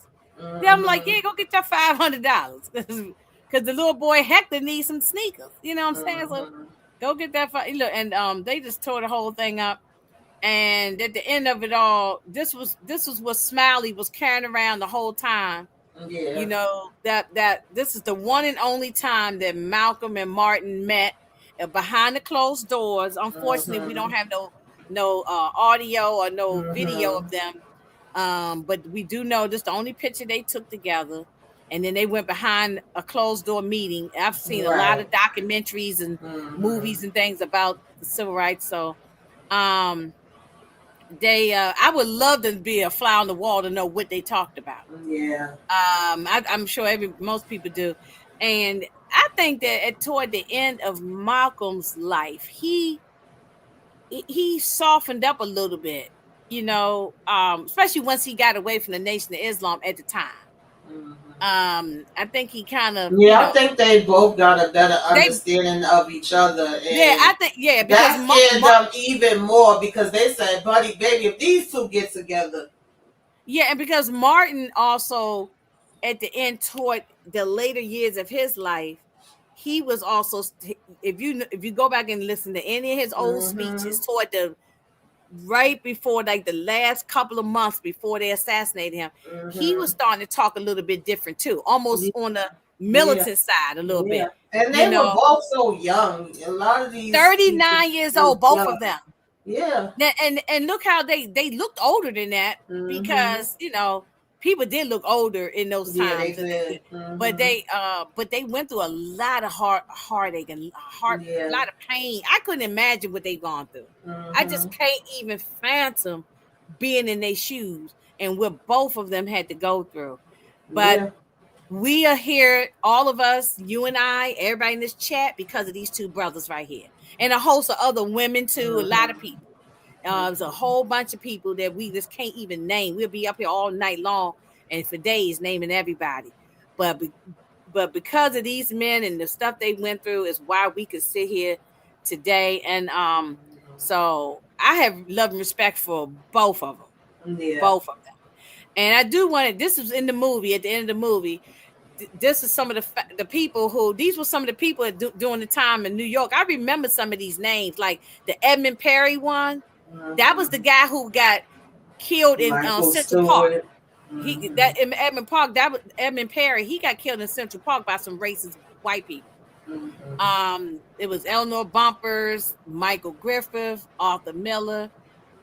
Yeah, I'm like, yeah, go get your $500 because the little boy Hector needs some sneakers. You know what I'm saying? So go get that. Look, and they just tore the whole thing up. And at the end of it all, this was what Smiley was carrying around the whole time. Yeah. That this is the one and only time that Malcolm and Martin met. behind the closed doors. Unfortunately, we don't have no audio or no video of them. But we do know this the only picture they took together, and then they went behind a closed door meeting. I've seen a lot of documentaries and movies and things about the civil rights. So they I would love to be a fly on the wall to know what they talked about. Yeah. I'm sure most people do. And I think that toward the end of Malcolm's life, he softened up a little bit, especially once he got away from the Nation of Islam at the time. I think he kind of I think they both got a better understanding of each other. And I think because that scared them even more because they said, "Buddy, baby, if these two get together." Yeah, and because Martin also, at the end, toward the later years of his life, he was also, if you go back and listen to any of his old speeches toward the right before, like the last couple of months before they assassinated him, he was starting to talk a little bit different too, almost on the militant side a little bit. And they were both so young. A lot of these 39 years old, both of them. Yeah. And look how they looked older than that because people did look older in those times. They did. But they went through a lot of heartache and a lot of pain. I couldn't imagine what they've gone through. I just can't even fathom being in their shoes and what both of them had to go through. But we are here, all of us, you and I, everybody in this chat, because of these two brothers right here. And a host of other women too, a lot of people. There's a whole bunch of people that we just can't even name. We'll be up here all night long and for days naming everybody. But because of these men and the stuff they went through is why we could sit here today. And so I have love and respect for both of them. Both of them. And I do want to, this was in the movie, at the end of the movie, this is some of the people who, these were some of the people during the time in New York. I remember some of these names, like the Edmund Perry one. That was the guy who got killed in Central Park. Edmund Park, that was Edmund Perry. He got killed in Central Park by some racist white people. It was Eleanor Bumpurs, Michael Griffith, Arthur Miller,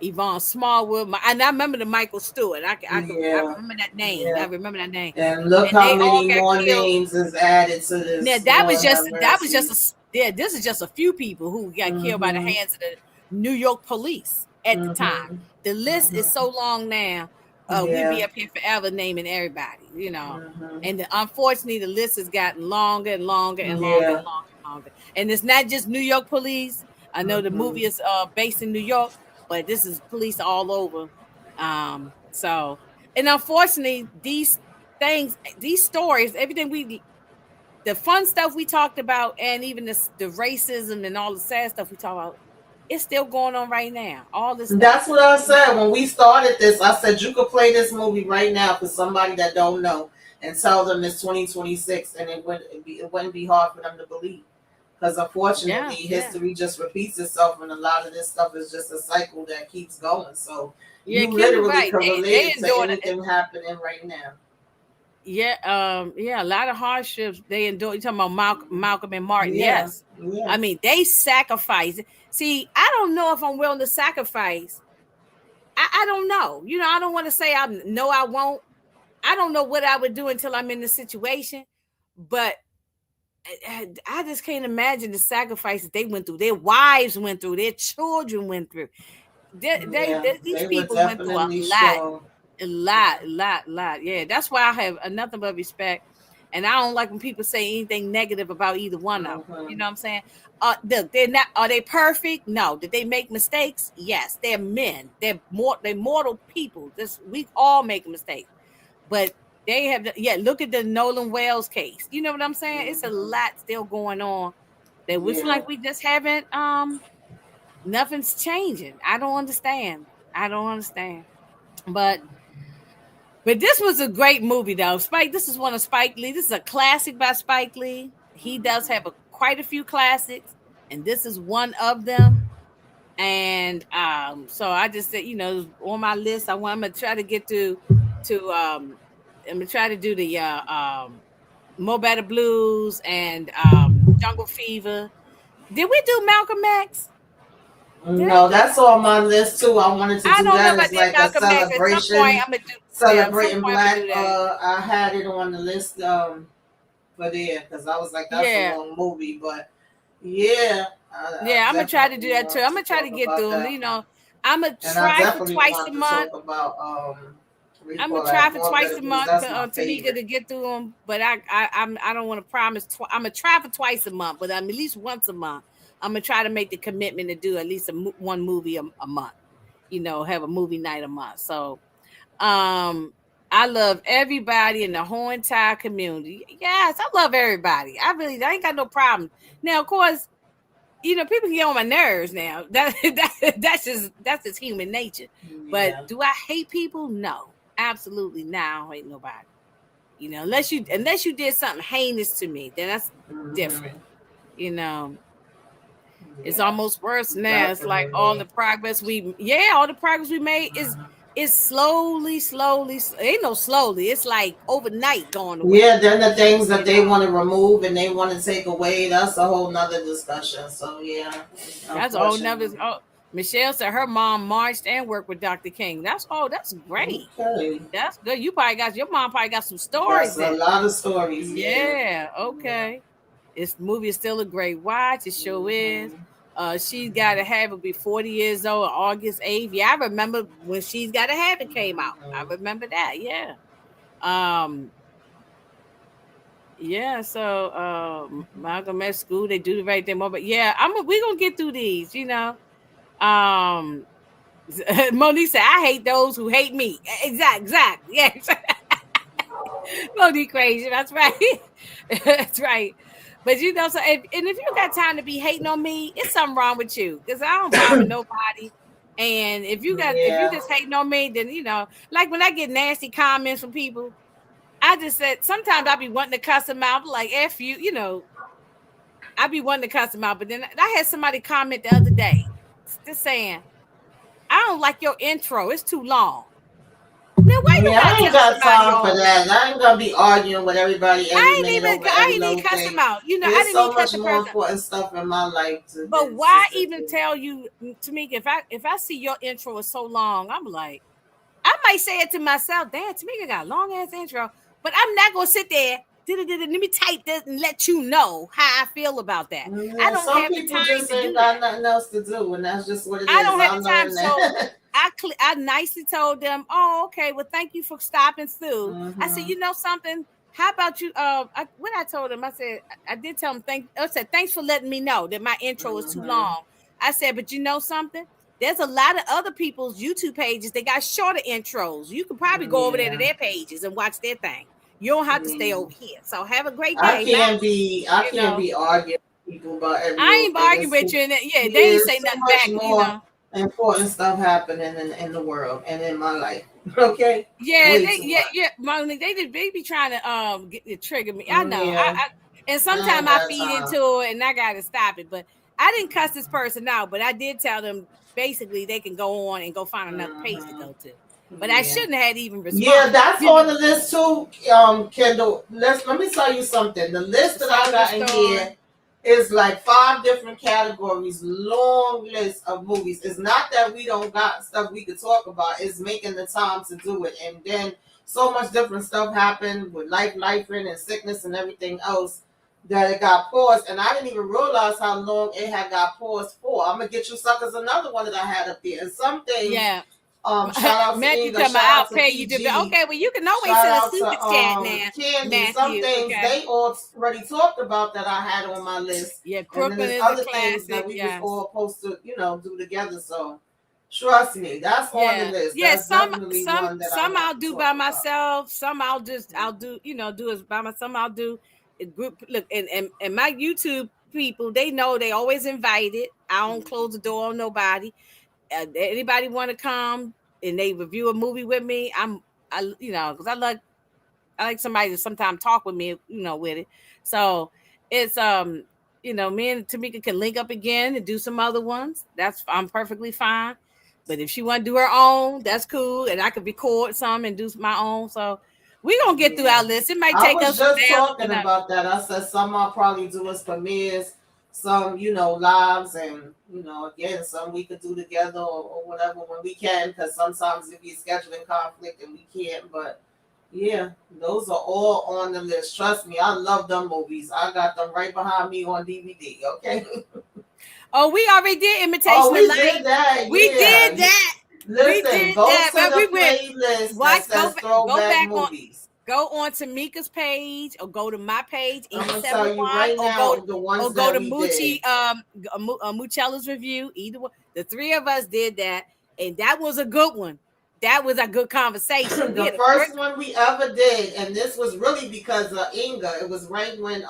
Yvonne Smallwood, and I remember the Michael Stewart. I remember that name. I remember that name. And look how many more names is added to this. Yeah, this is just a few people who got killed by the hands of the New York police at the time. The list is so long now. We'll be up here forever naming everybody, And unfortunately, the list has gotten longer and longer and longer and longer and longer. And it's not just New York police. I know the movie is based in New York, but this is police all over. And unfortunately, these things, these stories, everything the fun stuff we talked about, and even the racism and all the sad stuff we talk about, it's still going on right now. All this stuff. That's what I said when we started this. I said you could play this movie right now for somebody that don't know and tell them it's 2026, and it wouldn't be hard for them to believe. Because unfortunately, history just repeats itself, and a lot of this stuff is just a cycle that keeps going. So you literally can relate to anything happening right now. A lot of hardships they endure. You're talking about Malcolm and Martin. Yes. I mean, they sacrificed. See, I don't know if I'm willing to sacrifice. I don't know. I don't want to say I won't. I don't know what I would do until I'm in the situation, but I just can't imagine the sacrifices they went through. Their wives went through. Their children went through. These people went through a lot. Yeah, that's why I have nothing but respect. And I don't like when people say anything negative about either one of them. You know what I'm saying? They're not. Are they perfect? No. Did they make mistakes? Yes. They're men. They're mortal people. We all make mistakes, but they have. Look at the Nolan Wells case. You know what I'm saying? It's a lot still going on. That we feel like we just haven't. Nothing's changing. I don't understand. But this was a great movie, though. This is one of Spike Lee. This is a classic by Spike Lee. He does have quite a few classics, and this is one of them. And so I just said, on my list, I'm gonna try to get to I'm gonna try to do the Mo Better Blues and Jungle Fever Did we do Malcolm X? Did I No, do? that's on my list too. I wanted to I do don't know that if I as did like a Malcolm X. At some point, celebration, I'm gonna do. Yeah, at some celebrating point, I'm gonna Black. do that. I had it on the list for there because I was like, that's a Yeah, long movie, but yeah, I yeah, I'm gonna try to do definitely that too. want I'm to gonna try to talk get about through them. that, I'm gonna and I try for definitely twice a want to month. talk about what do you I'm gonna call try that, for twice Margaret, a because month that's to my Tamika favorite. to get through them, but I don't want to promise. I'm gonna try for twice a month, but I'm at least once a month. I'm gonna try to make the commitment to do at least one movie a month. Have a movie night a month. So, um, I love everybody in the whole entire community. Yes, I love everybody. I ain't got no problem. Now, of course, people get on my nerves now. That's just human nature. But Yeah. do I hate people? No, absolutely not. I don't hate nobody. Unless you did something heinous to me, then that's different. Hmm. You know, it's Yeah, almost worse now. It's like definitely. all the progress we made is slowly. Ain't no slowly. It's like overnight going away. Yeah, then the things that You they know, want to remove and they want to take away, that's a whole nother discussion. So yeah, that's a whole nother. unfortunately. Oh, Michelle said her mom marched and worked with Dr. King. That's great. Okay. That's good. Your mom probably got some That's stories a then. lot of stories, yeah. Yeah. Yeah. Okay. This movie is still a great watch. It sure is. Hmm. She's Got to Have It be 40 years old, August 8th. Yeah, I remember when She's Got to Have It came out. I Hmm. remember that. Yeah. Um, yeah, so Malcolm at school, they do the right thing. But yeah, we gonna get through these. Um Monique said, I hate those who hate me. Exactly. Yeah. Monique crazy. That's right. That's right. But if you got time to be hating on me, it's something wrong with you. Because I don't bother nobody. And if you Yeah. just hating on me, then like when I get nasty comments from people, I just said sometimes I be wanting to cuss them out, like F you, I be wanting to cuss them out. But then I had somebody comment the other day, just saying, I don't like your intro. It's too long. Now, why you Yeah, gotta I ain't tell got somebody time for all that. that? I ain't gonna be arguing with everybody every minute over I every ain't even little cuss them thing. out. I There's didn't even so cuss much the more person. important stuff in my life But than to why sit even there. tell you, Tamika, if I see your intro is so long, I'm like, I might say it to myself, damn, Tamika got a long ass intro, but I'm not gonna sit there. Let me type this and let you know how I feel about that. I Yeah, don't some have the people time just to ain't do got that. nothing else to do, and that's just what it I is. don't have I the time. learned So that. I nicely told them, "Oh, okay. Well, thank you for stopping through." I said, Hmm. "You know something? How about you?" What I told them, I said, I did tell them, I said, "Thanks for letting me know that my intro is too Hmm. long." I said, "But you know something? There's a lot of other people's YouTube pages. They got shorter intros. You could probably go over there to Yeah. their pages and watch their thing. You don't have to stay Yeah. over here. So have a great day. Bye." I You can't know, be arguing with people about every I little ain't thing. arguing with you, and yeah, they ain't There's say so nothing much back. more important stuff happening in the world and in my life. Okay, Yeah, way too much. Monique, they be trying to get to trigger me. I know. Yeah, And I sometimes ain't I got feed time. into it and I gotta stop it. But I didn't cuss this person out, but I did tell them basically they can go on and go find another page to Hmm. go to. But I Yeah. shouldn't have even Yeah, responded. that's on the list too, Kendall. Let me tell you something. The list The that I song of the got in story. here is like five different categories, long list of movies. It's not that we don't got stuff we could talk about. It's making the time to do it, and then so much different stuff happened with life and sickness and everything else that it got paused. And I didn't even realize how long it had got paused for. I'm gonna get you suckers another one that I had up there, and some things. Yeah. Shout out to Matthew English. talking about Shout out I'll to pay you to be PG. okay. Well, you can always Shout send a out super to chat now, Candy. Some Matthew. things Okay. they already talked about that I had on my list, Yeah, and then Crooklyn there's is a other things classic. that we was Yes. all supposed to do together. So trust me, that's on the Yeah, list. yeah. That's Some definitely some one that I some want I'll to do talk by about. myself. Some I'll Mhm. do it by myself. Some I'll do a group. Look, and my YouTube people, they know they always invited. I don't close the door on nobody. Anybody want to come and they review a movie with me? Because I like somebody to sometimes talk with me, with it. So it's me and Tamika can link up again and do some other ones. I'm perfectly fine. But if she want to do her own, that's cool, and I could record some and do my own. So we gonna get through Yeah. our list. It might I take was us from just there, talking about that. I said some I'll probably do as premieres, some, lives, and again, some we could do together, or whatever when we can, because sometimes if we scheduling conflict and we can't. But yeah, those are all on the list. Trust me, I love them movies. I got them right behind me on DVD. Okay. Oh, we already did Imitation Oh, of we Life. did that. We Yeah. did that. We Listen, did go that. to But we the went playlist that watch says go throwback back on movies. go on to Mika's page or go to my page, I'm either gonna tell you 71 right now the ones go that to we did. Muchella's review. Either one. The three of us did that, and that was a good one. That was a good conversation. We The had a great. first one we ever did, and this was really because of Inga. It was right when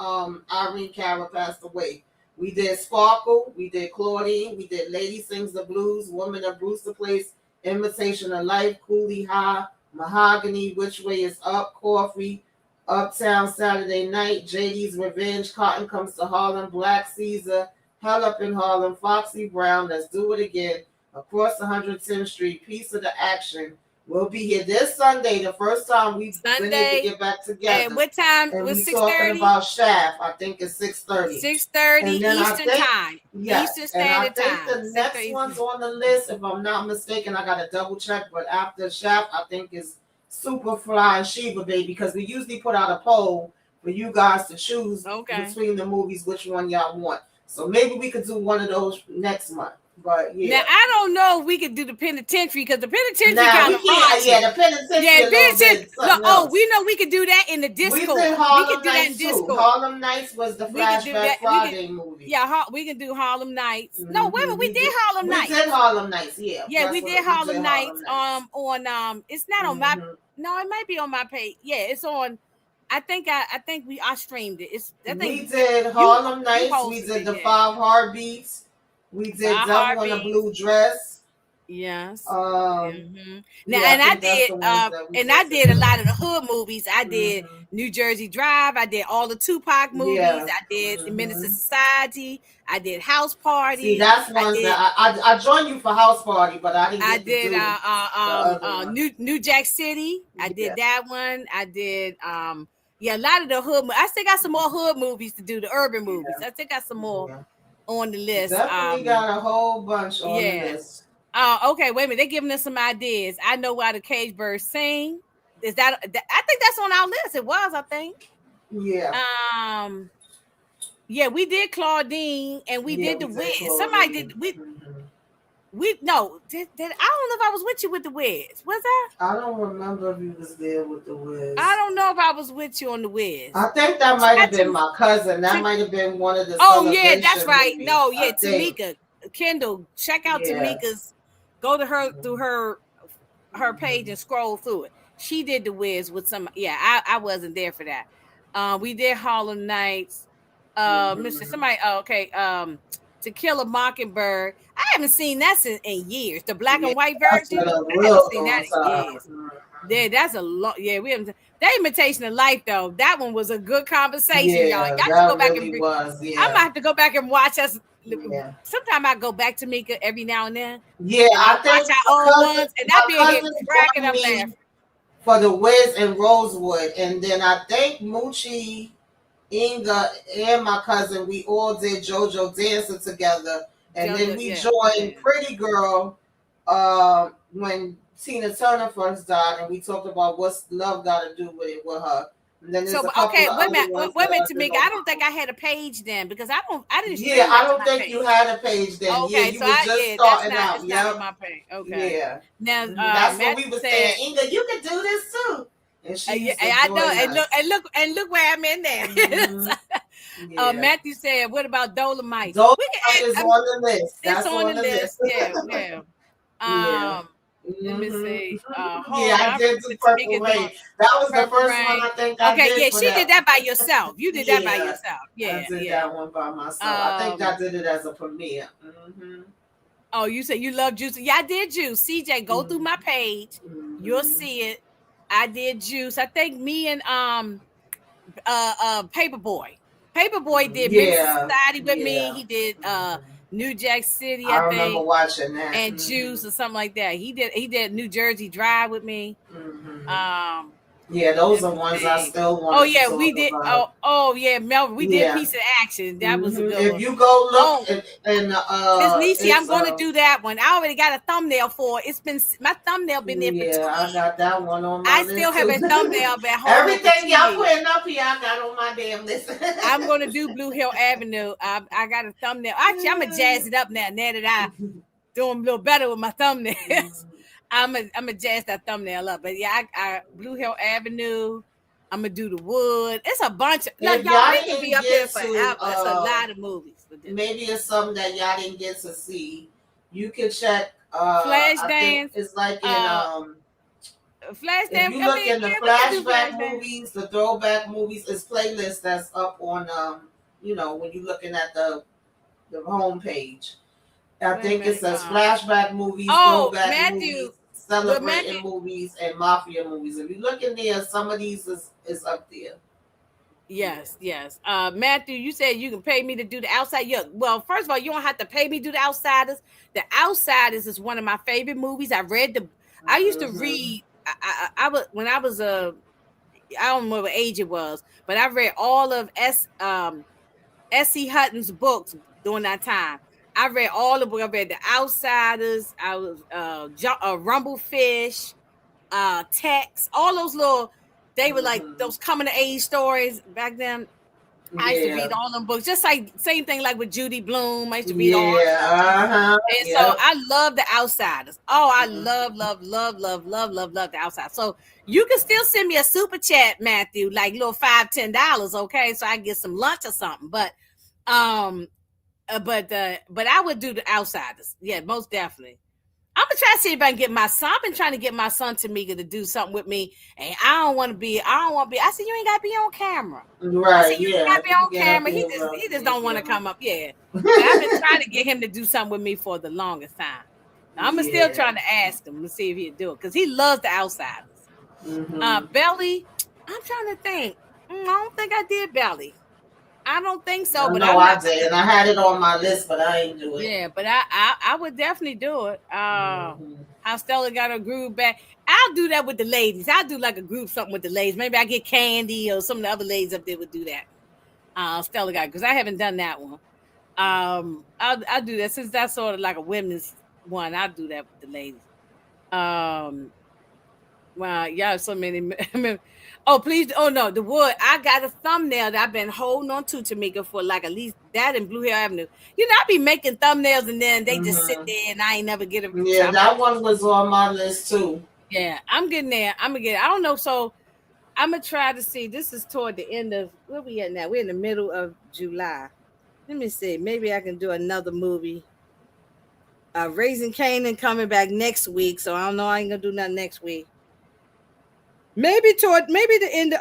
Irene Cara passed away. We did Sparkle, we did Claudine, we did Lady Sings the Blues, Woman of Brewster Place, Imitation of Life, Cooley High, Mahogany, Which Way Is Up, Coffee, Uptown Saturday Night, JD's Revenge, Cotton Comes to Harlem, Black Caesar, Hell Up in Harlem, Foxy Brown, Let's Do It Again, Across 110th Street, Piece of the Action. We'll be here this Sunday, the first time we've been able to get back together. And what time? And was we 6:30? talking about Shaft. I think it's 6:30. 6:30 Eastern time. Yes. Eastern Standard and I think Time. the next one's on the list, if I'm not mistaken. I got to double check. But after Shaft, I think is Superfly and Sheba Baby, because we usually put out a poll for you guys to choose between the movies which one y'all want. So maybe we could do one of those next month. But yeah. Now I don't know if we could do the penitentiary, because the penitentiary kind of raunchy. Yeah, the penitentiary. Yeah, penitentiary. We know we could do that in the Discord. We did Harlem Nights too. Harlem Nights was the Flashback Friday movie. Yeah, we can do Harlem Nights. Mm-hmm. No, wait a minute, we did Harlem Nights. We did Harlem Nights. Yeah. Yeah, we did Harlem Nights. On it's not on my. No, it might be on my page. Yeah, it's on. I think I streamed it. We did Harlem Nights. We did the 5 Heartbeats. We did Devil in a Blue Dress. Yes. Now, and I did a lot of the hood movies. I did New Jersey Drive. I did all the Tupac movies. I did Menace to Society. I did House Party. See, that's ones that I joined you for House Party, but I didn't. I did New Jack City. I did that one. I did a lot of the hood. I still got some more hood movies to do. The urban movies. I still got some more on the list. Definitely got a whole bunch on the list. Okay, wait a minute. They're giving us some ideas. I Know Why the Cage Birds Sing. Is that? I think that's on our list. It was, I think. Yeah. Yeah, we did Claudine, and we did the Wiz. Somebody did we no. Did I don't know if I was with you with the Wiz. Was I? I don't remember if you was there with the Wiz. I don't know if I was with you on the Wiz. I think that might have been my cousin. That might have been one of the. Oh yeah, that's right. Movies, no, yeah, Tamika Kendall. Check out Tamika's. Go to her through her page and scroll through it. She did the Wiz with some. Yeah, I wasn't there for that. We did Harlem Nights. Mr. Somebody. Okay. To Kill a Mockingbird. I haven't seen that in years. The black and white version. I haven't seen that in years. Yeah, that's a lot. Yeah, we haven't. That Imitation of Life, though, that one was a good conversation, y'all. Y'all can go back and. I might have to go back and watch us. Yeah. Sometimes I go back to Mika every now and then. Yeah, I think our old ones, and that be cracking up laughing. For the Wiz and Rosewood, and then I think Moochie, Inga, and my cousin, we all did JoJo Dancer together, and then we joined Pretty Girl when Tina Turner first died, and we talked about what's love got to do with it with her. And then wait a minute, Tamika. I don't think I had a page then, because I didn't. Yeah, I don't think you had a page then. Okay, you were just starting out. Yeah, my page. Okay. Yeah. Now that's what we were saying. Inga, you can do this too. And she I know, and look where I'm in there. Mm-hmm. Matthew said, "What about Dolomite?" Dolomite is on the list. It's on the list. Yeah. Let me see. I did do Purple Rain. That was the first one I think I did. She did that by yourself. You did that by yourself. Yeah, I did that one by myself. I think I did it as a premiere. Mm-hmm. Oh, you said you love Juice. Yeah, I did Juice. CJ, go through my page. Mm-hmm. You'll see it. I did Juice. I think me and Paperboy. Paperboy did Menace Society with me. He did New Jack City, I think. Remember watching that. And Juice or something like that. He did New Jersey Drive with me. Mm-hmm. Yeah, those Let are me ones I see. still Oh wanted to yeah, talk we did. about. Oh yeah, Melvin. We did Yeah. Piece of Action. That was a good If one. you go look Oh, and Miss Niecy, I'm it's going to do that one. I already got a thumbnail for it. It's been my thumbnail been there for yeah, I 2 years. got that one on my I still list have too. a thumbnail been holding on for Everything two y'all years. putting up here, I got on my damn list. I'm going to do Blue Hill Avenue. I got a thumbnail. Actually, I'm gonna jazz it up now. Now that I doing a little better with my thumbnails, I'm a jazz that thumbnail up. But yeah, I Blue Hill Avenue. I'm gonna do the Wood. It's a bunch of like If y'all. y'all We can be didn't up here get to, forever. It's a lot of movies with this. maybe it's something that y'all didn't get to see. You can check. Flash I think Dance. it's like in Uh, Flash if Dance. you I look mean, in the yeah, we can do Flash flashback Dance. movies, the throwback movies, it's playlist that's up on when you're looking at the homepage. I Wait a think it minute. says flashback movies, Oh, throwback Matthew. movies, But Matthew. celebrating movies, and mafia movies. If you look in there, some of these is up there. Yes, yes. Matthew, you said you can pay me to do the outside. Yeah. Well, first of all, you don't have to pay me to do the Outsiders. The Outsiders is one of my favorite movies. I used to Mm-hmm. read. I was when I was I don't remember what age it was, but I read all of S.E. Hutton's books during that time. I read all the books. I read The Outsiders. I was Rumblefish, Tex, all those little. They were like Mm-hmm. those coming of age stories back then. I used to read Yeah. all them books, just like same thing like with Judy Blume. I used to read all her Yeah. stuff too. Uh-huh. And so Yep. I love The Outsiders. Oh, I Mm-hmm. love The Outsiders. So you can still send me a super chat, Matthew, like little $5-10, okay? So I can get some lunch or something. Um, but I would do The Outsiders. Yeah, most definitely. I'm gonna try to see if I can get my son. I've been trying to get my son Tamika to do something with me, and I don't want to be. I don't want to be. I said you ain't got to be on camera. I said Right. you ain't got Yeah. to be You on get up camera. there, He just yeah, don't want to camera. come up. Yeah, but I've been trying to get him to do something with me for the longest time. I'm still Yeah. trying to ask him to see if he'll do it because he loves The Outsiders. Mm-hmm. Belly. I'm trying to think. I don't think I did Belly. I don't think so, I but know I'm not. I did, and I had it on my list, but I ain't do it. Yeah, but I would definitely do it. Mm-hmm. How Stella got her groove back. I'll do that with the ladies. I'll do like a group something with the ladies. Maybe I get Candy or some of the other ladies up there would do that. Stella got because I haven't done that one. I'll do that since that's sort of like a women's one. I'll do that with the ladies. Um, Wow, y'all so many. Oh, please. Oh, no. The Wood. I got a thumbnail that I've been holding on to, Tamika, for like at least that in Blue Hill Avenue. I be making thumbnails and then they just sit Mm-hmm. there and I ain't never get a. So Yeah, that one was on my list too. yeah, I'm getting there. I'm going to get I don't know. So I'm going to try to see. This is toward the end of, where we at now? We're in the middle of July. Let me see. Maybe I can do another movie. Raising Canaan coming back next week. So I don't know. I ain't going to do nothing next week. Maybe the end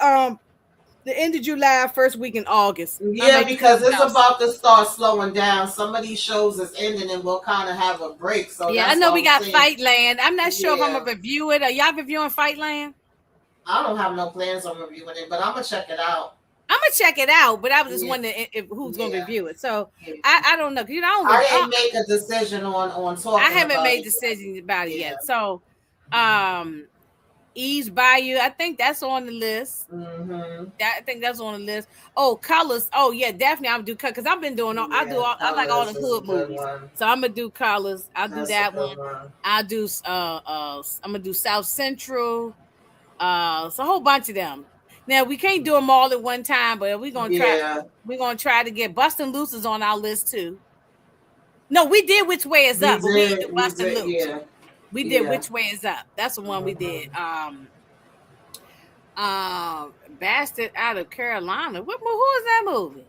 of July, first week in August. I Yeah, might do because something it's else. about to start slowing down. Some of these shows is ending, and we'll kind of have a break. So Yeah, I that's know what we I'm got saying. Fight Land. I'm not sure if I'm Yeah, gonna review it. Are y'all reviewing Fight Land? I don't have no plans on reviewing it, but I'm gonna check it out. I'm gonna check it out, but I was just Yeah, wondering who's gonna yeah, review it. So yeah. I don't know. I don't. I didn't make a decision on I talking haven't about made it decisions about it yet. yet. So, um, Ease Bayou. I think that's on the list. Yeah. Mm-hmm. I think that's on the list. Oh, Colors. Oh yeah, definitely. I'm gonna do because I've been doing all. Yeah, I like all the Colors is a hood good movies. one. So I'm gonna do Colors. I'll do That's a that good one. one. I'll do I'm gonna do South Central. It's a whole bunch of them. Now we can't do them all at one time, but we're gonna try. Yeah, We're gonna try to get Bustin' Loose is on our list too. No, we did Which Way Is we Up, but we didn't do did. We Bustin' did. Loose. Yeah, We did yeah. Which Way Is Up. That's the one we did. Mm-hmm. Bastard Out of Carolina. Who is that movie?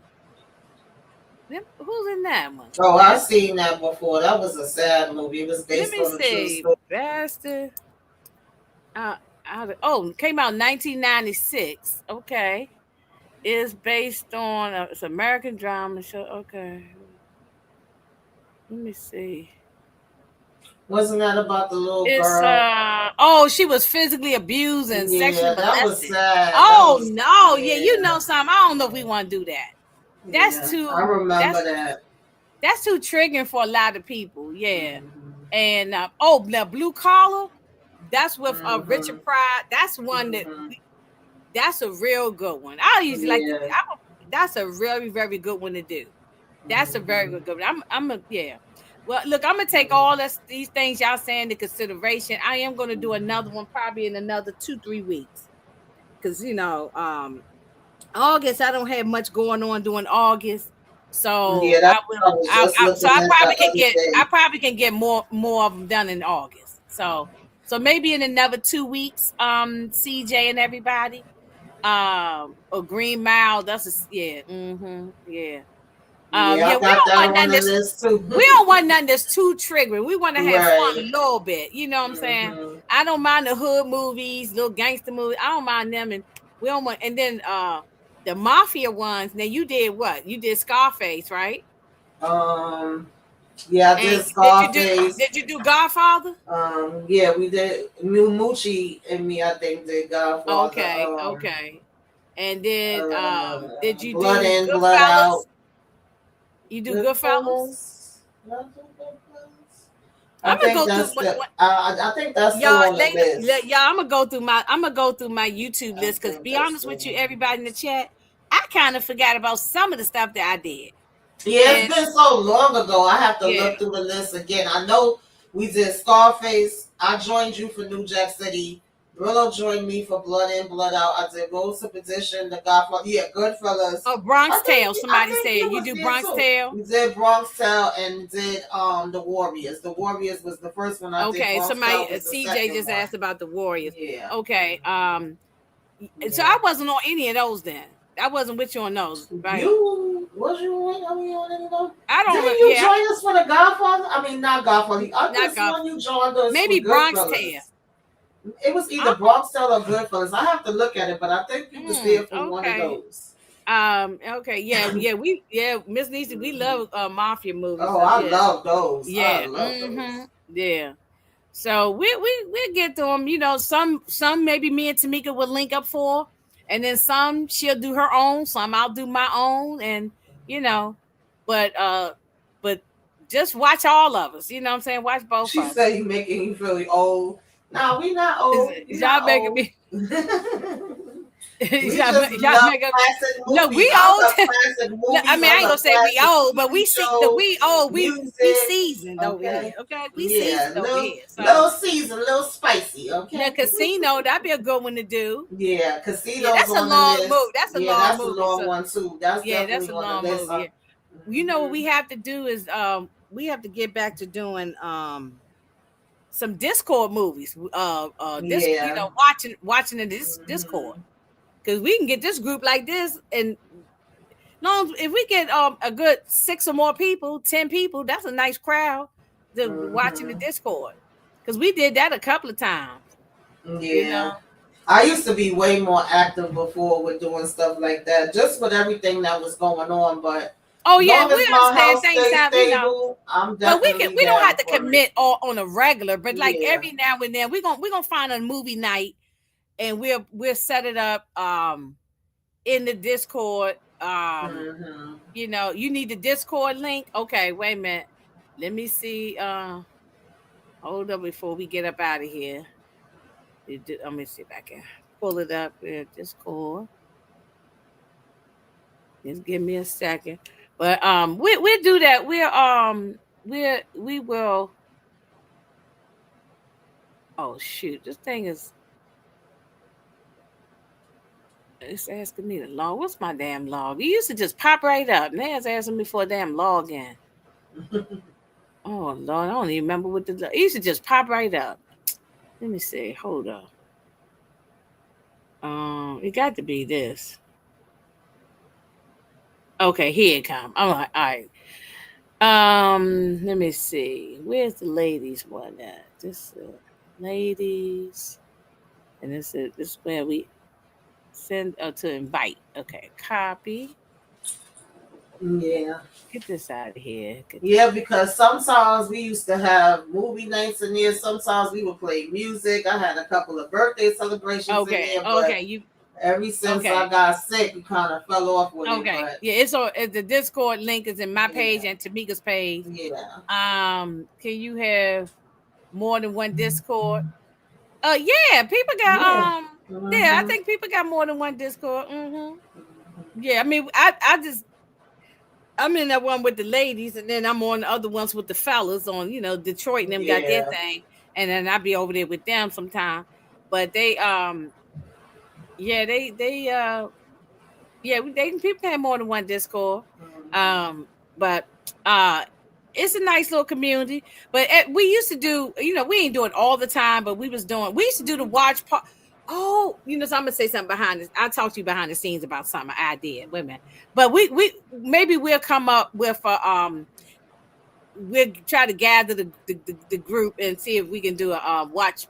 Who's in that one? Oh, I've Bastard. seen that before. That was a sad movie. It was Let based me on a true see. story. Bastard. Came out in 1996. Okay. It's based on it's an American drama show. Okay. Let me see. Wasn't that about the little It's girl? she was physically abused and sexually Yeah, that was molested. sad. That Oh was no, yeah, you yeah, know something. I don't know if we want to do that. That's yeah. I too remember that. that's too triggering for a lot of people. Yeah. Mhm, And now Blue Collar, that's with Richard mhm, Pryor. That's one that mhm. That's a real good one. I usually like to. Yeah. That's a very, very good one to do. That's a very Hmm. good one. I'm a yeah. Well, look, I'm gonna take all these things y'all saying into consideration. I am gonna do another one probably in another 2-3 weeks because August I don't have much going on during August, Yeah, so that's what I was just so looking I at the probably can other day. get more of them done in August. So maybe in another 2 weeks, CJ and everybody, or Green Mile. That's yeah, yeah. Yeah, Yeah, I got that on the list too. we don't want nothing that's too triggering. We want to have fun a Right. little bit. You know what I'm saying? Hmm. I don't mind the hood movies, little gangster movies. I don't mind them, and we don't want. And then the mafia ones. Now you did what? You did Scarface, right? Um, yeah, I And did Scarface. did you do Godfather? Yeah, we did. New Moochie and me, I think, did Godfather. Okay, okay. And then did you Blood do in, blood out. Goodfellas? You do Goodfellas? Goodfellas. Did I do Goodfellas? I I'm gonna think go through that's the. I think that's still y'all, on the list. y'all. I'm gonna go through my YouTube I list because, think be that's honest still with you, on the everybody in the list. chat, I kind of forgot about some of the stuff that I did. Yeah, it's And been so long ago. I have to yeah, look through the list again. I know we did Scarface. I joined you for New Jack City. Brillo joined me for Blood In, Blood Out. I did Rose to Petition, The Godfather. Yeah, Goodfellas. oh, Bronx I think Tale. I Somebody think said you you was do there Bronx too. Tale. We did Bronx Tale and did The Warriors. The Warriors was the first one I did. Okay, Bronx somebody Tale was the CJ second just one. asked about the Warriors. Yeah. Okay, so Yeah. I wasn't on any of those then. I wasn't with you on those, right? You was you on? Are we on any of them? I don't. Didn't you Yeah, join us for the Godfather? I mean, not Godfather. The not other golf. one you joined us for Maybe Bronx Tale. Goodfellas. It was either Bronx Tale or Goodfellas. I have to look at it, but I think you was there for one of Okay. those. Okay. Yeah. Miss Niecy, we Hmm. love mafia movies. Oh, So I yeah. love those. I Yeah. love those. Yeah. So we get to them. Some maybe me and Tamika would link up for, and then some she'll do her own. Some I'll do my own, and you know, but but just watch all of us. You know what I'm saying? Watch both She of us. said you making you feel old. No, we not old. We Y'all not making old. me. We y'all, just y'all love make up. classic Look, movies. we I old. love classic No, I movies. mean, I I ain't gonna love say we classic old, but TV we see the shows, we old. We music. seasoned over here. Okay. Okay, we Yeah, seasoned over here. So little seasoned, little spicy. now, Okay. Casino, that'd be a good one to do. Yeah, Yeah, Casino's that's a on the long movie. list. That's a Yeah, long that's a movie. long So one too. That's yeah, that's definitely a on the long list. movie. Yeah. You know what we have to do is we have to get back to doing some Discord movies. This Yeah. watching in this Hmm. Discord because we can get this group like this and long if we get a good 6 or more people, 10 people, that's a nice crowd to watching the Hmm. Discord because we did that a couple of times. You Yeah. know. I used to be way more active before with doing stuff like that, just with everything that was going on. But Oh yeah, long we as my understand house things stays have stable, I'm but definitely we don't have down to for it. commit all on a regular, but like Yeah. every now and then we're gonna find a movie night and we'll set it up in the Discord. Hmm. You need the Discord link. Okay, wait a minute. Let me see. Hold up before we get up out of here. Let me see if I can pull it up in Discord. Just give me a second. But we'll do that. We will. Oh shoot, this thing is it's asking me to log. What's my damn log? It used to just pop right up. Now it's asking me for a damn login. Oh Lord, I don't even remember what it used to just pop right up. Let me see. Hold up. It got to be this. Okay, here it come. I'm like, all right. Let me see. Where's the ladies one at? This ladies, and this is where we send to invite. Okay, copy. Yeah. Get this out of here. Get this Yeah, out. because sometimes we used to have movie nights in there. Sometimes we would play music. I had a couple of birthday celebrations in Okay, there, okay, but you ever since I okay. got sick, we kind of fell off with it. Okay. But Yeah, it's on the Discord link is in my page yeah, and Tamika's page. yeah, Can you have more than one Discord? Yeah, people got yeah. Yeah, I Mhm. think people got more than one Discord. Yeah, I mean, I'm in that one with the ladies, and then I'm on the other ones with the fellas on, Detroit and them got their Yeah. thing, and then I be over there with them sometime. But yeah, yeah, they people have more than one Discord. Mhm. But uh, it's a nice little community. But we used to do, we ain't doing all the time, but we used to do the watch part. Oh, so I'm gonna say something behind this. I'll talk to you behind the scenes about something I did. Wait a minute. But we maybe we'll come up with we'll try to gather the group and see if we can do a watch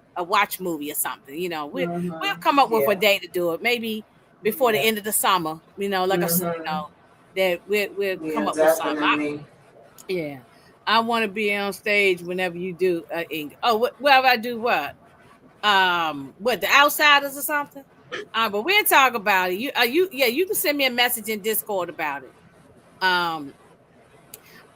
movie or something. We'll Mhm. come up with a Yeah. day to do it. Maybe before the Yeah. end of the summer. Like Mhm. that we'll come Yeah, up with something. definitely. Yeah, I want to be on stage whenever you do. Oh, wherever I do what, the Outsiders or something. But we'll talk about it. Yeah, you can send me a message in Discord about it. Um,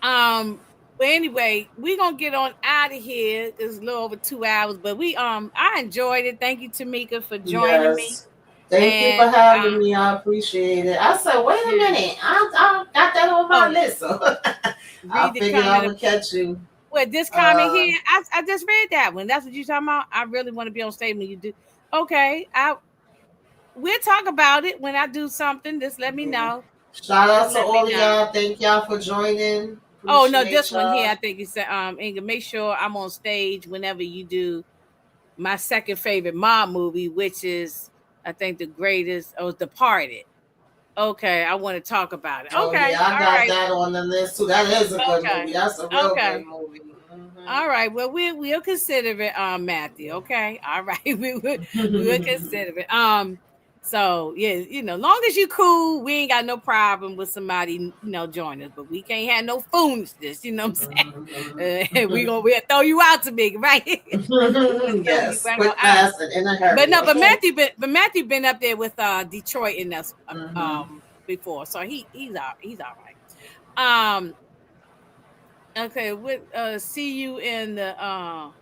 Um, but anyway, we're gonna get on out of here. It's a little over 2 hours, but I enjoyed it. Thank you, Tamika, for joining me. Yes. Thank you for And having me. I appreciate it. I said, wait a yeah. minute. I got that on my Oh, list. So I read the figured I comment. would catch you. Well, this comment Uh, here, I just read that one. That's what you're talking about. I really want to be on stage when you do. Okay, we'll talk about it when I do something. Just let me yeah. know. Shout Just out to let me all of know. y'all. Thank y'all for joining. Oh no, Appreciate this one here, y'all. I think you said, Inga, make sure I'm on stage whenever you do my second favorite mob movie, which is I think the greatest. Oh, Departed. Okay, I want to talk about it. Oh Okay, yeah, I all got right, that on the list too. That is a good okay, movie. That's a real good okay, movie. Hmm. all right. Well, we'll consider it, Matthew. Okay, all right, we will consider it. So yeah, long as you cool, we ain't got no problem with somebody, join us. But we can't have no foolishness. You know what I'm saying? We'll throw you out to me, right? Yeah, we Yes, ain't gonna. quick, fast, and in a But hurry. no, but Okay. Matthew been up there with Detroit in us Hmm. before, so he's all right. Okay, see you in the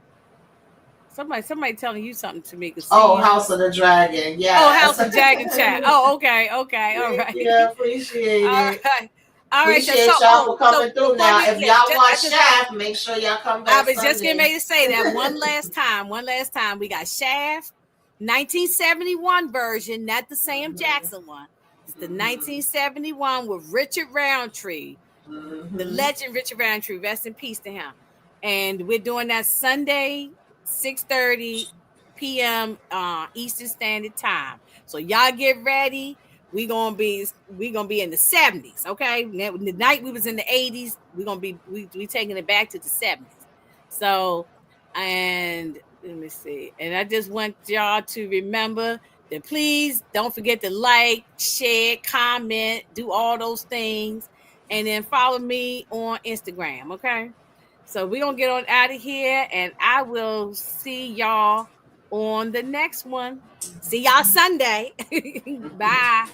somebody telling you something to me. Could see Oh, you. House of the Dragon. Oh, Yes. House of Dragon chat. Oh, okay, okay, all Thank right, you. I appreciate all it. right, all right. So Appreciate y'all for so coming through. before Now, we, if y'all I watch just want. Shaft, make sure y'all come I back was just getting Sunday. ready to say that one last time. One last time. We got Shaft, 1971 version, not the Sam Mhm. Jackson one. It's the Mhm. 1971 with Richard Roundtree, the Mhm. legend Richard Roundtree. Rest in peace to him. And we're doing that Sunday, 6:30 p.m. Eastern Standard Time. So y'all get ready. We gonna be in the 70s. Okay. Now, the night we was in the 80s, we taking it back to the 70s. So, and let me see. And I just want y'all to remember that please don't forget to like, share, comment, do all those things, and then follow me on Instagram. Okay. So we're gonna get on out of here, and I will see y'all on the next one. See y'all Sunday. Bye.